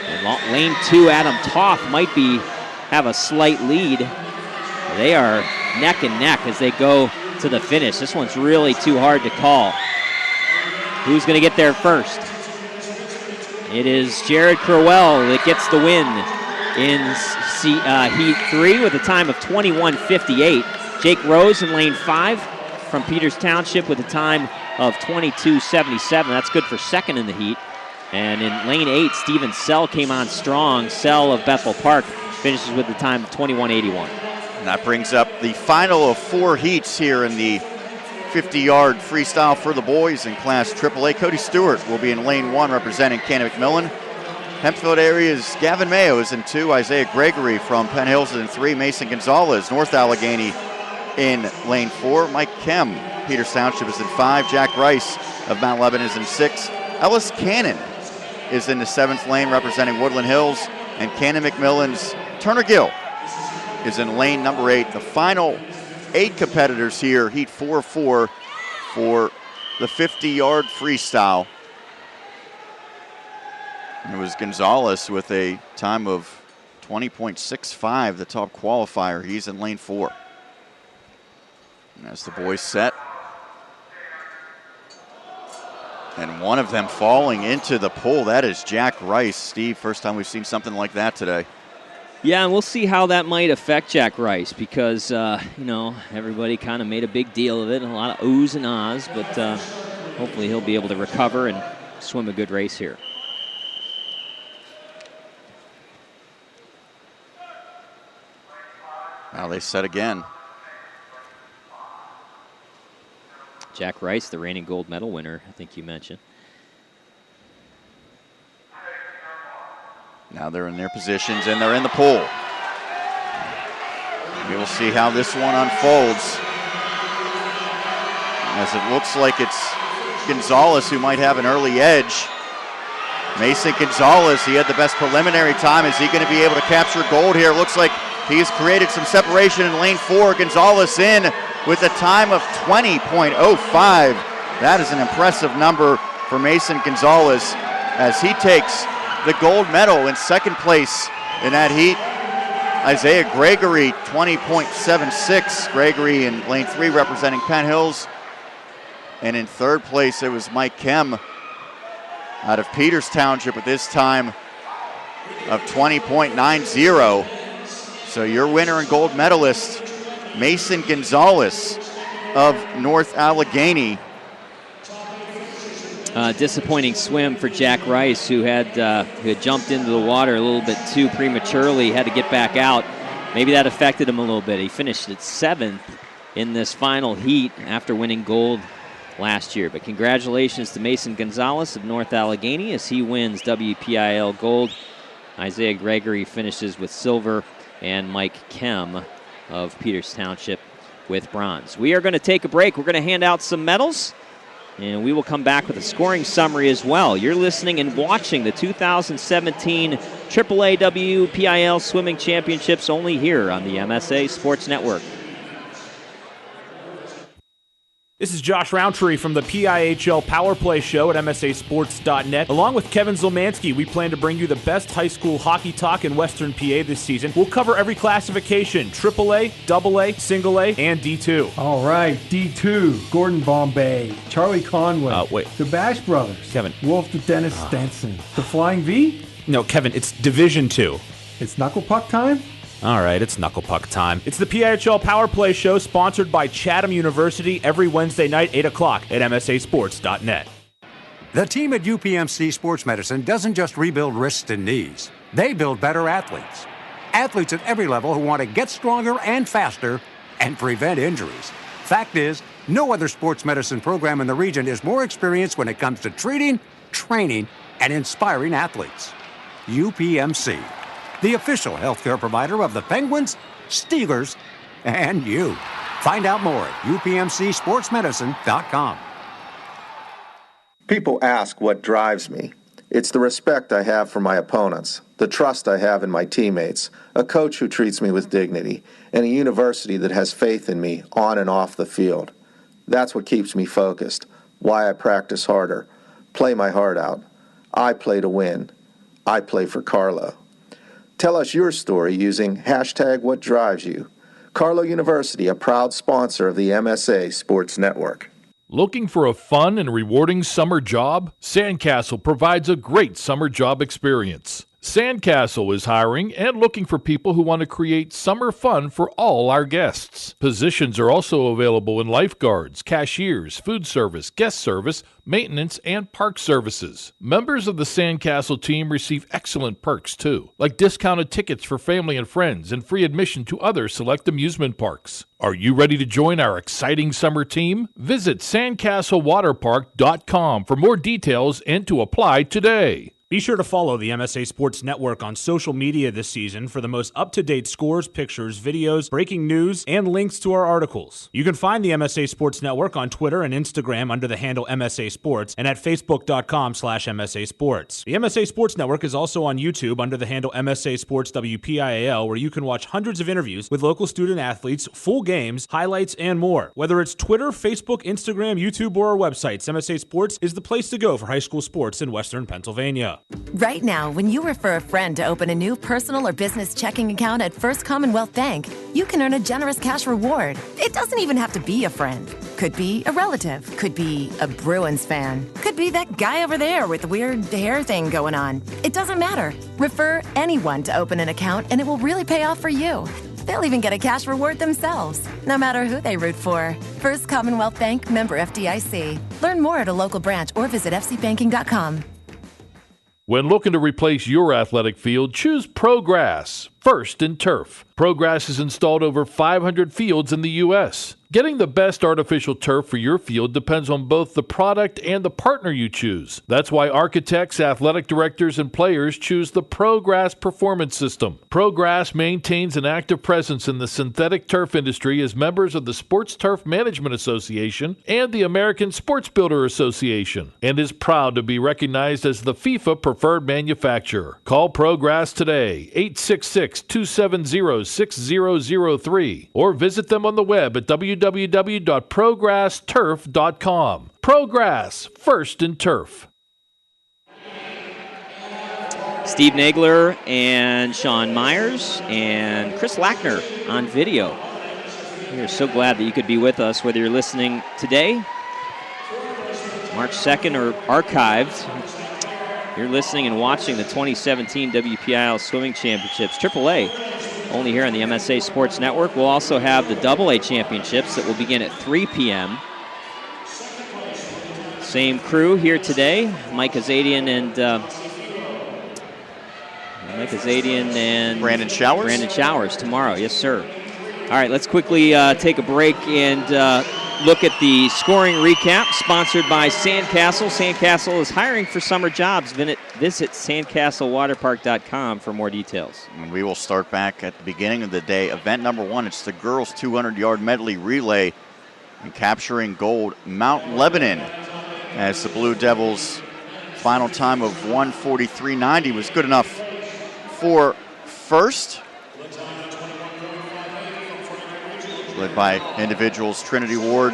In lane 2, Adam Toth might have a slight lead. They are neck and neck as they go to the finish. This one's really too hard to call. Who's going to get there first? It is Jared Crowell that gets the win in Heat 3 with a time of 21:58. Jake Rose in lane 5 from Peters Township with a time of 22:77. That's good for second in the heat. And in lane 8, Steven Sell came on strong. Sell of Bethel Park finishes with a time of 21:81. And that brings up the final of 4 heats here in the 50-yard freestyle for the boys in Class AAA. Cody Stewart will be in lane 1 representing Cannon McMillan. Hempfield area's Gavin Mayo is in 2. Isaiah Gregory from Penn Hills is in 3. Mason Gonzalez, North Allegheny, in lane 4. Mike Kem, Peters Township, is in 5. Jack Rice of Mount Lebanon is in 6. Ellis Cannon is in the 7th lane representing Woodland Hills. And Cannon McMillan's Turner Gill is in lane number 8. The final 8 competitors here, Heat 4-4 for the 50-yard freestyle. And it was Gonzalez with a time of 20.65, the top qualifier. He's in lane 4. And as the boys set, and one of them falling into the pool, that is Jack Rice. Steve, first time we've seen something like that today. Yeah, and we'll see how that might affect Jack Rice because, everybody kind of made a big deal of it, and a lot of oohs and ahs, but hopefully he'll be able to recover and swim a good race here. Now they set again. Jack Rice, the reigning gold medal winner, I think you mentioned. Now they're in their positions and they're in the pool. We will see how this one unfolds, as it looks like it's Gonzalez who might have an early edge. Mason Gonzalez, he had the best preliminary time. Is he going to be able to capture gold here? Looks like he's created some separation in lane 4. Gonzalez in with a time of 20.05. That is an impressive number for Mason Gonzalez as he takes the gold medal in second place in that heat. Isaiah Gregory, 20.76. Gregory in lane 3 representing Penn Hills. And in third place, it was Mike Kem out of Peters Township with this time of 20.90. So your winner and gold medalist, Mason Gonzalez of North Allegheny. Disappointing swim for Jack Rice, who had jumped into the water a little bit too prematurely, had to get back out. Maybe that affected him a little bit. He finished at 7th in this final heat after winning gold last year. But congratulations to Mason Gonzalez of North Allegheny as he wins WPIAL gold. Isaiah Gregory finishes with silver, and Mike Kem of Peters Township with bronze. We are going to take a break. We're going to hand out some medals, and we will come back with a scoring summary as well. You're listening and watching the 2017 AAA WPIAL Swimming Championships only here on the MSA Sports Network. This is Josh Roundtree from the PIAL Power Play Show at MSASports.net. Along with Kevin Zilmansky, we plan to bring you the best high school hockey talk in Western PA this season. We'll cover every classification, AAA, AA, Single A, and D2. All right, D2, Gordon Bombay, Charlie Conway, the Bash Brothers, Kevin. Wolf the Dennis Stenson, the Flying V? No, Kevin, it's Division 2. It's Knuckle Puck time? All right, it's Knuckle Puck time. It's the PIHL Power Play Show sponsored by Chatham University every Wednesday night, 8 o'clock at MSASports.net. The team at UPMC Sports Medicine doesn't just rebuild wrists and knees. They build better athletes. Athletes at every level who want to get stronger and faster and prevent injuries. Fact is, no other sports medicine program in the region is more experienced when it comes to treating, training, and inspiring athletes. UPMC. The official healthcare provider of the Penguins, Steelers, and you. Find out more at upmcsportsmedicine.com. People ask what drives me. It's the respect I have for my opponents, the trust I have in my teammates, a coach who treats me with dignity, and a university that has faith in me on and off the field. That's what keeps me focused, why I practice harder, play my heart out. I play to win. I play for Carlo. Tell us your story using #WhatDriveSYou. Carlo University, a proud sponsor of the MSA Sports Network. Looking for a fun and rewarding summer job? Sandcastle provides a great summer job experience. Sandcastle is hiring and looking for people who want to create summer fun for all our guests. Positions are also available in lifeguards, cashiers, food service, guest service, maintenance, and park services. Members of the Sandcastle team receive excellent perks too, like discounted tickets for family and friends and free admission to other select amusement parks. Are you ready to join our exciting summer team? Visit sandcastlewaterpark.com for more details and to apply today. Be sure to follow the MSA Sports Network on social media this season for the most up-to-date scores, pictures, videos, breaking news, and links to our articles. You can find the MSA Sports Network on Twitter and Instagram under the handle MSA Sports and at facebook.com/MSA Sports. The MSA Sports Network is also on YouTube under the handle MSA Sports WPIAL, where you can watch hundreds of interviews with local student athletes, full games, highlights, and more. Whether it's Twitter, Facebook, Instagram, YouTube, or our websites, MSA Sports is the place to go for high school sports in Western Pennsylvania. Right now, when you refer a friend to open a new personal or business checking account at First Commonwealth Bank, you can earn a generous cash reward. It doesn't even have to be a friend. Could be a relative. Could be a Bruins fan. Could be that guy over there with the weird hair thing going on. It doesn't matter. Refer anyone to open an account and it will really pay off for you. They'll even get a cash reward themselves, no matter who they root for. First Commonwealth Bank, member FDIC. Learn more at a local branch or visit fcbanking.com. When looking to replace your athletic field, choose ProGrass, first in turf. ProGrass has installed over 500 fields in the U.S. Getting the best artificial turf for your field depends on both the product and the partner you choose. That's why architects, athletic directors, and players choose the ProGrass Performance System. ProGrass maintains an active presence in the synthetic turf industry as members of the Sports Turf Management Association and the American Sports Builder Association, and is proud to be recognized as the FIFA preferred manufacturer. Call ProGrass today, 866-270-6003, or visit them on the web at www.progressturf.com. ProGrass, first in turf. Steve Nagler and Sean Myers and Chris Lackner on video. We are so glad that you could be with us, whether you're listening today, March 2nd, or archived. You're listening and watching the 2017 WPIAL Swimming Championships, AAA, only here on the MSA Sports Network. We'll also have the AA Championships that will begin at 3 p.m. Same crew here today, Mike Azadian and Brandon Showers. Brandon Showers tomorrow, yes, sir. All right, let's quickly take a break and look at the scoring recap, sponsored by Sandcastle. Sandcastle is hiring for summer jobs. Visit sandcastlewaterpark.com for more details. And we will start back at the beginning of the day. Event number 1, it's the girls' 200-yard medley relay. And capturing gold, Mount Lebanon, as the Blue Devils' final time of 1:43.90 was good enough for first. Led by individuals, Trinity Ward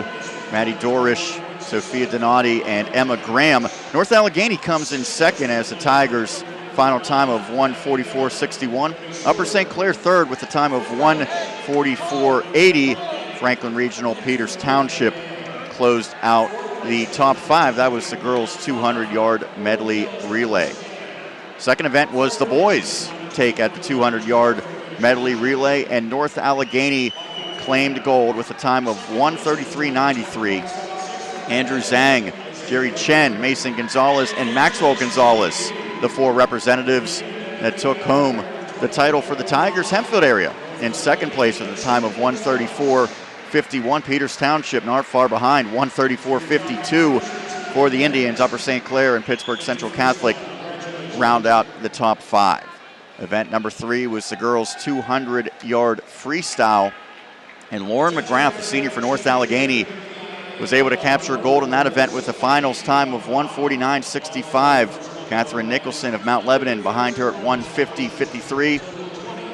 Maddie Dorish, Sophia Donati, and Emma Graham. North Allegheny comes in second as the Tigers' final time of 1:44.61. Upper St. Clair third with a time of 1:44.80. Franklin Regional Peters Township closed out the top five. That was the girls' 200-yard medley relay. Second event was the boys' take at the 200-yard medley relay, and North Allegheny claimed gold with a time of 1:33.93. Andrew Zhang, Jerry Chen, Mason Gonzalez, and Maxwell Gonzalez, the four representatives that took home the title for the Tigers Hempfield area. In second place with a time of 1:34.51. Peters Township not far behind, 1:34.52 for the Indians. Upper St. Clair and Pittsburgh Central Catholic round out the top five. Event number 3 was the girls' 200-yard freestyle. And Lauren McGrath, the senior for North Allegheny, was able to capture gold in that event with a finals time of 1:49.65. Catherine Nicholson of Mount Lebanon behind her at 1:50.53.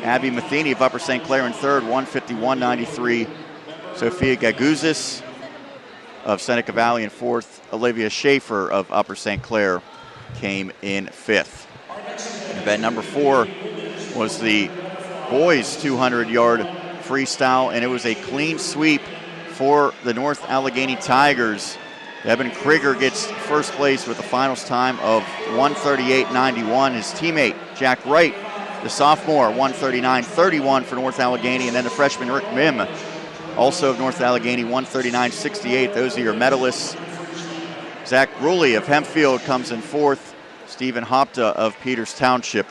Abby Matheny of Upper St. Clair in third, 1:51.93. Sophia Gaguzis of Seneca Valley in fourth. Olivia Schaefer of Upper St. Clair came in fifth. Event number 4 was the boys' 200-yard freestyle, and it was a clean sweep for the North Allegheny Tigers. Devin Krieger gets first place with a finals time of 1:38.91. His teammate, Jack Wright, the sophomore, 1:39.31 for North Allegheny, and then the freshman, Rick Mim, also of North Allegheny, 1:39.68. Those are your medalists. Zach Ruley of Hempfield comes in fourth. Stephen Hopta of Peters Township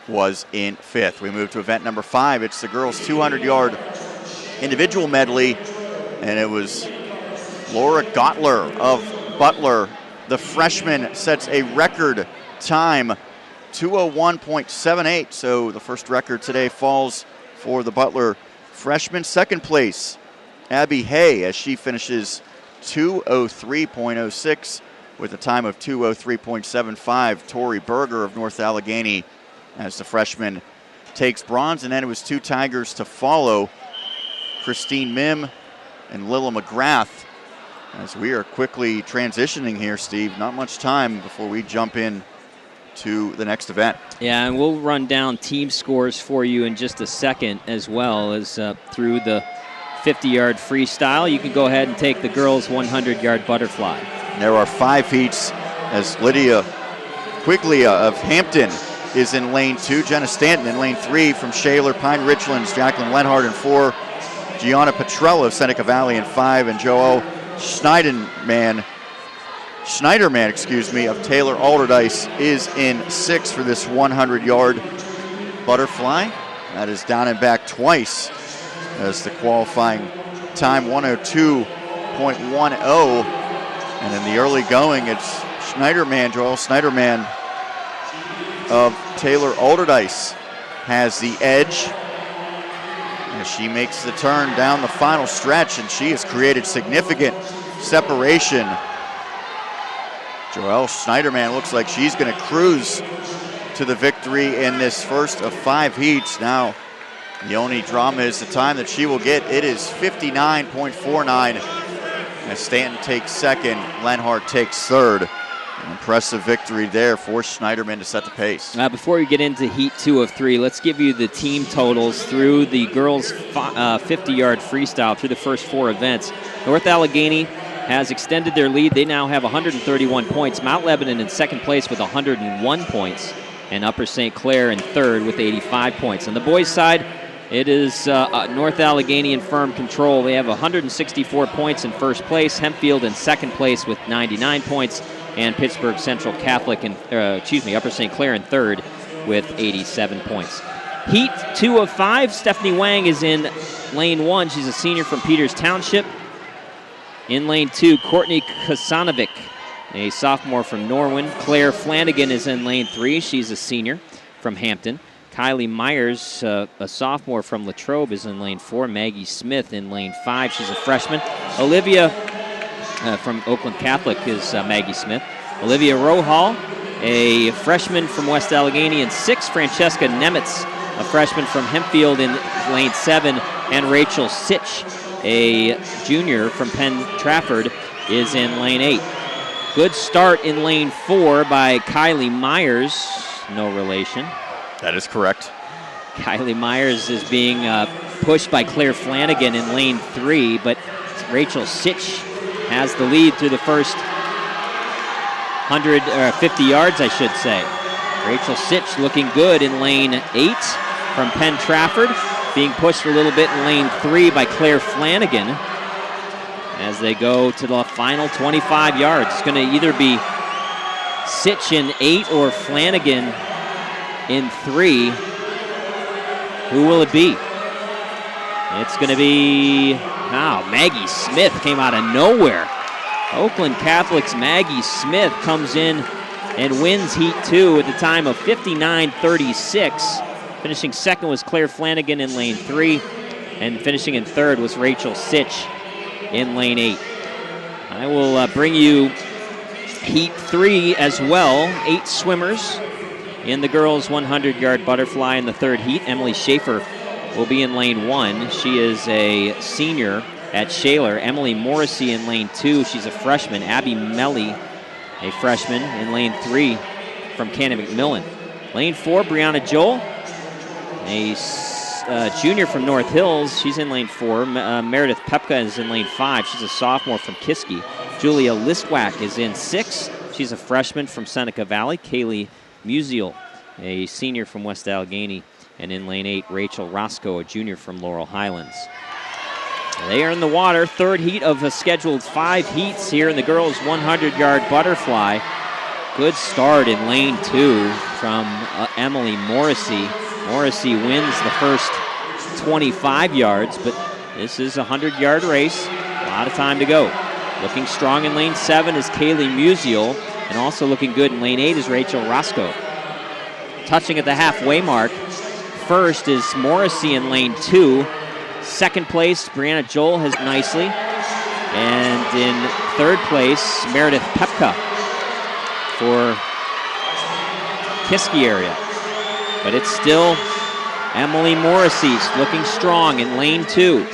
was in fifth. We move to event number 5. It's the girls' 200-yard individual medley, and it was Laura Gottler of Butler. The freshman sets a record time, 2:01.78, so the first record today falls for the Butler freshman. Second place, Abby Hay, as she finishes 2:03.06 with a time of 2:03.75. Tori Berger of North Allegheny as the freshman takes bronze, and then it was 2 Tigers to follow, Christine Mim and Lila McGrath. As we are quickly transitioning here, Steve, not much time before we jump in to the next event. Yeah, and we'll run down team scores for you in just a second, as well as through the 50-yard freestyle. You can go ahead and take the girls' 100-yard butterfly. There are 5 heats as Lydia Quiglia of Hampton is in lane 2. Jenna Stanton in lane 3 from Shaler, Pine Richlands, Jacqueline Lenhart in 4. Gianna Petrella of Seneca Valley in 5. And Joelle Schneiderman, of Taylor Alderdice is in 6 for this 100-yard butterfly. That is down and back twice as the qualifying time, 1:02.10. And in the early going, it's Joelle Schneiderman of Taylor Alderdice has the edge as she makes the turn down the final stretch, and she has created significant separation. Joelle Schneiderman looks like she's going to cruise to the victory in this first of 5 heats. Now, the only drama is the time that she will get. It is 59.49 as Stanton takes second, Lenhart takes third. An impressive victory there for Schneiderman to set the pace. Before we get into Heat 2 of 3, let's give you the team totals through the girls' 50-yard freestyle through the first 4 events. North Allegheny has extended their lead. They now have 131 points. Mount Lebanon in second place with 101 points. And Upper St. Clair in third with 85 points. On the boys' side, it is North Allegheny in firm control. They have 164 points in first place. Hempfield in second place with 99 points. And Pittsburgh Central Catholic, Upper St. Clair in third with 87 points. Heat 2 of 5, Stephanie Wang is in lane 1. She's a senior from Peters Township. In lane 2, Courtney Kasanovic, a sophomore from Norwin. Claire Flanagan is in lane 3. She's a senior from Hampton. Kylie Myers, a sophomore from Latrobe, is in lane 4. Maggie Smith in lane 5. She's a freshman. Olivia from Oakland Catholic is Maggie Smith. Olivia Rohal, a freshman from West Allegheny in 6. Francesca Nemitz, a freshman from Hempfield in lane 7. And Rachel Sitch a junior from Penn Trafford, is in lane 8. Good start in lane 4 by Kylie Myers. No relation. That is correct. Kylie Myers is being pushed by Claire Flanagan in lane 3, but Rachel Sitch has the lead through the first 50 yards, I should say. Rachel Sitch looking good in lane 8 from Penn Trafford, being pushed a little bit in lane 3 by Claire Flanagan as they go to the final 25 yards. It's going to either be Sitch in 8 or Flanagan in 3. Who will it be? It's going to be, Maggie Smith came out of nowhere. Oakland Catholic's Maggie Smith comes in and wins Heat 2 at the time of 59:36. Finishing second was Claire Flanagan in lane 3, and finishing in third was Rachel Sitch in lane 8. I will bring you Heat 3 as well. 8 swimmers in the girls' 100-yard butterfly in the third heat. Emily Schaefer will be in lane 1. She is a senior at Shaler. Emily Morrissey in lane 2. She's a freshman. Abby Melly, a freshman, in lane 3 from Cannon McMillan. Lane 4, Brianna Joel, a junior from North Hills. She's in lane 4. Meredith Pepka is in lane 5. She's a sophomore from Kiski. Julia Listwack is in 6. She's a freshman from Seneca Valley. Kaylee Musial, a senior from West Allegheny. And in lane 8, Rachel Roscoe, a junior from Laurel Highlands. They are in the water. Third heat of a scheduled 5 heats here in the girls' 100-yard butterfly. Good start in lane 2 from Emily Morrissey. Morrissey wins the first 25 yards, but this is a 100-yard race. A lot of time to go. Looking strong in lane 7 is Kaylee Musial, and also looking good in lane 8 is Rachel Roscoe. Touching at the halfway mark, first is Morrissey in lane 2. Second place, Brianna Joel has nicely. And in third place, Meredith Pepka for Kiski area. But it's still Emily Morrissey looking strong in lane 2.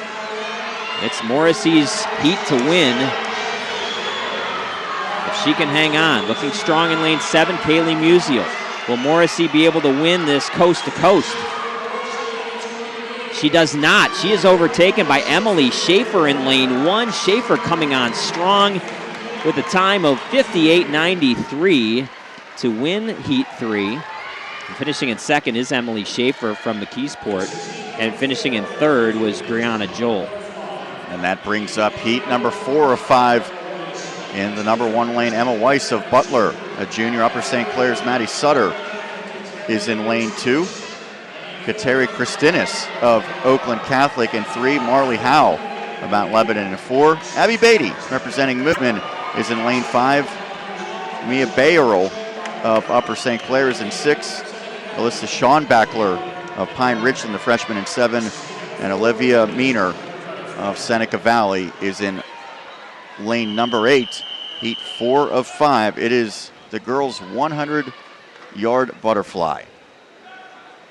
It's Morrissey's heat to win. If she can hang on. Looking strong in lane 7, Kaylee Musial. Will Morrissey be able to win this coast to coast? She does not. She is overtaken by Emily Schaefer in lane 1. Schaefer coming on strong with a time of 58:93 to win Heat 3. And finishing in second is Emily Schaefer from McKeesport. And finishing in third was Brianna Joel. And that brings up Heat number 4 of 5 in the number 1 lane. Emma Weiss of Butler, a junior. Upper St. Clair's Maddie Sutter is in lane 2. Kateri Christinis of Oakland Catholic in 3. Marley Howe of Mount Lebanon in 4. Abby Beatty, representing Movement, is in lane 5. Mia Bayerl of Upper St. Clair is in 6. Alyssa Schonbackler of Pine Ridgeland, the freshman, in 7. And Olivia Meaner of Seneca Valley is in lane number 8. Heat 4 of 5. It is the girls' 100-yard butterfly.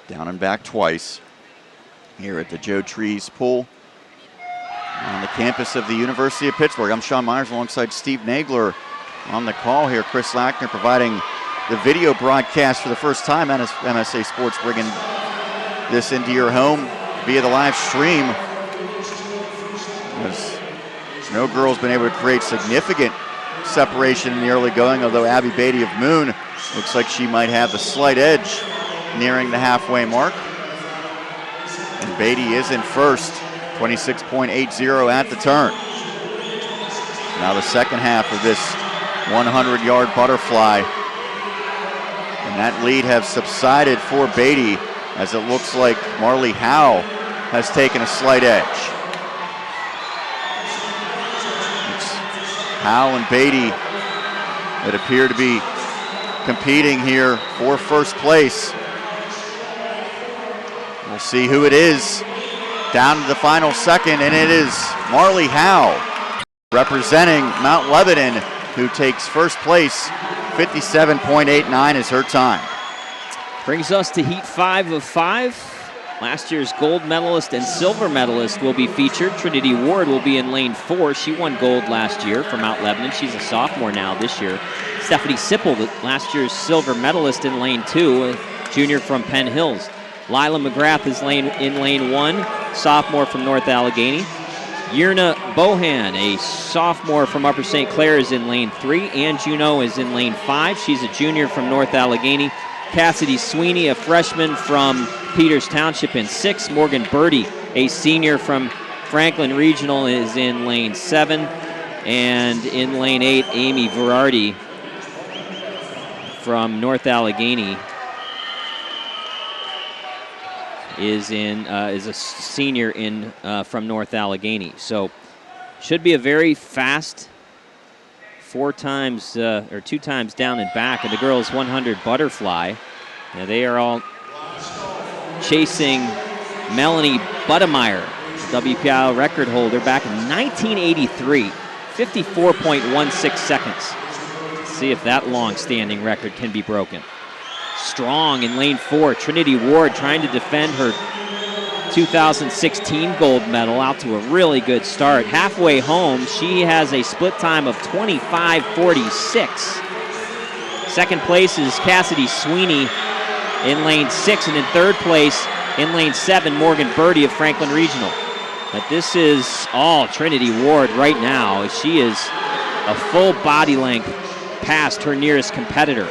Down and back twice here at the Joe Trees Pool on the campus of the University of Pittsburgh. I'm Sean Myers alongside Steve Nagler on the call here. Chris Lackner providing the video broadcast for the first time. MSA Sports bringing this into your home via the live stream. As no girl's been able to create significant separation in the early going, although Abby Beatty of Moon looks like she might have the slight edge nearing the halfway mark. And Beatty is in first, 26.80 at the turn. Now the second half of this 100-yard butterfly. And that lead has subsided for Beatty as it looks like Marley Howe has taken a slight edge. It's Howe and Beatty that appear to be competing here for first place. We'll see who it is down to the final second, and it is Marley Howe representing Mount Lebanon, who takes first place. 57.89 is her time. Brings us to Heat 5 of 5. Last year's gold medalist and silver medalist will be featured. Trinity Ward will be in lane 4. She won gold last year from Mount Lebanon. She's a sophomore now this year. Stephanie Sipple, last year's silver medalist in lane 2, a junior from Penn Hills. Lila McGrath is in lane 1, sophomore from North Allegheny. Yirna Bohan, a sophomore from Upper St. Clair, is in lane 3. Ann Juneau is in lane 5. She's a junior from North Allegheny. Cassidy Sweeney, a freshman from Peters Township, in 6. Morgan Birdie, a senior from Franklin Regional, is in lane 7. And in lane 8, Amy Verardi from North Allegheny is a senior from North Allegheny. So should be a very fast 2 times down and back. And the girls 100 butterfly. Now they are all chasing Melanie Buttemeyer, WPIAL record holder back in 1983, 54.16 seconds. Let's see if that long-standing record can be broken. Strong in lane 4, Trinity Ward trying to defend her 2016 gold medal, out to a really good start. Halfway home, she has a split time of 25:46. Second place is Cassidy Sweeney in lane 6, and in third place in lane 7, Morgan Birdie of Franklin Regional. But this is all Trinity Ward right now. She is a full body length past her nearest competitor.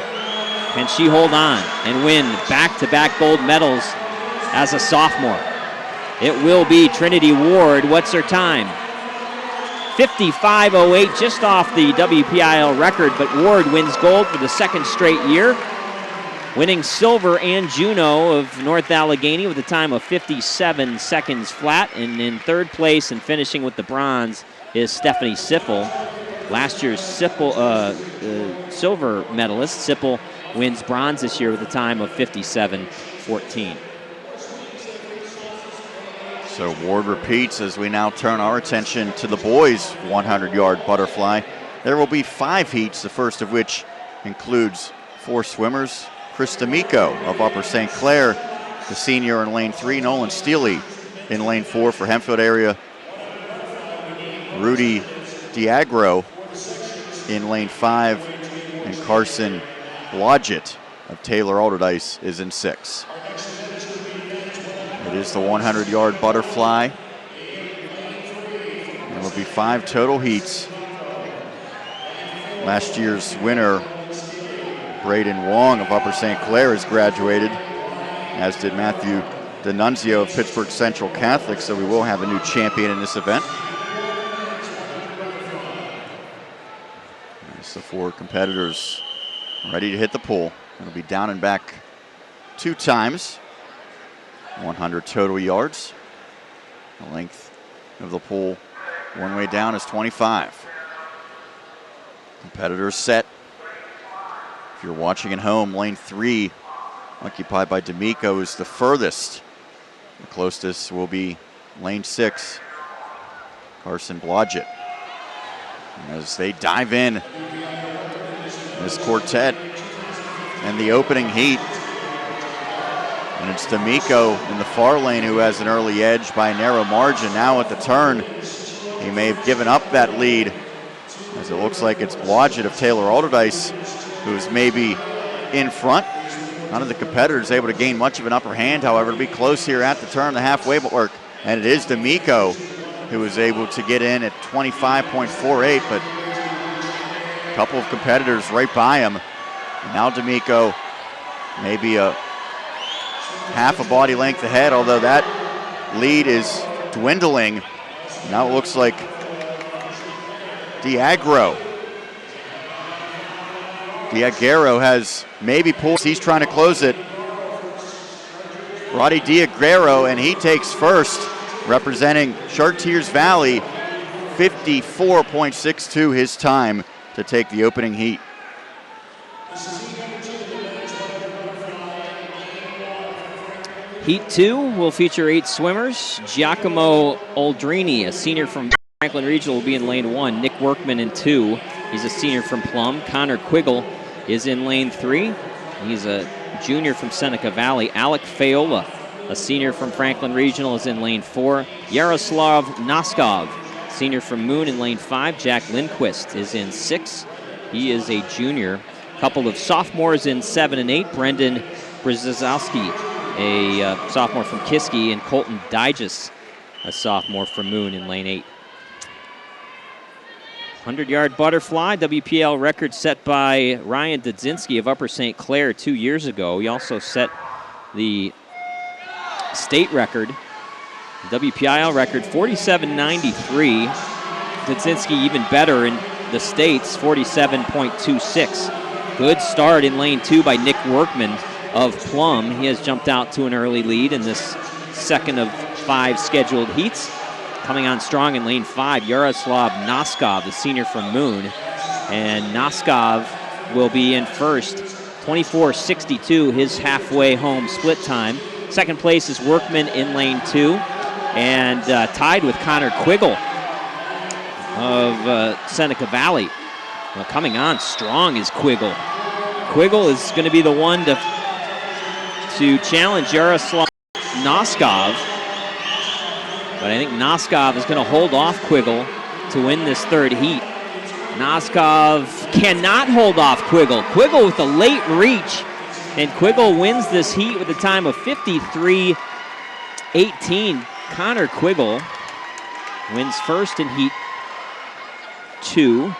Can she hold on and win back-to-back gold medals as a sophomore? It will be Trinity Ward. What's her time? 55:08, just off the WPIAL record, but Ward wins gold for the second straight year, winning silver and Juneau of North Allegheny with a time of 57 seconds flat. And in third place and finishing with the bronze is Stephanie Sipple. Last year's silver medalist. Sipple wins bronze this year with a time of 57:14. So Ward repeats as we now turn our attention to the boys' 100-yard butterfly. There will be 5 heats, the first of which includes 4 swimmers. Chris D'Amico of Upper St. Clair, the senior in lane 3. Nolan Steele in lane 4 for Hempfield area. Rudy Diagro in lane 5, and Carson Blodgett of Taylor Alderdice is in 6. It is the 100-yard butterfly. There will be 5 total heats. Last year's winner, Braden Wong of Upper St. Clair, has graduated, as did Matthew D'Annunzio of Pittsburgh Central Catholic, so we will have a new champion in this event. There's the 4 competitors ready to hit the pool. It'll be down and back 2 times. 100 total yards. The length of the pool one way down is 25. Competitors set. If you're watching at home, lane 3, occupied by D'Amico, is the furthest. The closest will be lane 6, Carson Blodgett. As they dive in, this quartet and the opening heat. And it's D'Amico in the far lane who has an early edge by a narrow margin. Now at the turn, he may have given up that lead, as it looks like it's Blodgett of Taylor Alderdice who's maybe in front. None of the competitors able to gain much of an upper hand, however. It'll be close here at the turn, the halfway mark. And it is D'Amico who was able to get in at 25.48, but a couple of competitors right by him. And now D'Amico maybe a half a body length ahead, although that lead is dwindling. Now it looks like Diagro has maybe pulled. He's trying to close it. Roddy Diagro, and he takes first, representing Chartiers Valley. 54.62 his time to take the opening heat. Heat 2 will feature 8 swimmers. Giacomo Oldrini, a senior from Franklin Regional, will be in lane 1. Nick Workman in 2. He's a senior from Plum. Connor Quiggle is in lane 3. He's a junior from Seneca Valley. Alec Fayola, a senior from Franklin Regional, is in lane 4. Yaroslav Noskov, senior from Moon, in lane 5. Jack Lindquist is in 6. He is a junior. A couple of sophomores in 7 and 8. Brendan Brzezowski, a sophomore from Kiski, and Colton Digest, a sophomore from Moon, in lane 8. 100-yard butterfly, WPL record set by Ryan Dudzinski of Upper St. Clair 2 years ago. He also set the state record, WPIAL record, 47.93. Dudzinski even better in the states, 47.26. Good start in lane 2 by Nick Workman of Plum. He has jumped out to an early lead in this second of 5 scheduled heats. Coming on strong in lane 5, Yaroslav Noskov, the senior from Moon. And Noskov will be in first, 24.62, his halfway home split time. Second place is Workman in lane 2, and tied with Connor Quiggle of Seneca Valley. Well, coming on strong is Quiggle. Quiggle is going to be the one to challenge Yaroslav Noskov. But I think Noskov is going to hold off Quiggle to win this third heat. Noskov cannot hold off Quiggle. Quiggle with a late reach, and Quiggle wins this heat with a time of 53.18. Connor Quiggle wins first in heat 2.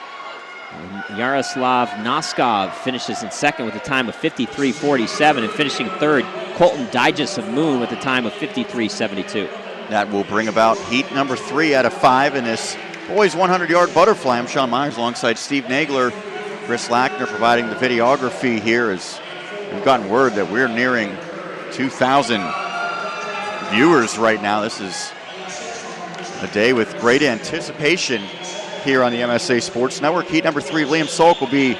And Yaroslav Noskov finishes in second with a time of 53.47, and finishing third, Colton Digest of Moon with a time of 53.72. That will bring about heat number 3 out of 5 in this boys 100-yard butterfly. I'm Sean Myers alongside Steve Nagler. Chris Lackner providing the videography here, as we've gotten word that we're nearing 2,000 viewers right now. This is a day with great anticipation here on the MSA Sports Network. Heat number 3, Liam Salk will be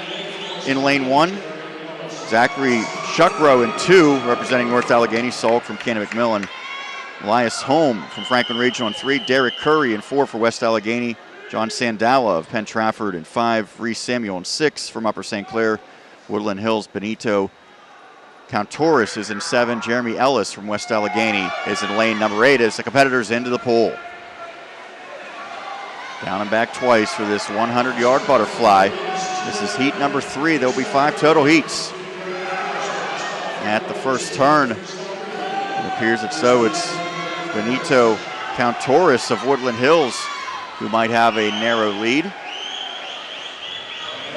in lane 1. Zachary Shuckrow in 2, representing North Allegheny. Salk from Cannon McMillan. Elias Holm from Franklin Regional in 3. Derek Curry in 4 for West Allegheny. John Sandala of Penn Trafford in 5. Reese Samuel in 6 from Upper St. Clair. Woodland Hills, Benito Countoris is in 7. Jeremy Ellis from West Allegheny is in lane number 8 as the competitors into the pool. Down and back twice for this 100-yard butterfly. This is heat number 3. There will be 5 total heats. At the first turn, it appears that so it's Benito Countoris of Woodland Hills who might have a narrow lead.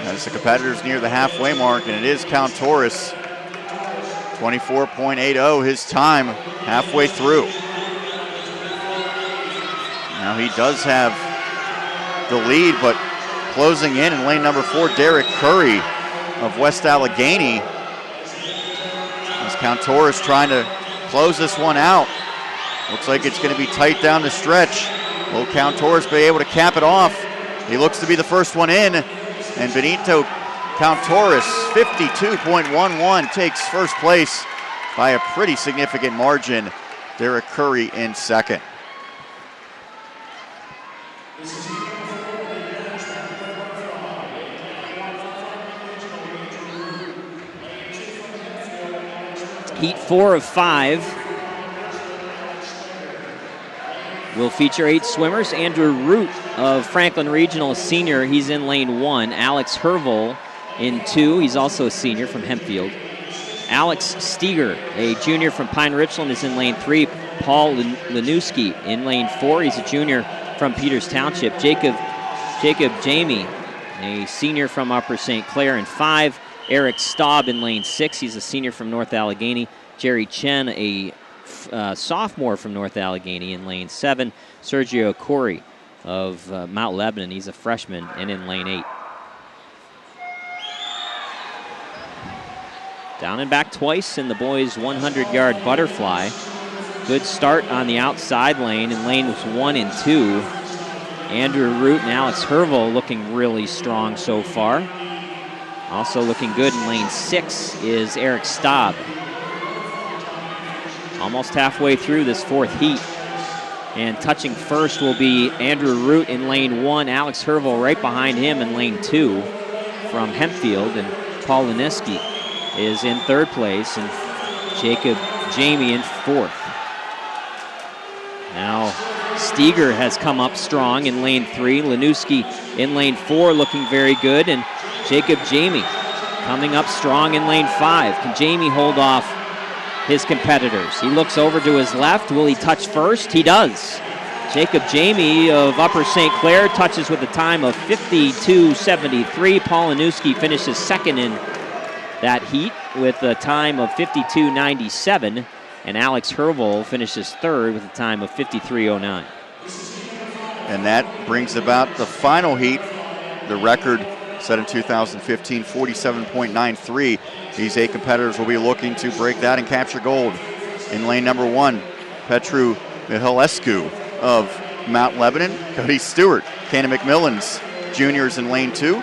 As the competitors near the halfway mark, and it is Countoris, 24.80 his time halfway through. Now he does have the lead, but closing in lane number 4, Derek Curry of West Allegheny. As Countoris trying to close this one out. Looks like it's going to be tight down the stretch. Will Countoris be able to cap it off? He looks to be the first one in, and Benito Countoris, 52.11, takes first place by a pretty significant margin. Derek Curry in second. Heat 4 of 5 will feature 8 swimmers. Andrew Root of Franklin Regional, a senior, he's in lane 1. Alex Hervel in 2, he's also a senior from Hempfield. Alex Steger, a junior from Pine Richland, is in lane 3. Paul Lanuski in lane 4, he's a junior from Peters Township. Jacob Jamie, a senior from Upper St. Clair, in 5. Eric Staub in lane 6, he's a senior from North Allegheny. Jerry Chen, a sophomore from North Allegheny, in lane 7. Sergio Corey of Mount Lebanon, he's a freshman, and in lane 8. Down and back twice in the boys' 100-yard butterfly. Good start on the outside lane in lanes 1 and 2. Andrew Root and Alex Hervel looking really strong so far. Also looking good in lane 6 is Eric Staub. Almost halfway through this 4th heat. And touching first will be Andrew Root in lane 1. Alex Hervel right behind him in lane 2 from Hempfield. And Paul Laniski is in 3rd place. And Jacob Jamie in 4th. Now Steger has come up strong in lane 3. Lanuski in lane 4 looking very good. And Jacob Jamie coming up strong in lane 5. Can Jamie hold off his competitors? He looks over to his left. Will he touch first? He does. Jacob Jamie of Upper St. Clair touches with a time of 52.73. Paul Lanuski finishes second in that heat with a time of 52.97. And Alex Hervol finishes third with a time of 53.09. And that brings about the final heat, the record set in 2015, 47.93. These 8 competitors will be looking to break that and capture gold. In lane number 1, Petru Mihalescu of Mount Lebanon. Cody Stewart, Cannon McMillan's juniors in lane 2.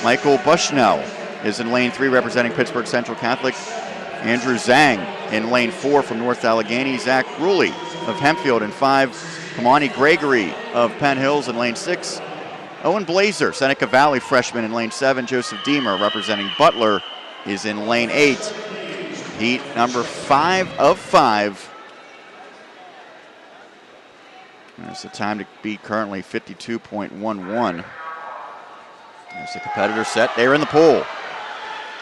Michael Bushnell is in lane 3 representing Pittsburgh Central Catholic. Andrew Zhang in lane 4 from North Allegheny. Zach Ruley of Hempfield in 5. Kamani Gregory of Penn Hills in lane 6. Owen Blazer, Seneca Valley freshman in lane 7. Joseph Deemer representing Butler is in lane 8. Heat number 5 of 5. There's the time to beat currently 52.11. There's the competitor set. They're in the pool.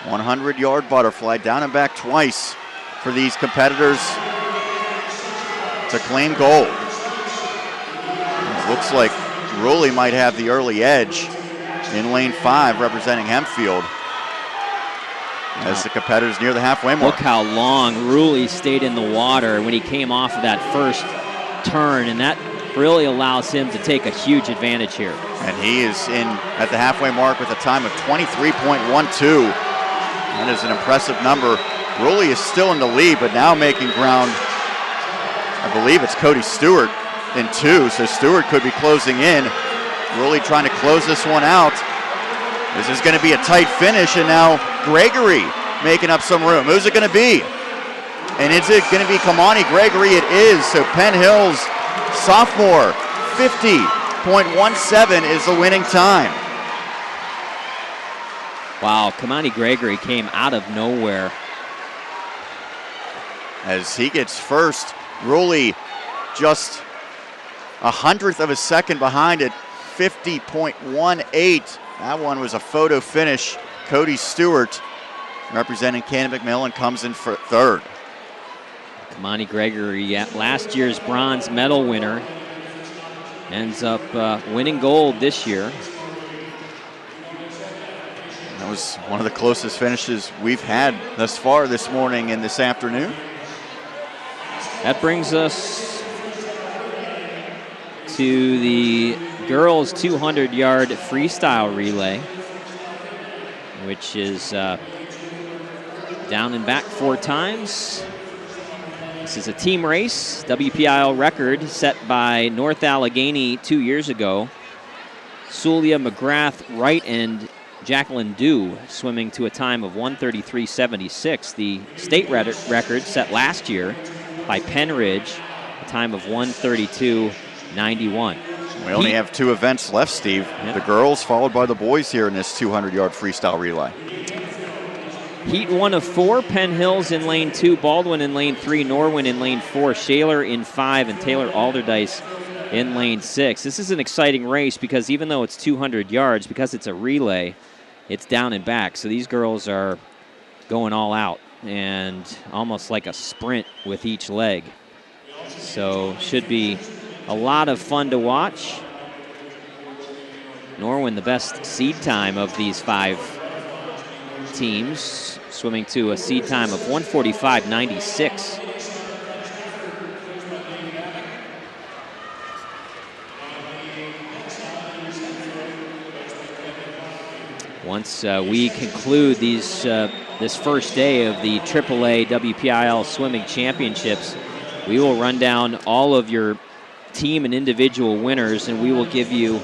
100-yard butterfly, down and back twice for these competitors to claim gold. It looks like Ruley might have the early edge in lane 5 representing Hempfield as the competitors near the halfway mark. Look how long Ruley stayed in the water when he came off of that first turn, and that really allows him to take a huge advantage here. And he is in at the halfway mark with a time of 23.12. That is an impressive number. Ruley is still in the lead, but now making ground. I believe it's Cody Stewart in 2, so Stewart could be closing in. Ruley trying to close this one out. This is going to be a tight finish, and now Gregory making up some room. Who's it going to be? And is it going to be Kamani Gregory? It is. So Penn Hills sophomore, 50.17 is the winning time. Wow, Kamani Gregory came out of nowhere. As he gets first, Ruley just 100th of a second behind at 50.18. That one was a photo finish. Cody Stewart, representing Cannon McMillan, comes in for third. Kamani Gregory, last year's bronze medal winner, ends up winning gold this year. That was one of the closest finishes we've had thus far this morning and this afternoon. That brings us to the girls' 200-yard freestyle relay, which is down and back 4 times. This is a team race, WPIAL record set by North Allegheny 2 years ago. Sulia McGrath Wright and Jacqueline Dew swimming to a time of 1:33.76. The state record set last year by Penridge, a time of 1:32.91. We only have 2 events left, Steve. Yep. The girls followed by the boys here in this 200-yard freestyle relay. Heat 1 of 4, Penn Hills in lane 2, Baldwin in lane 3, Norwin in lane 4, Shaler in 5, and Taylor Alderdice in lane 6. This is an exciting race because even though it's 200 yards, because it's a relay, it's down and back. So these girls are going all out and almost like a sprint with each leg. So should be a lot of fun to watch. Norwin, the best seed time of these 5 teams, swimming to a seed time of 1:45.96. Once we conclude this first day of the AAA WPIAL Swimming Championships, we will run down all of your team and individual winners, and we will give you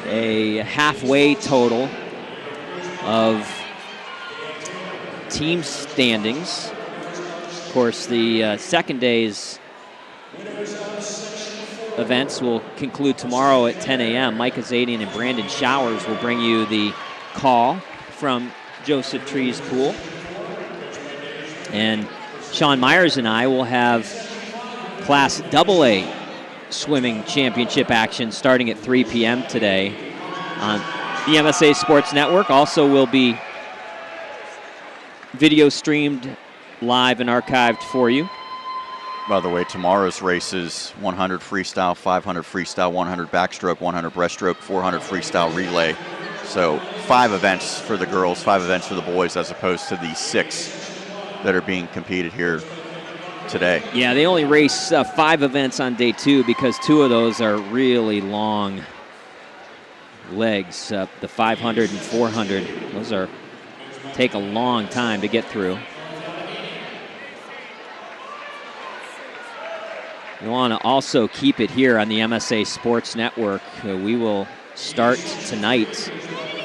a halfway total of team standings. Of course, the second day's events will conclude tomorrow at 10 a.m. Micah Zadian and Brandon Showers will bring you the call from Joseph Trees Pool. And Sean Myers and I will have Class AA swimming championship action starting at 3 p.m. today on the MSA Sports Network. Also will be video streamed live and archived for you. By the way, tomorrow's races: 100 freestyle, 500 freestyle, 100 backstroke, 100 breaststroke, 400 freestyle relay. So 5 events for the girls, 5 events for the boys, as opposed to the 6 that are being competed here today. Yeah, they only race 5 events on day 2 because 2 of those are really long legs. The 500 and 400, those take a long time to get through. We want to also keep it here on the MSA Sports Network. We will start tonight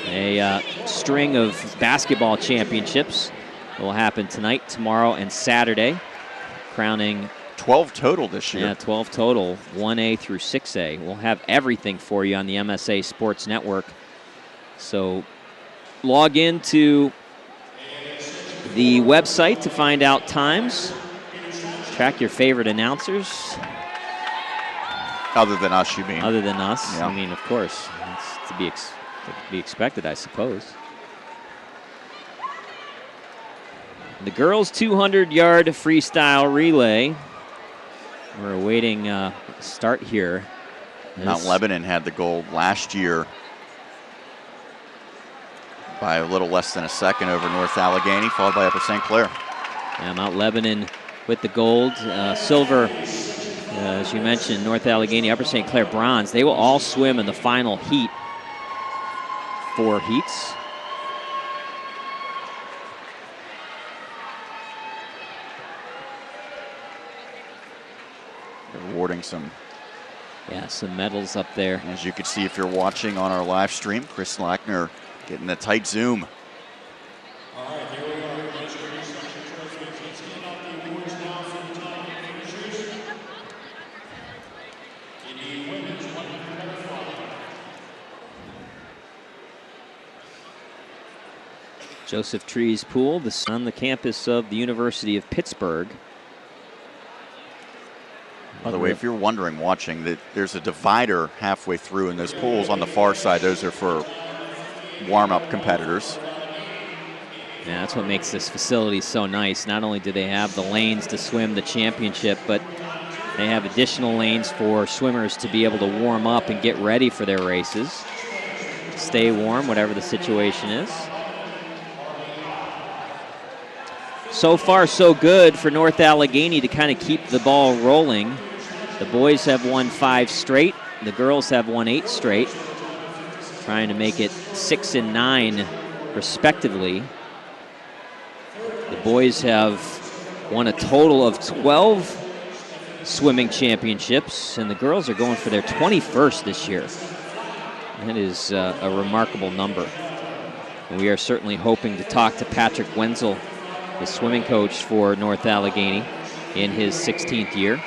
a string of basketball championships. It will happen tonight, tomorrow, and Saturday, crowning 12 total this year. Yeah, 12 total, 1A through 6A. We'll have everything for you on the MSA Sports Network. So log into the website to find out times. Track your favorite announcers. Other than us, you mean? Other than us. Yeah. I mean, of course. It's to be expected, I suppose. The girls' 200-yard freestyle relay. We're awaiting start here. Mount Lebanon had the gold last year by a little less than a second over North Allegheny, followed by Upper St. Clair. Yeah, Mount Lebanon with the gold. Silver, as you mentioned, North Allegheny, Upper St. Clair bronze. They will all swim in the final heat. 4 heats. They're awarding some medals up there. As you can see if you're watching on our live stream, Chris Lackner getting a tight zoom. Joseph Trees Pool, on the campus of the University of Pittsburgh. By the way, if you're wondering, watching, that there's a divider halfway through, and those pools on the far side, those are for warm-up competitors. Yeah, that's what makes this facility so nice. Not only do they have the lanes to swim the championship, but they have additional lanes for swimmers to be able to warm up and get ready for their races. Stay warm, whatever the situation is. So far, so good for North Allegheny to kind of keep the ball rolling. The boys have won 5 straight. The girls have won 8 straight. Trying to make it 6 and 9, respectively. The boys have won a total of 12 swimming championships, and the girls are going for their 21st this year. That is a remarkable number. And we are certainly hoping to talk to Patrick Wenzel, the swimming coach for North Allegheny, in his 16th year.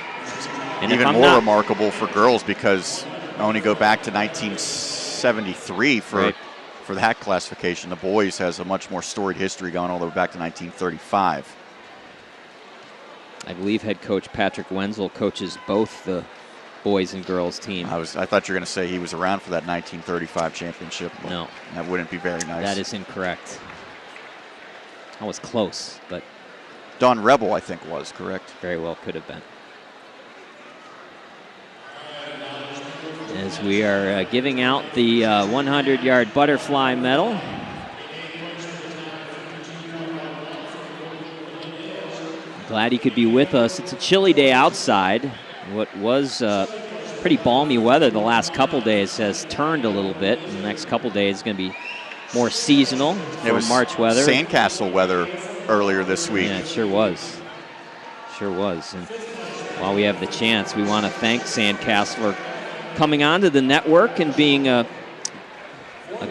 And even more remarkable for girls, because I only go back to 1973 for that classification. The boys has a much more storied history going all the way back to 1935. I believe head coach Patrick Wenzel coaches both the boys and girls team. I thought you were going to say he was around for that 1935 championship. No. That wouldn't be very nice. That is incorrect. I was close, but Don Rebel, I think, was correct. Very well could have been. As we are giving out the 100-yard butterfly medal. Glad he could be with us. It's a chilly day outside. What was pretty balmy weather the last couple days has turned a little bit. In the next couple days is going to be more seasonal for March weather. Sandcastle weather earlier this week. Yeah, it sure was. Sure was. And while we have the chance, we want to thank Sandcastle for coming onto the network and being a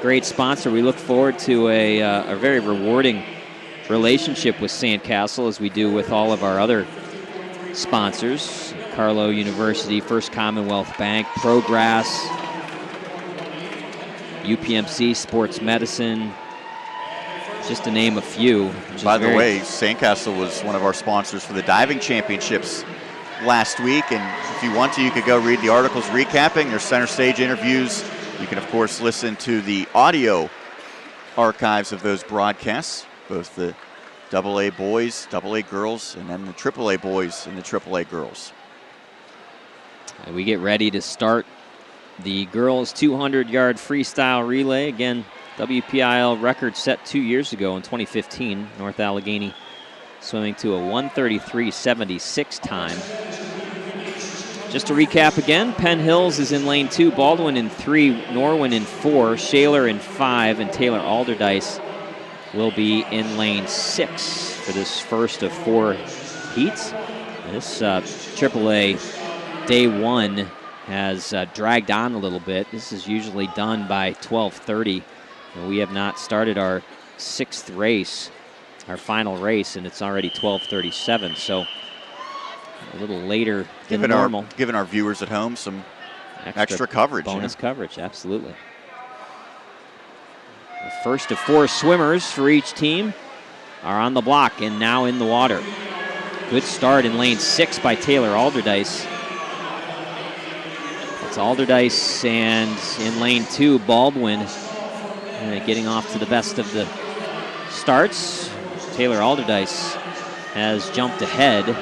great sponsor. We look forward to a very rewarding relationship with Sandcastle, as we do with all of our other sponsors. Carlow University, First Commonwealth Bank, ProGrass, UPMC Sports Medicine, just to name a few. By the way, Sandcastle was one of our sponsors for the diving championships last week, and if you want to, you could go read the articles recapping their center stage interviews. You can, of course, listen to the audio archives of those broadcasts, both the AA boys, AA girls, and then the AAA boys and the AAA girls. And we get ready to start the girls' 200-yard freestyle relay. Again, WPIAL record set 2 years ago in 2015. North Allegheny swimming to a 1:33.76 time. Just to recap again, Penn Hills is in lane 2, Baldwin in 3, Norwin in 4, Shaler in 5, and Taylor Alderdice will be in lane 6 for this first of 4 heats. And this AAA day 1 has dragged on a little bit. This is usually done by 12:30. And we have not started our 6th race, our final race, and it's already 12:37. So a little later than normal. Giving our viewers at home some extra coverage. Bonus coverage, absolutely. The first of 4 swimmers for each team are on the block and now in the water. Good start in lane 6 by Taylor Alderdice. It's Alderdice, and in lane 2, Baldwin getting off to the best of the starts. Taylor Alderdice has jumped ahead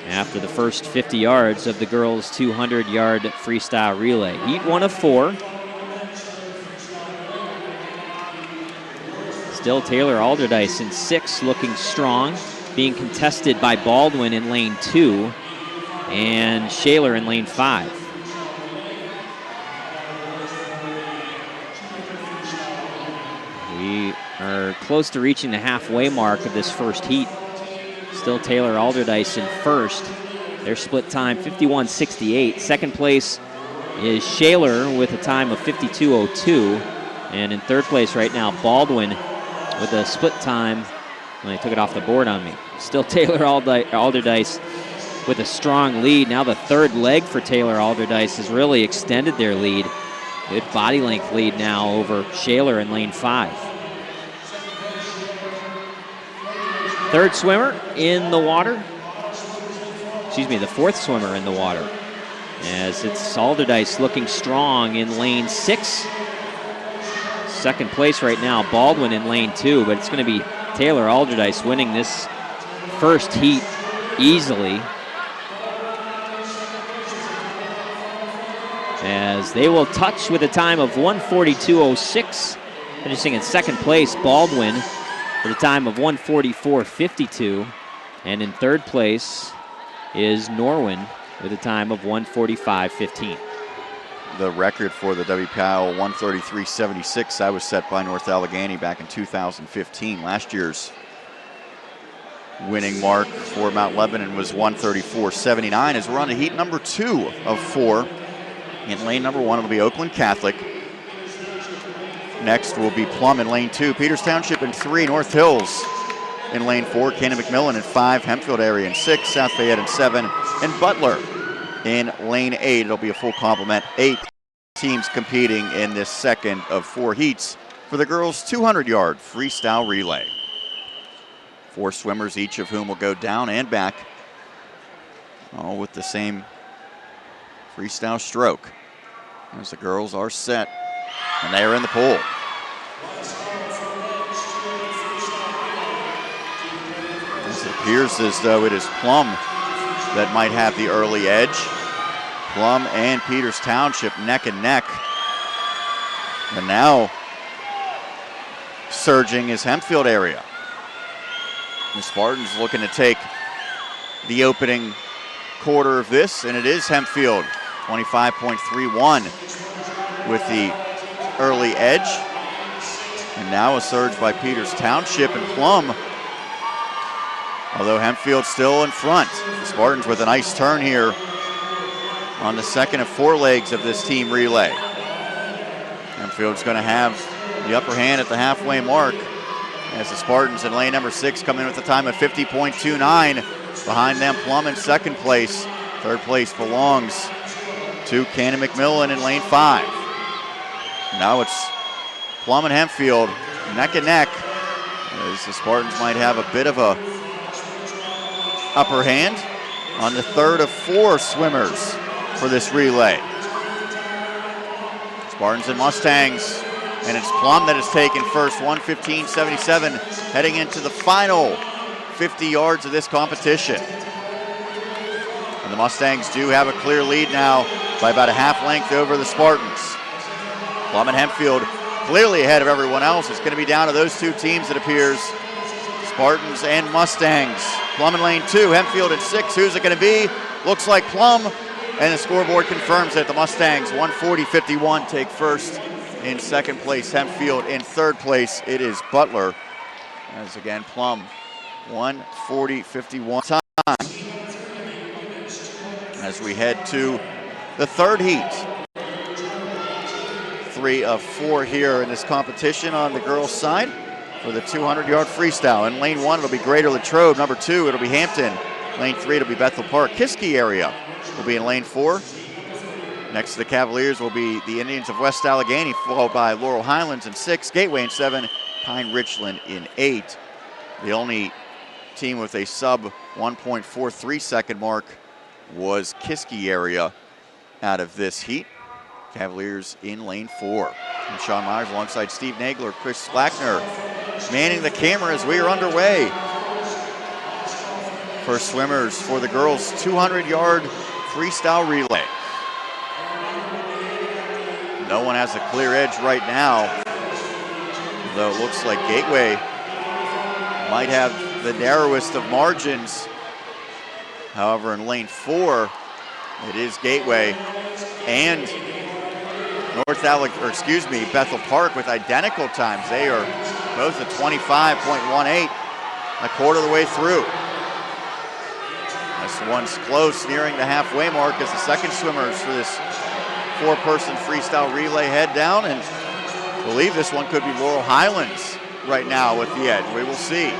after the first 50 yards of the girls' 200-yard freestyle relay. Heat 1 of 4. Still Taylor Alderdice in 6, looking strong, being contested by Baldwin in lane 2 and Shaler in lane 5. We are close to reaching the halfway mark of this first heat. Still Taylor Alderdice in first. Their split time, 51.68. Second place is Shaler with a time of 52.02. And in third place right now, Baldwin with a split time. Well, they took it off the board on me. Still Taylor Alderdice with a strong lead. Now the third leg for Taylor Alderdice has really extended their lead. Good body length lead now over Shaler in lane 5. Third swimmer in the water. Excuse me, the fourth swimmer in the water. As it's Alderdice looking strong in lane 6. Second place right now, Baldwin in lane 2, but it's going to be Taylor Alderdice winning this first heat easily. As they will touch with a time of 1:42.06. Finishing in second place, Baldwin with a time of 1:44.52. And in third place is Norwin with a time of 1:45.15. The record for the WPIAL 1:33.76 that was set by North Allegheny back in 2015. Last year's winning mark for Mount Lebanon was 1:34.79 as we're on to heat number 2 of 4. In lane number 1, it'll be Oakland Catholic. Next will be Plum in lane 2, Peters Township in 3, North Hills in lane 4, Cannon McMillan in 5, Hempfield area in 6, South Fayette in 7, and Butler in lane 8. It'll be a full complement. 8 teams competing in this second of 4 heats for the girls' 200-yard freestyle relay. 4 swimmers, each of whom will go down and back, all with the same freestyle stroke. As the girls are set, and they are in the pool. It appears as though it is Plum that might have the early edge. Plum and Peters Township neck and neck. And now surging is Hempfield area. The Spartans looking to take the opening quarter of this, and it is Hempfield, 25.31 with the early edge. And now a surge by Peters Township and Plum. Although Hempfield still in front. The Spartans with a nice turn here on the second of 4 legs of this team relay. Hempfield's going to have the upper hand at the halfway mark as the Spartans in lane number 6 come in with a time of 50.29. Behind them, Plum in second place. Third place belongs to Cannon McMillan in lane 5. Now it's Plum and Hempfield neck and neck as the Spartans might have a bit of a upper hand on the third of 4 swimmers for this relay. Spartans and Mustangs, and it's Plum that is taken first, 1:15.77, heading into the final 50 yards of this competition. And the Mustangs do have a clear lead now by about a half length over the Spartans. Plum and Hempfield clearly ahead of everyone else. It's going to be down to those two teams, it appears. Spartans and Mustangs. Plum in lane 2, Hempfield in 6. Who's it going to be? Looks like Plum. And the scoreboard confirms that the Mustangs, 1:40.51, take first. In second place, Hempfield. In third place, it is Butler. As again, Plum, 1:40.51 time. As we head to the third heat. 3 of 4 here in this competition on the girls' side for the 200-yard freestyle. In lane 1, it'll be Greater Latrobe. Number 2, it'll be Hampton. Lane 3, it'll be Bethel Park. Kiski area will be in lane 4. Next to the Cavaliers will be the Indians of West Allegheny, followed by Laurel Highlands in 6, Gateway in 7, Pine Richland in 8. The only team with a sub 1.43 second mark was Kiski area out of this heat. Cavaliers in lane 4. And Sean Myers alongside Steve Nagler, Chris Slackner, manning the camera as we are underway. First swimmers for the girls' 200-yard freestyle relay. No one has a clear edge right now, though it looks like Gateway might have the narrowest of margins. However, in lane 4, it is Gateway and Bethel Park with identical times. They are both at 25.18, a quarter of the way through. This one's close, nearing the halfway mark as the second swimmers for this 4-person freestyle relay head down, and I believe this one could be Laurel Highlands right now with the edge. We will see.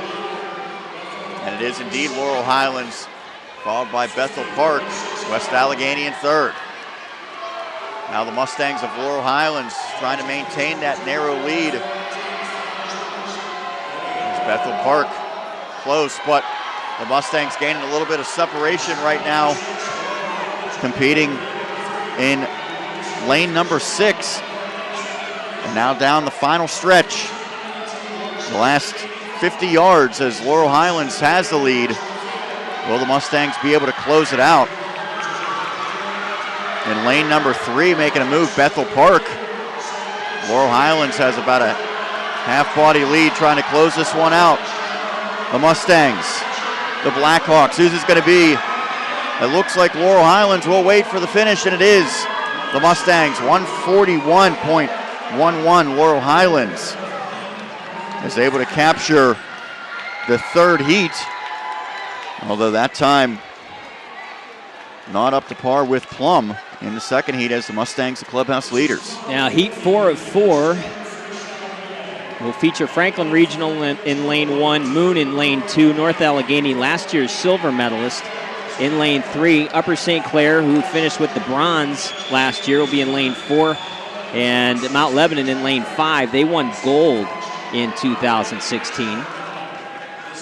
And it is indeed Laurel Highlands, followed by Bethel Park, West Allegheny in third. Now the Mustangs of Laurel Highlands trying to maintain that narrow lead. There's Bethel Park close, but the Mustangs gaining a little bit of separation right now, competing in lane number 6. And now down the final stretch. The last 50 yards as Laurel Highlands has the lead. Will the Mustangs be able to close it out? In lane number 3, making a move, Bethel Park. Laurel Highlands has about a half-body lead trying to close this one out. The Mustangs, the Blackhawks, who's this going to be? It looks like Laurel Highlands will wait for the finish, and it is the Mustangs, 1:41.11. Laurel Highlands is able to capture the third heat, although that time not up to par with Plum in the second heat as the Mustangs, the clubhouse leaders. Now heat 4 of 4 will feature Franklin Regional in lane 1, Moon in lane 2, North Allegheny, last year's silver medalist, in lane 3. Upper St. Clair, who finished with the bronze last year, will be in lane 4. And Mount Lebanon in lane 5. They won gold in 2016.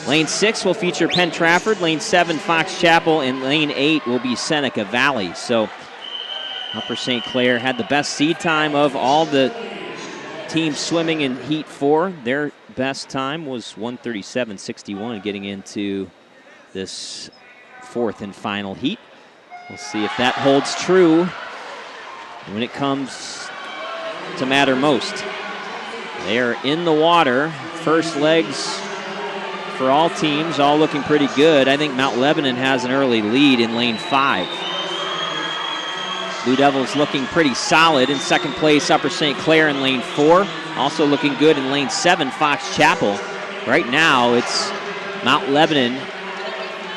Lane 6 will feature Penn Trafford. Lane 7, Fox Chapel. And lane 8 will be Seneca Valley. So Upper St. Clair had the best seed time of all the teams swimming in Heat 4. Their best time was 1:37.61 getting into this fourth and final heat. We'll see if that holds true when it comes to matter most. They are in the water. First legs for all teams, all looking pretty good. I think Mount Lebanon has an early lead in lane 5. Blue Devils looking pretty solid. In second place, Upper St. Clair in lane 4. Also looking good in lane 7, Fox Chapel. Right now, it's Mount Lebanon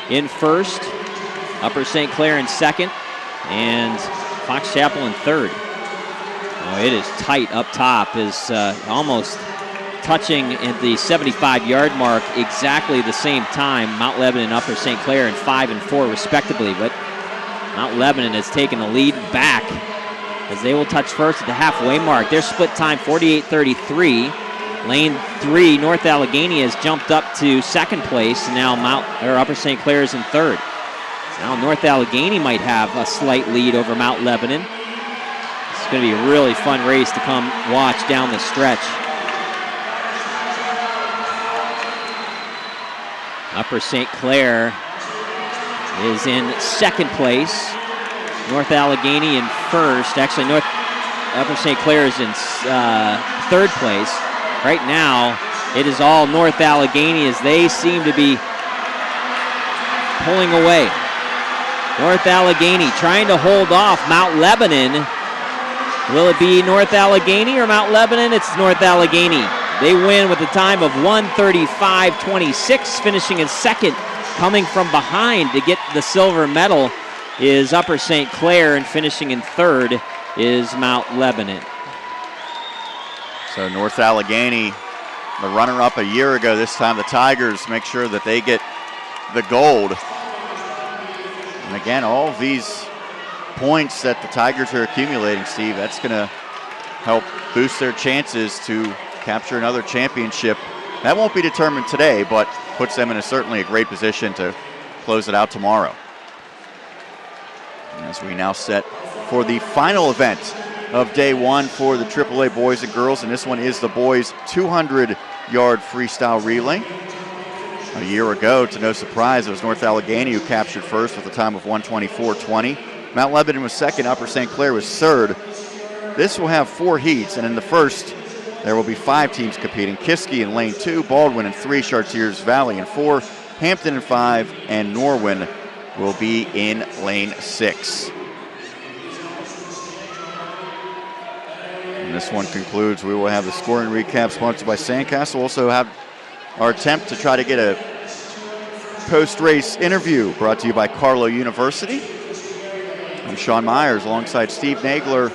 in first, Upper St. Clair in second, and Fox Chapel in third. Oh, it is tight up top, is almost touching at the 75-yard mark, exactly the same time. Mount Lebanon and Upper St. Clair in 5 and 4 respectively, but Mount Lebanon has taken the lead back as they will touch first at the halfway mark. Their split time 48:33. Lane 3, North Allegheny has jumped up to second place, and now Upper St. Clair is in third. Now North Allegheny might have a slight lead over Mount Lebanon. It's going to be a really fun race to come watch down the stretch. Upper St. Clair is in second place. North Allegheny in first. Actually, Upper St. Clair is in third place. Right now, it is all North Allegheny as they seem to be pulling away. North Allegheny trying to hold off Mount Lebanon. Will it be North Allegheny or Mount Lebanon? It's North Allegheny. They win with a time of 1:35.26, finishing in second. Coming from behind to get the silver medal is Upper St. Clair, and finishing in third is Mount Lebanon. So North Allegheny, the runner-up a year ago, this time the Tigers make sure that they get the gold. And again, all of these points that the Tigers are accumulating, Steve, that's going to help boost their chances to capture another championship. That won't be determined today, but puts them in certainly a great position to close it out tomorrow. And as we now set for the final event of day one for the AAA boys and girls, and this one is the boys 200-yard freestyle relay. A year ago, to no surprise, it was North Allegheny who captured first with a time of 1:24.20. Mount Lebanon was second, Upper St. Clair was third. This will have 4 heats, and in the first, there will be 5 teams competing. Kiski in lane 2, Baldwin in 3, Chartiers Valley in 4, Hampton in 5, and Norwin will be in lane 6. And this one concludes. We will have the scoring recap sponsored by Sandcastle. Also have our attempt to try to get a post-race interview brought to you by Carlow University. I'm Sean Myers alongside Steve Nagler,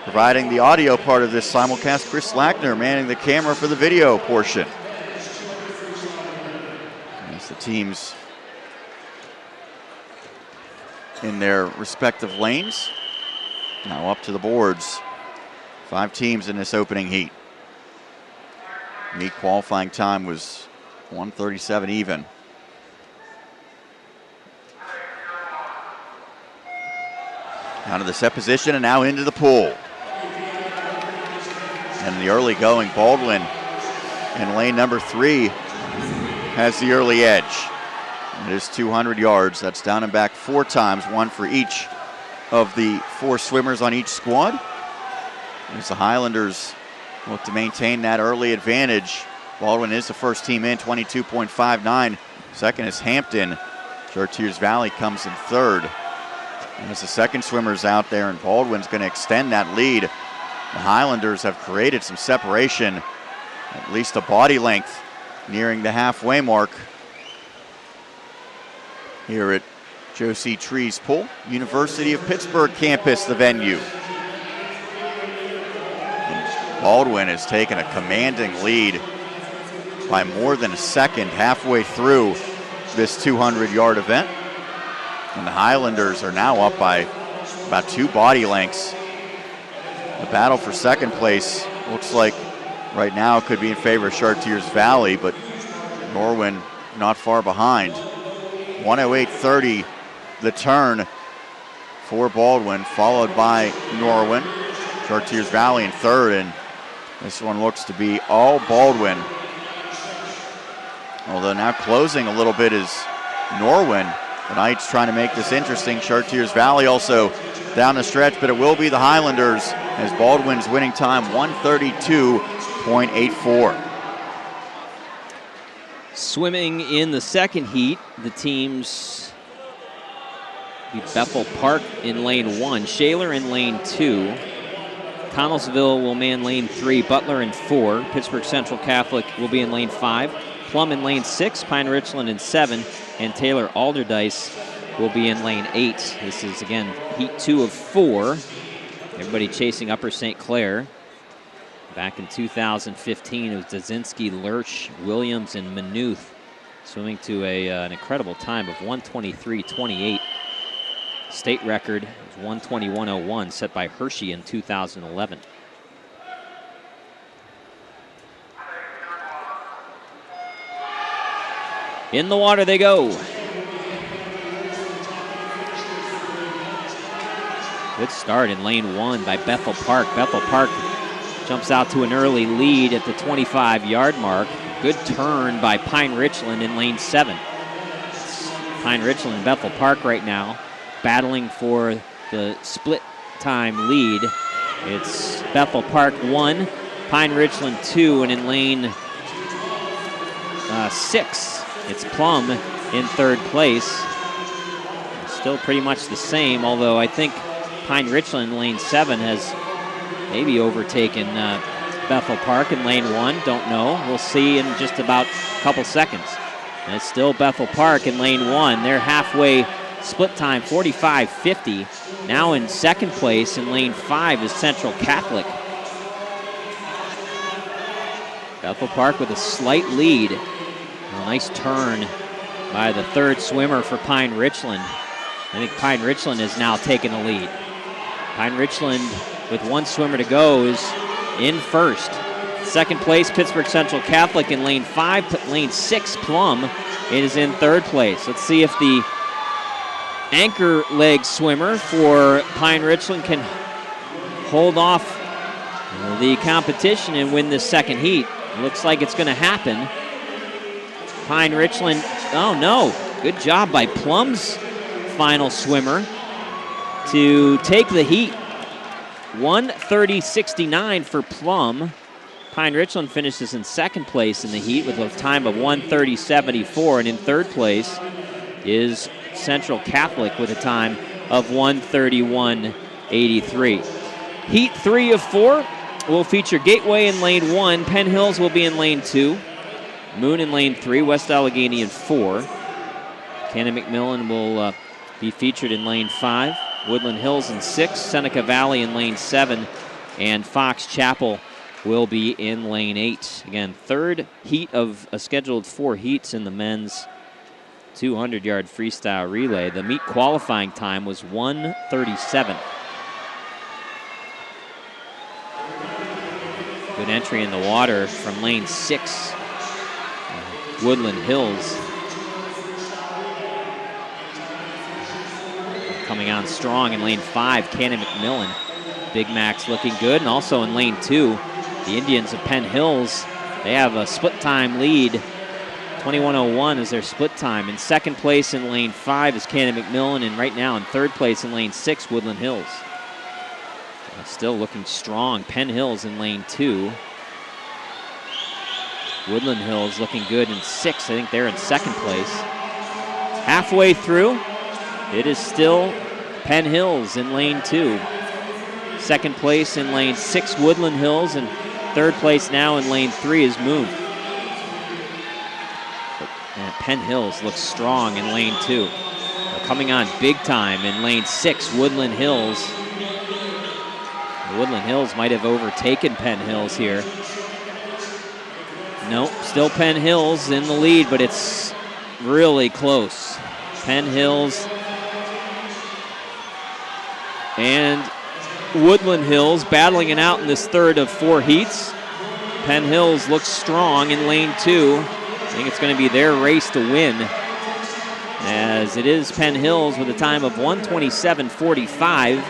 providing the audio part of this simulcast. Chris Lackner manning the camera for the video portion. As the teams in their respective lanes now up to the boards. 5 teams in this opening heat. Meet qualifying time was 1:37 even. Out of the set position and now into the pool. And the early going, Baldwin in lane number 3 has the early edge. It is 200 yards. That's down and back 4 times, 1 for each of the 4 swimmers on each squad. As the Highlanders look to maintain that early advantage. Baldwin is the first team in, 22.59. Second is Hampton. Chartiers Valley comes in third. And as the second swimmer's out there, and Baldwin's going to extend that lead. The Highlanders have created some separation, at least a body length, nearing the halfway mark here at Josie Trees Pool. University of Pittsburgh campus, the venue. Baldwin has taken a commanding lead by more than a second halfway through this 200-yard event. And the Highlanders are now up by about 2 body lengths. The battle for second place looks like right now could be in favor of Chartiers Valley, but Norwin not far behind. 1:08.30 the turn for Baldwin, followed by Norwin. Chartiers Valley in third, and this one looks to be all Baldwin. Although now closing a little bit is Norwin. The Knights trying to make this interesting. Chartiers Valley also down the stretch, but it will be the Highlanders as Baldwin's winning time 1:32.84. Swimming in the second heat, the teams be Bethel Park in lane 1, Shaler in lane 2. Connellsville will man lane 3, Butler in 4. Pittsburgh Central Catholic will be in lane 5. Plum in lane 6, Pine Richland in 7, and Taylor Alderdice will be in lane 8. This is, again, heat 2 of 4. Everybody chasing Upper St. Clair. Back in 2015, it was Dazinski, Lurch, Williams, and Manuth swimming to an incredible time of 1:23.28. State record is 1:21.01, set by Hershey in 2011. In the water they go. Good start in lane 1 by Bethel Park. Bethel Park jumps out to an early lead at the 25-yard mark. Good turn by Pine Richland in lane 7. It's Pine Richland and Bethel Park right now battling for the split time lead. It's Bethel Park 1, Pine Richland 2, and in lane 6, it's Plum in 3rd place. Still pretty much the same, although I think Pine Richland in lane 7 has maybe overtaken Bethel Park in lane 1. Don't know. We'll see in just about a couple seconds. And it's still Bethel Park in lane 1. They're halfway split time, 45-50. Now in 2nd place in lane 5 is Central Catholic. Bethel Park with a slight lead. A nice turn by the 3rd swimmer for Pine Richland. I think Pine Richland has now taken the lead. Pine Richland, with 1 swimmer to go, is in 1st. 2nd place, Pittsburgh Central Catholic in lane 5. Lane 6, Plum, is in 3rd place. Let's see if the anchor leg swimmer for Pine Richland can hold off the competition and win this 2nd heat. Looks like it's going to happen. Pine Richland, oh no, good job by Plum's final swimmer to take the heat. 1:30.69 for Plum. Pine Richland finishes in 2nd place in the heat with a time of 1:30.74, and in 3rd place is Central Catholic with a time of 1:31.83. Heat 3 of 4 will feature Gateway in lane 1, Penn Hills will be in lane 2, Moon in lane 3, West Allegheny in 4. Cannon McMillan will be featured in lane 5. Woodland Hills in 6. Seneca Valley in lane 7. And Fox Chapel will be in lane 8. Again, 3rd heat of a scheduled 4 heats in the men's 200-yard freestyle relay. The meet qualifying time was 1:37. Good entry in the water from lane 6. Woodland Hills. Coming on strong in lane 5, Cannon McMillan. Big Mac's looking good. And also in lane 2, the Indians of Penn Hills, they have a split time lead. 21:01 is their split time. In 2nd place in lane 5 is Cannon McMillan, and right now in 3rd place in lane 6, Woodland Hills. Still looking strong. Penn Hills in lane 2. Woodland Hills looking good in 6. I think they're in 2nd place. Halfway through, it is still Penn Hills in lane 2. 2nd place in lane 6, Woodland Hills, and 3rd place now in lane 3 is Moon. And Penn Hills looks strong in lane 2. Coming on big time in lane 6, Woodland Hills. Woodland Hills might have overtaken Penn Hills here. Nope, still Penn Hills in the lead, but it's really close. Penn Hills and Woodland Hills battling it out in this 3rd of 4 heats. Penn Hills looks strong in lane 2. I think it's going to be their race to win, as it is Penn Hills with a time of 1:27.45.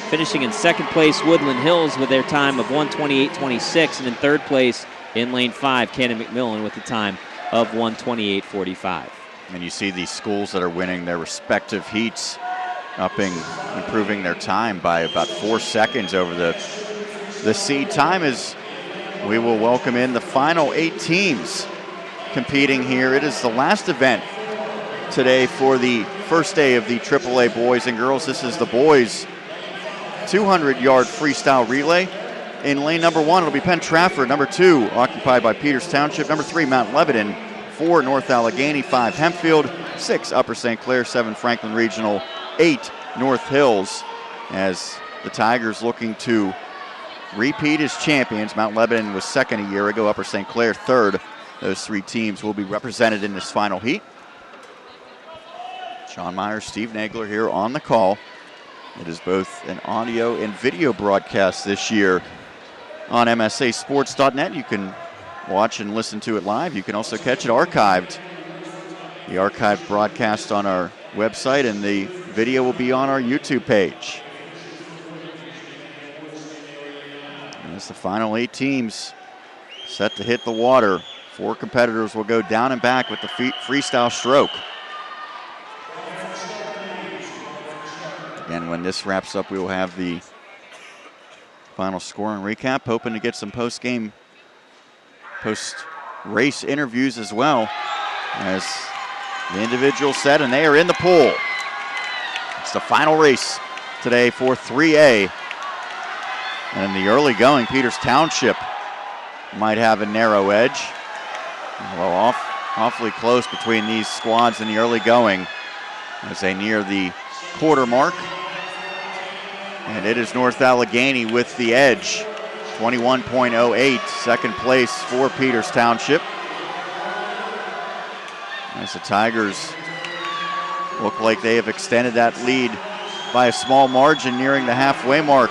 Finishing in 2nd place, Woodland Hills with their time of 1:28.26, and in 3rd place in lane 5, Cannon McMillan with a time of 1:28.45. And you see these schools that are winning their respective heats improving their time by about 4 seconds over the seed time, as we will welcome in the final 8 teams competing here. It is the last event today for the first day of the AAA boys and girls. This is the boys 200-yard freestyle relay. In lane number 1, it'll be Penn Trafford. Number 2, occupied by Peters Township. Number 3, Mount Lebanon. 4, North Allegheny. 5, Hempfield. 6, Upper St. Clair. 7, Franklin Regional. 8, North Hills, as the Tigers looking to repeat as champions. Mount Lebanon was 2nd a year ago. Upper St. Clair 3rd. Those 3 teams will be represented in this final heat. Sean Myers, Steve Nagler here on the call. It is both an audio and video broadcast this year on MSASports.net. You can watch and listen to it live. You can also catch it archived. The archived broadcast on our website, and the video will be on our YouTube page. As the final 8 teams set to hit the water, 4 competitors will go down and back with the freestyle stroke. Again, when this wraps up, we will have the final score and recap. Hoping to get some post-race interviews as well as the individual set, and they are in the pool. It's the final race today for 3A. And in the early going, Peters Township might have a narrow edge. Well, awfully close between these squads in the early going as they near the quarter mark. And it is North Allegheny with the edge, 21.08, second place for Peters Township. As the Tigers look like they have extended that lead by a small margin nearing the halfway mark.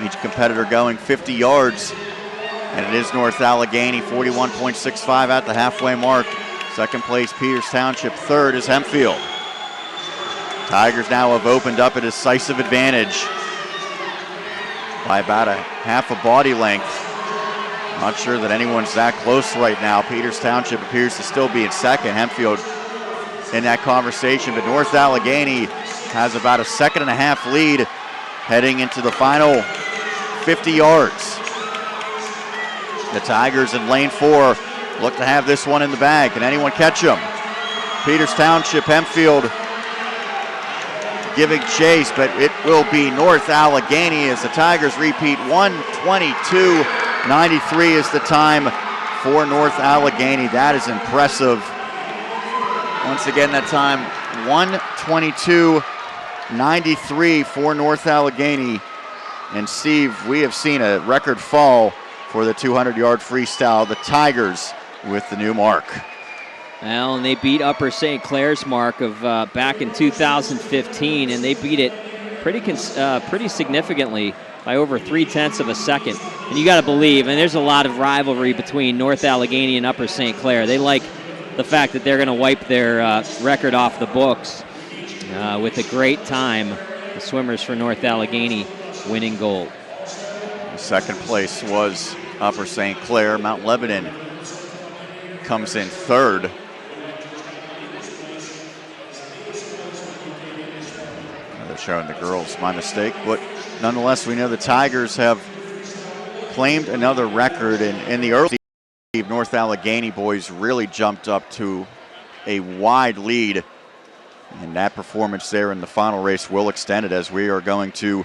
Each competitor going 50 yards, and it is North Allegheny, 41.65 at the halfway mark. Second place, Peters Township. Third is Hempfield. Tigers now have opened up a decisive advantage by about a half a body length. Not sure that anyone's that close right now. Peters Township appears to still be in second. Hempfield in that conversation, but North Allegheny has about a 1.5 second lead heading into the final 50 yards. The Tigers in lane 4 look to have this one in the bag. Can anyone catch them? Peters Township, Hempfield giving chase, but it will be North Allegheny as the Tigers repeat. 1:22.93 is the time for North Allegheny. That is impressive. Once again, that time 1:22.93 for North Allegheny. And Steve, we have seen a record fall for the 200-yard freestyle. The Tigers with the new mark. Well, and they beat Upper St. Clair's mark of back in 2015, and they beat it pretty significantly by over 0.3 seconds. And you got to believe, and there's a lot of rivalry between North Allegheny and Upper St. Clair. They like the fact that they're going to wipe their record off the books with a great time. The swimmers for North Allegheny winning gold. Second place was Upper St. Clair. Mount Lebanon comes in third. They're showing the girls, my mistake. But nonetheless, we know the Tigers have claimed another record. In the early, North Allegheny boys really jumped up to a wide lead. And that performance there in the final race will extend it, as we are going to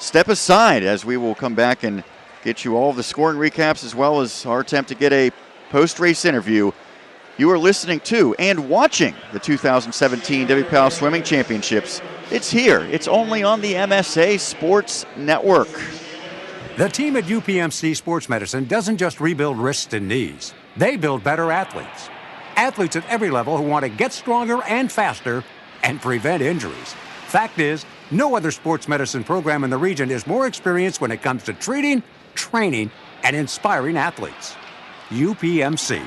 step aside as we will come back and get you all of the scoring recaps as well as our attempt to get a post-race interview. You are listening to and watching the 2017 WPIAL Swimming Championships. It's here. It's only on the MSA Sports Network. The team at UPMC Sports Medicine doesn't just rebuild wrists and knees. They build better athletes. Athletes at every level who want to get stronger and faster and prevent injuries. Fact is, no other sports medicine program in the region is more experienced when it comes to treating, training, and inspiring athletes. UPMC,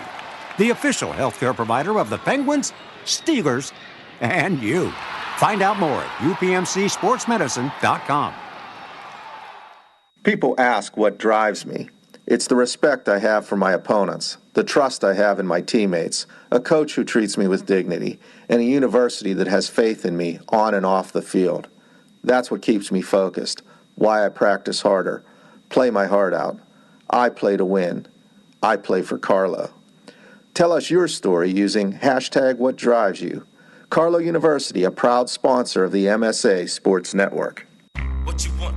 the official healthcare provider of the Penguins, Steelers, and you. Find out more at upmcsportsmedicine.com. People ask what drives me. It's the respect I have for my opponents, the trust I have in my teammates, a coach who treats me with dignity, and a university that has faith in me on and off the field. That's what keeps me focused, why I practice harder, play my heart out. I play to win. I play for Carlo. Tell us your story using #WhatDriveSYou. Carlo University, a proud sponsor of the MSA Sports Network. What you want?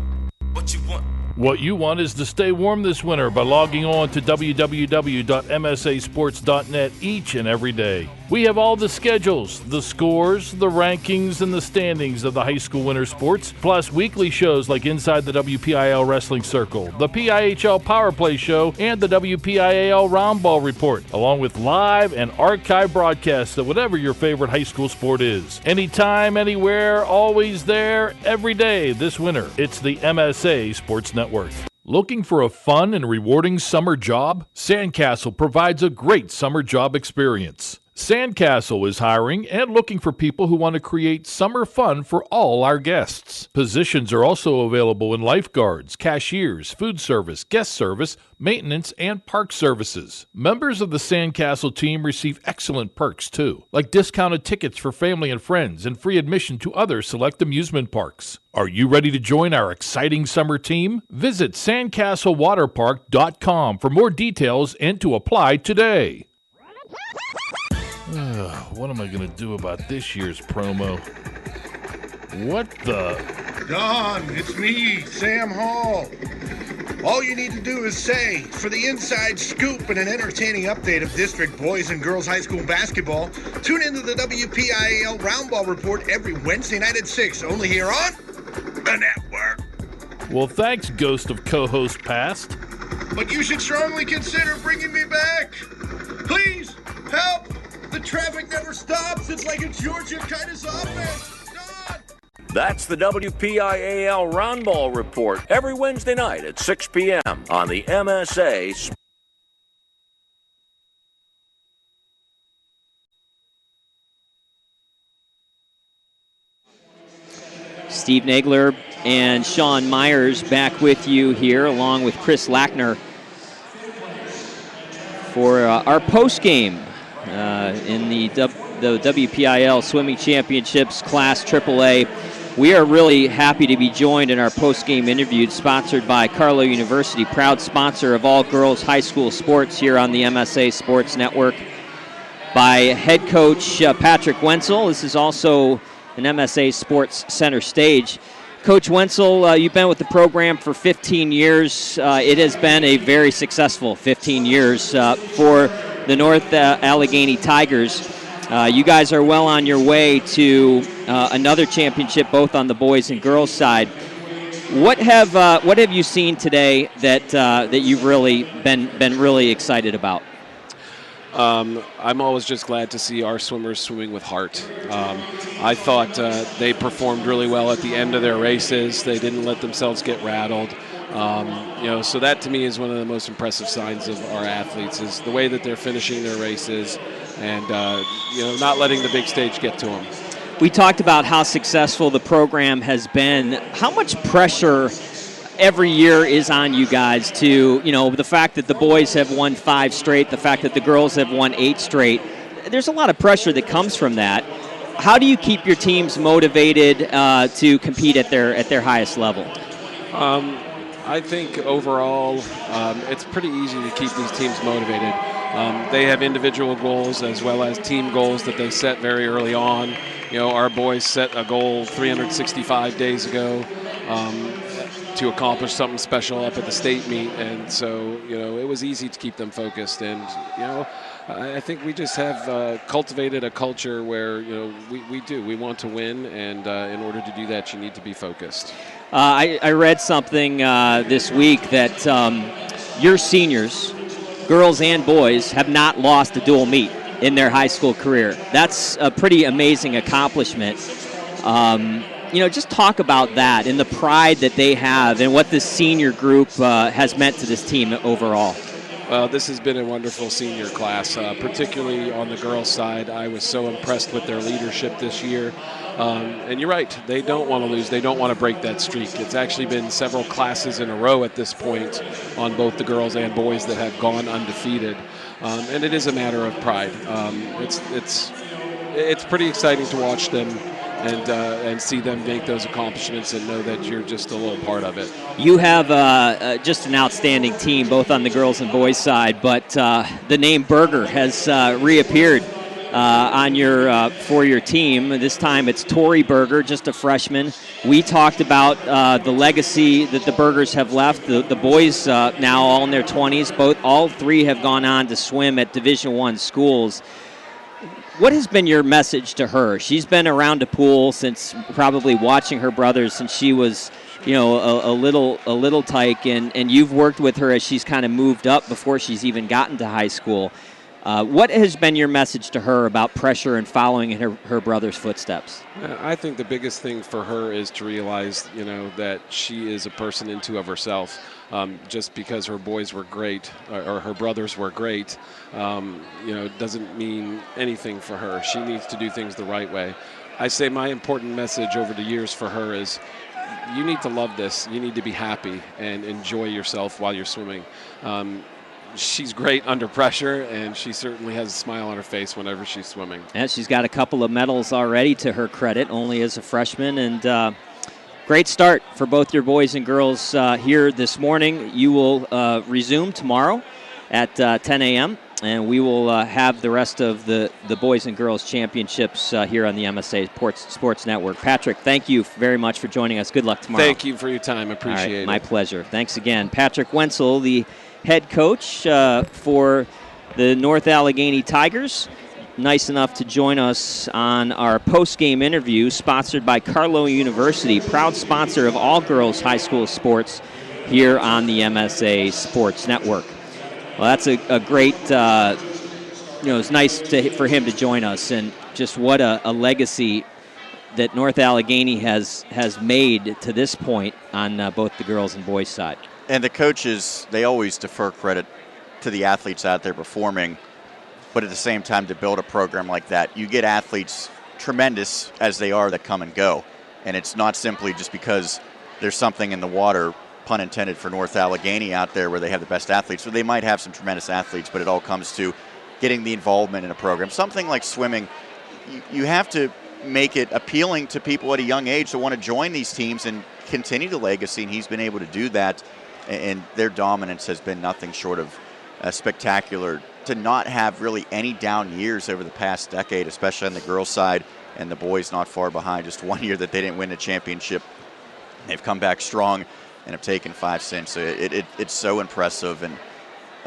What you want? What you want is to stay warm this winter by logging on to www.msasports.net each and every day. We have all the schedules, the scores, the rankings, and the standings of the high school winter sports, plus weekly shows like Inside the WPIAL Wrestling Circle, the PIHL Power Play Show, and the WPIAL Roundball Report, along with live and archive broadcasts of whatever your favorite high school sport is. Anytime, anywhere, always there, every day this winter. It's the MSA Sports Network. Looking for a fun and rewarding summer job? Sandcastle provides a great summer job experience. Sandcastle is hiring and looking for people who want to create summer fun for all our guests. Positions are also available in lifeguards, cashiers, food service, guest service, maintenance, and park services. Members of the Sandcastle team receive excellent perks too, like discounted tickets for family and friends and free admission to other select amusement parks. Are you ready to join our exciting summer team? Visit sandcastlewaterpark.com for more details and to apply today. What am I going to do about this year's promo? What the? Don, it's me, Sam Hall. All you need to do is say, for the inside scoop and an entertaining update of district boys and girls high school basketball, tune into the WPIAL Roundball Report every Wednesday night at 6, only here on the network. Well, thanks, Ghost of Co-Host Past. But you should strongly consider bringing me back. Please, help. The traffic never stops. It's like a Georgia Kitus offense. God. That's the WPIAL Roundball Report every Wednesday night at 6 p.m. on the MSA. Steve Nagler and Sean Myers back with you here, along with Chris Lackner for our post-game in the WPIAL Swimming Championships Class AAA. We are really happy to be joined in our post-game interview, sponsored by Carlow University, proud sponsor of all girls high school sports here on the MSA Sports Network, by head coach Patrick Wenzel. This is also an MSA Sports Center stage. Coach Wenzel, you've been with the program for 15 years. It has been a very successful 15 years for the North Allegheny Tigers. You guys are well on your way to another championship, both on the boys and girls side. What have you seen today that you've really been really excited about? I'm always just glad to see our swimmers swimming with heart. I thought they performed really well at the end of their races. They didn't let themselves get rattled. So that to me is one of the most impressive signs of our athletes, is the way that they're finishing their races and not letting the big stage get to them. We talked about how successful the program has been. How much pressure every year is on you guys to, the fact that the boys have won 5 straight, the fact that the girls have won 8 straight? There's a lot of pressure that comes from that. How do you keep your teams motivated to compete at their highest level? I think overall it's pretty easy to keep these teams motivated. They have individual goals as well as team goals that they set very early on. Our boys set a goal 365 days ago to accomplish something special up at the state meet, and so it was easy to keep them focused. And I think we just have cultivated a culture where we want to win, and in order to do that, you need to be focused. I read something this week that your seniors, girls and boys, have not lost a dual meet in their high school career. That's a pretty amazing accomplishment. Just talk about that and the pride that they have and what this senior group has meant to this team overall. Well, this has been a wonderful senior class, particularly on the girls' side. I was so impressed with their leadership this year. And you're right, they don't want to lose. They don't want to break that streak. It's actually been several classes in a row at this point on both the girls and boys that have gone undefeated. And it is a matter of pride. It's pretty exciting to watch them and see them make those accomplishments and know that you're just a little part of it. You have just an outstanding team, both on the girls and boys side, but the name Berger has reappeared for your team. This time it's Tori Berger, just a freshman. We talked about the legacy that the Bergers have left. The boys now all in their 20s. All 3 have gone on to swim at Division I schools. What has been your message to her? She's been around the pool since, probably watching her brothers since she was, a little tyke, and you've worked with her as she's kind of moved up before she's even gotten to high school. What has been your message to her about pressure and following in her brother's footsteps? I think the biggest thing for her is to realize, that she is a person into of herself. Just because her boys were great or her brothers were great, doesn't mean anything for her. She needs to do things the right way. I say my important message over the years for her is you need to love this. You need to be happy and enjoy yourself while you're swimming. She's great under pressure, and she certainly has a smile on her face whenever she's swimming. And she's got a couple of medals already to her credit, only as a freshman. And great start for both your boys and girls here this morning. You will resume tomorrow at 10 a.m., and we will have the rest of the boys and girls championships here on the MSA Sports Network. Patrick, thank you very much for joining us. Good luck tomorrow. Thank you for your time. Appreciate it. My pleasure. Thanks again. Patrick Wenzel, the head coach for the North Allegheny Tigers, nice enough to join us on our post-game interview, sponsored by Carlow University, proud sponsor of all girls high school sports here on the MSA Sports Network. Well, that's a great, it's nice for him to join us, and just what a legacy that North Allegheny has made to this point on both the girls and boys side. And the coaches, they always defer credit to the athletes out there performing, but at the same time, to build a program like that, you get athletes, tremendous as they are, that come and go. And it's not simply just because there's something in the water, pun intended, for North Allegheny out there where they have the best athletes. So they might have some tremendous athletes, but it all comes to getting the involvement in a program. Something like swimming, you have to make it appealing to people at a young age to want to join these teams and continue the legacy, and he's been able to do that. And their dominance has been nothing short of spectacular. To not have really any down years over the past decade, especially on the girls' side, and the boys not far behind. Just one year that they didn't win a championship. They've come back strong and have taken 5 since. So it's so impressive. And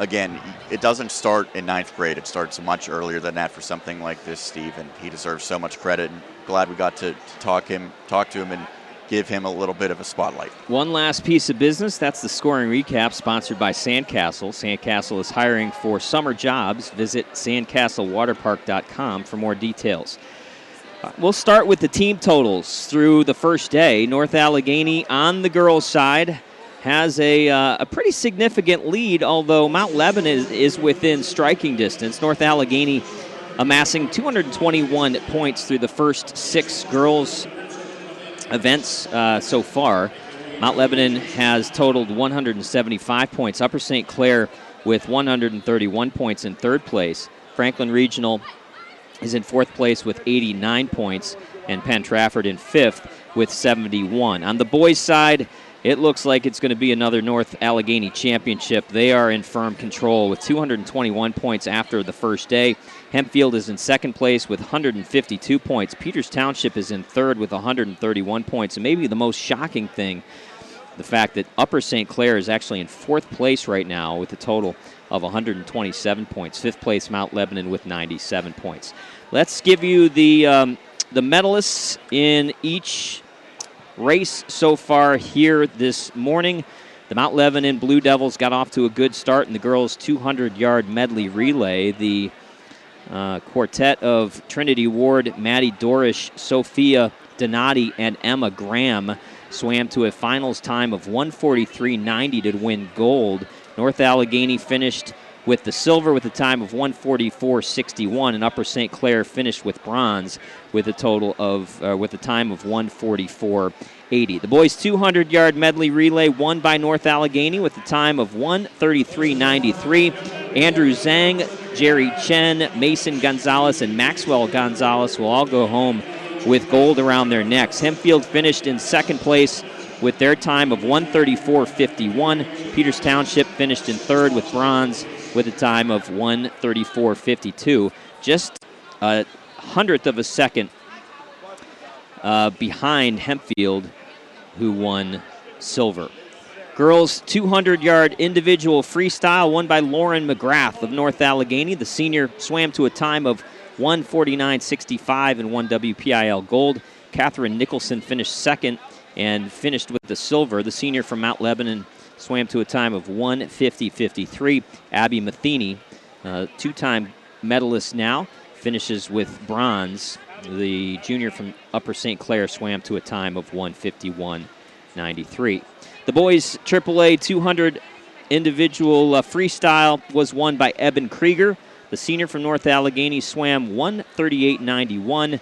again, it doesn't start in 9th grade. It starts much earlier than that for something like this, Steve. And he deserves so much credit. And glad we got to talk to him and give him a little bit of a spotlight. One last piece of business, that's the scoring recap, sponsored by Sandcastle. Sandcastle is hiring for summer jobs. Visit sandcastlewaterpark.com for more details. We'll start with the team totals through the first day. North Allegheny on the girls' side has a pretty significant lead, although Mount Lebanon is within striking distance. North Allegheny amassing 221 points through the first 6 girls' events so far. Mount Lebanon has totaled 175 points. Upper St. Clair with 131 points in 3rd place. Franklin Regional is in 4th place with 89 points, and Penn Trafford in 5th with 71. On the boys' side, it looks like it's going to be another North Allegheny championship. They are in firm control with 221 points after the first day. Hempfield is in 2nd place with 152 points. Peters Township is in 3rd with 131 points. And maybe the most shocking thing, the fact that Upper St. Clair is actually in 4th place right now with a total of 127 points. 5th place Mount Lebanon with 97 points. Let's give you the medalists in each race so far here this morning. The Mount Lebanon Blue Devils got off to a good start in the girls' 200-yard medley relay. The quartet of Trinity Ward, Maddie Dorish, Sophia Donati, and Emma Graham swam to a finals time of 1:43.90 to win gold. North Allegheny finished with the silver with a time of 1:44.61, and Upper St. Clair finished with bronze with a total of with a time of 1:44.80. The boys' 200-yard medley relay won by North Allegheny with a time of 1:33.93. Andrew Zhang, Jerry Chen, Mason Gonzalez, and Maxwell Gonzalez will all go home with gold around their necks. Hempfield finished in 2nd place with their time of 1:34.51. Peters Township finished in 3rd with bronze with a time of 1:34.52. Just a 100th of a second behind Hempfield, who won silver. Girls' 200-yard individual freestyle won by Lauren McGrath of North Allegheny. The senior swam to a time of 1:49.65 and won WPIAL gold. Catherine Nicholson finished 2nd and finished with the silver. The senior from Mount Lebanon swam to a time of 1:50.53. Abby Matheny, two-time medalist now, finishes with bronze. The junior from Upper St. Clair swam to a time of 1:51.93. The boys' AAA 200 individual freestyle was won by Eben Krieger. The senior from North Allegheny swam 1:38.91.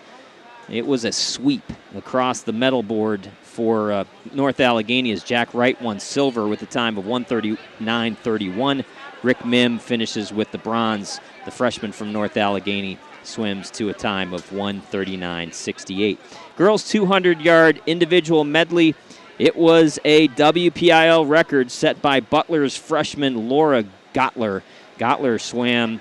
It was a sweep across the medal board for North Allegheny as Jack Wright won silver with a time of 1:39.31. Rick Mim finishes with the bronze. The freshman from North Allegheny swims to a time of 1:39.68. Girls 200-yard individual medley. It was a WPIAL record set by Butler's freshman Laura Gottler. Gottler swam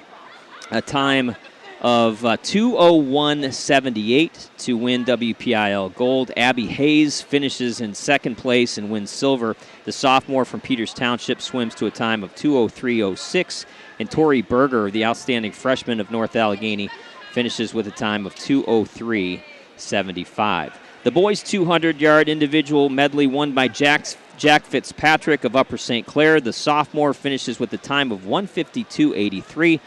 a time of 2:01.78 to win WPIAL gold. Abby Hayes finishes in second place and wins silver. The sophomore from Peters Township swims to a time of 2:03.06. And Tori Berger, the outstanding freshman of North Allegheny, finishes with a time of 2:03.75. The boys' 200-yard individual medley won by Jack Fitzpatrick of Upper St. Clair. The sophomore finishes with a time of 1:52.83.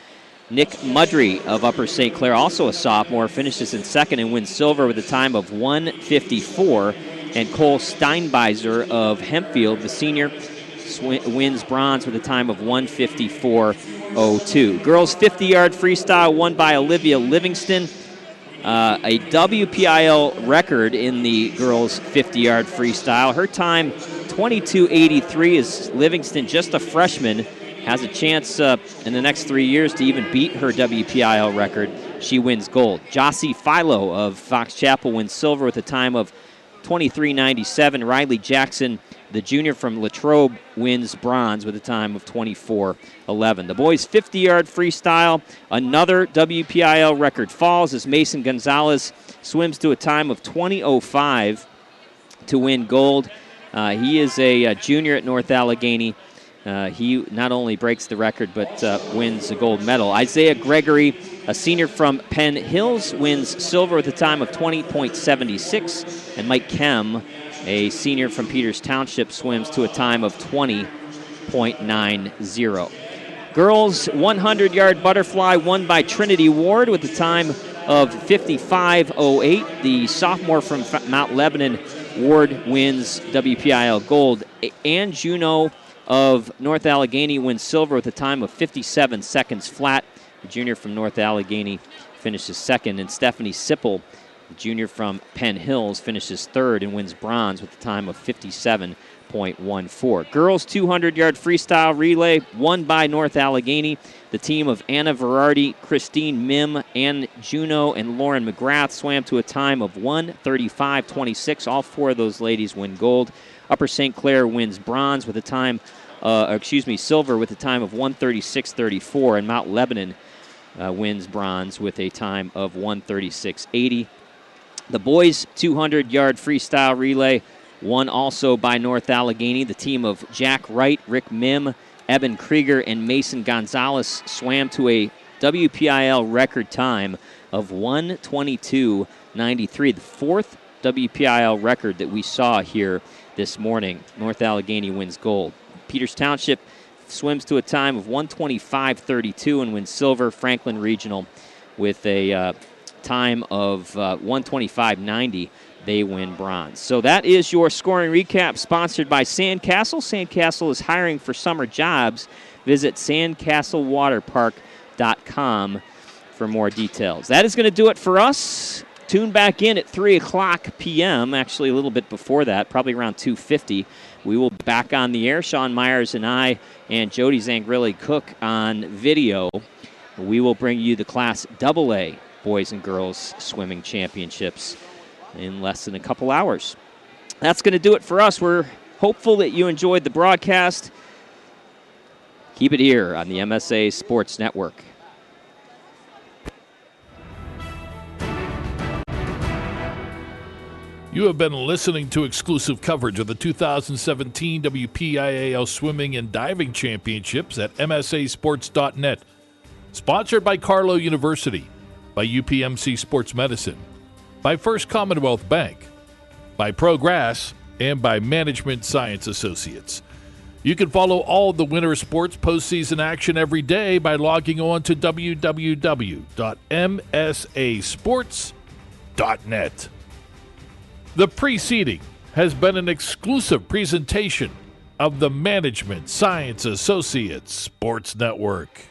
Nick Mudry of Upper St. Clair, also a sophomore, finishes in second and wins silver with a time of 1:54. And Cole Steinbeiser of Hempfield, the senior, wins bronze with a time of 1:54.02. Girls 50-yard freestyle won by Olivia Livingston. A WPIAL record in the girls 50-yard freestyle. Her time, 22.83, is Livingston, just a freshman, has a chance in the next 3 years to even beat her WPIAL record. She wins gold. Jossie Philo of Fox Chapel wins silver with a time of 23.97. Riley Jackson, the junior from Latrobe, wins bronze with a time of 24.11. The boys' 50-yard freestyle, another WPIAL record falls as Mason Gonzalez swims to a time of 20.05 to win gold. He is a junior at North Allegheny. He not only breaks the record but wins the gold medal. Isaiah Gregory, a senior from Penn Hills, wins silver with a time of 20.76. And Mike Kem, a senior from Peters Township, swims to a time of 20.90. Girls 100-yard butterfly won by Trinity Ward with a time of 55.08. The sophomore from Mount Lebanon, Ward, wins WPIAL gold. Ann Juneau of North Allegheny wins silver with a time of 57 seconds flat. The junior from North Allegheny finishes second, and Stephanie Sipple, the junior from Penn Hills, finishes third and wins bronze with a time of 57.14. Girls 200-yard freestyle relay won by North Allegheny. The team of Anna Verardi, Christine Mim, Ann Juneau, and Lauren McGrath swam to a time of 1:35.26. All four of those ladies win gold. Upper St. Clair wins bronze with a time, silver with a time of 1:36.34, and Mount Lebanon wins bronze with a time of 1:36.80. The boys' 200-yard freestyle relay won also by North Allegheny. The team of Jack Wright, Rick Mim, Eben Krieger, and Mason Gonzalez swam to a WPIAL record time of 1:22.93, the fourth WPIAL record that we saw here this morning. North Allegheny wins gold. Peters Township swims to a time of 1:25.32 and wins silver. Franklin Regional with a time of 1:25.90. They win bronze. So that is your scoring recap, sponsored by Sandcastle. Sandcastle is hiring for summer jobs. Visit sandcastlewaterpark.com for more details. That is going to do it for us. Tune back in at 3 o'clock p.m., actually a little bit before that, probably around 2:50. We will be back on the air, Sean Myers and I, and Jody Zangrilli-Cook on video. We will bring you the Class AA Boys and Girls Swimming Championships in less than a couple hours. That's going to do it for us. We're hopeful that you enjoyed the broadcast. Keep it here on the MSA Sports Network. You have been listening to exclusive coverage of the 2017 WPIAL Swimming and Diving Championships at MSAsports.net. Sponsored by Carlow University, by UPMC Sports Medicine, by First Commonwealth Bank, by Progress, and by Management Science Associates. You can follow all the winter sports postseason action every day by logging on to www.msasports.net. The preceding has been an exclusive presentation of the Management Science Associates Sports Network.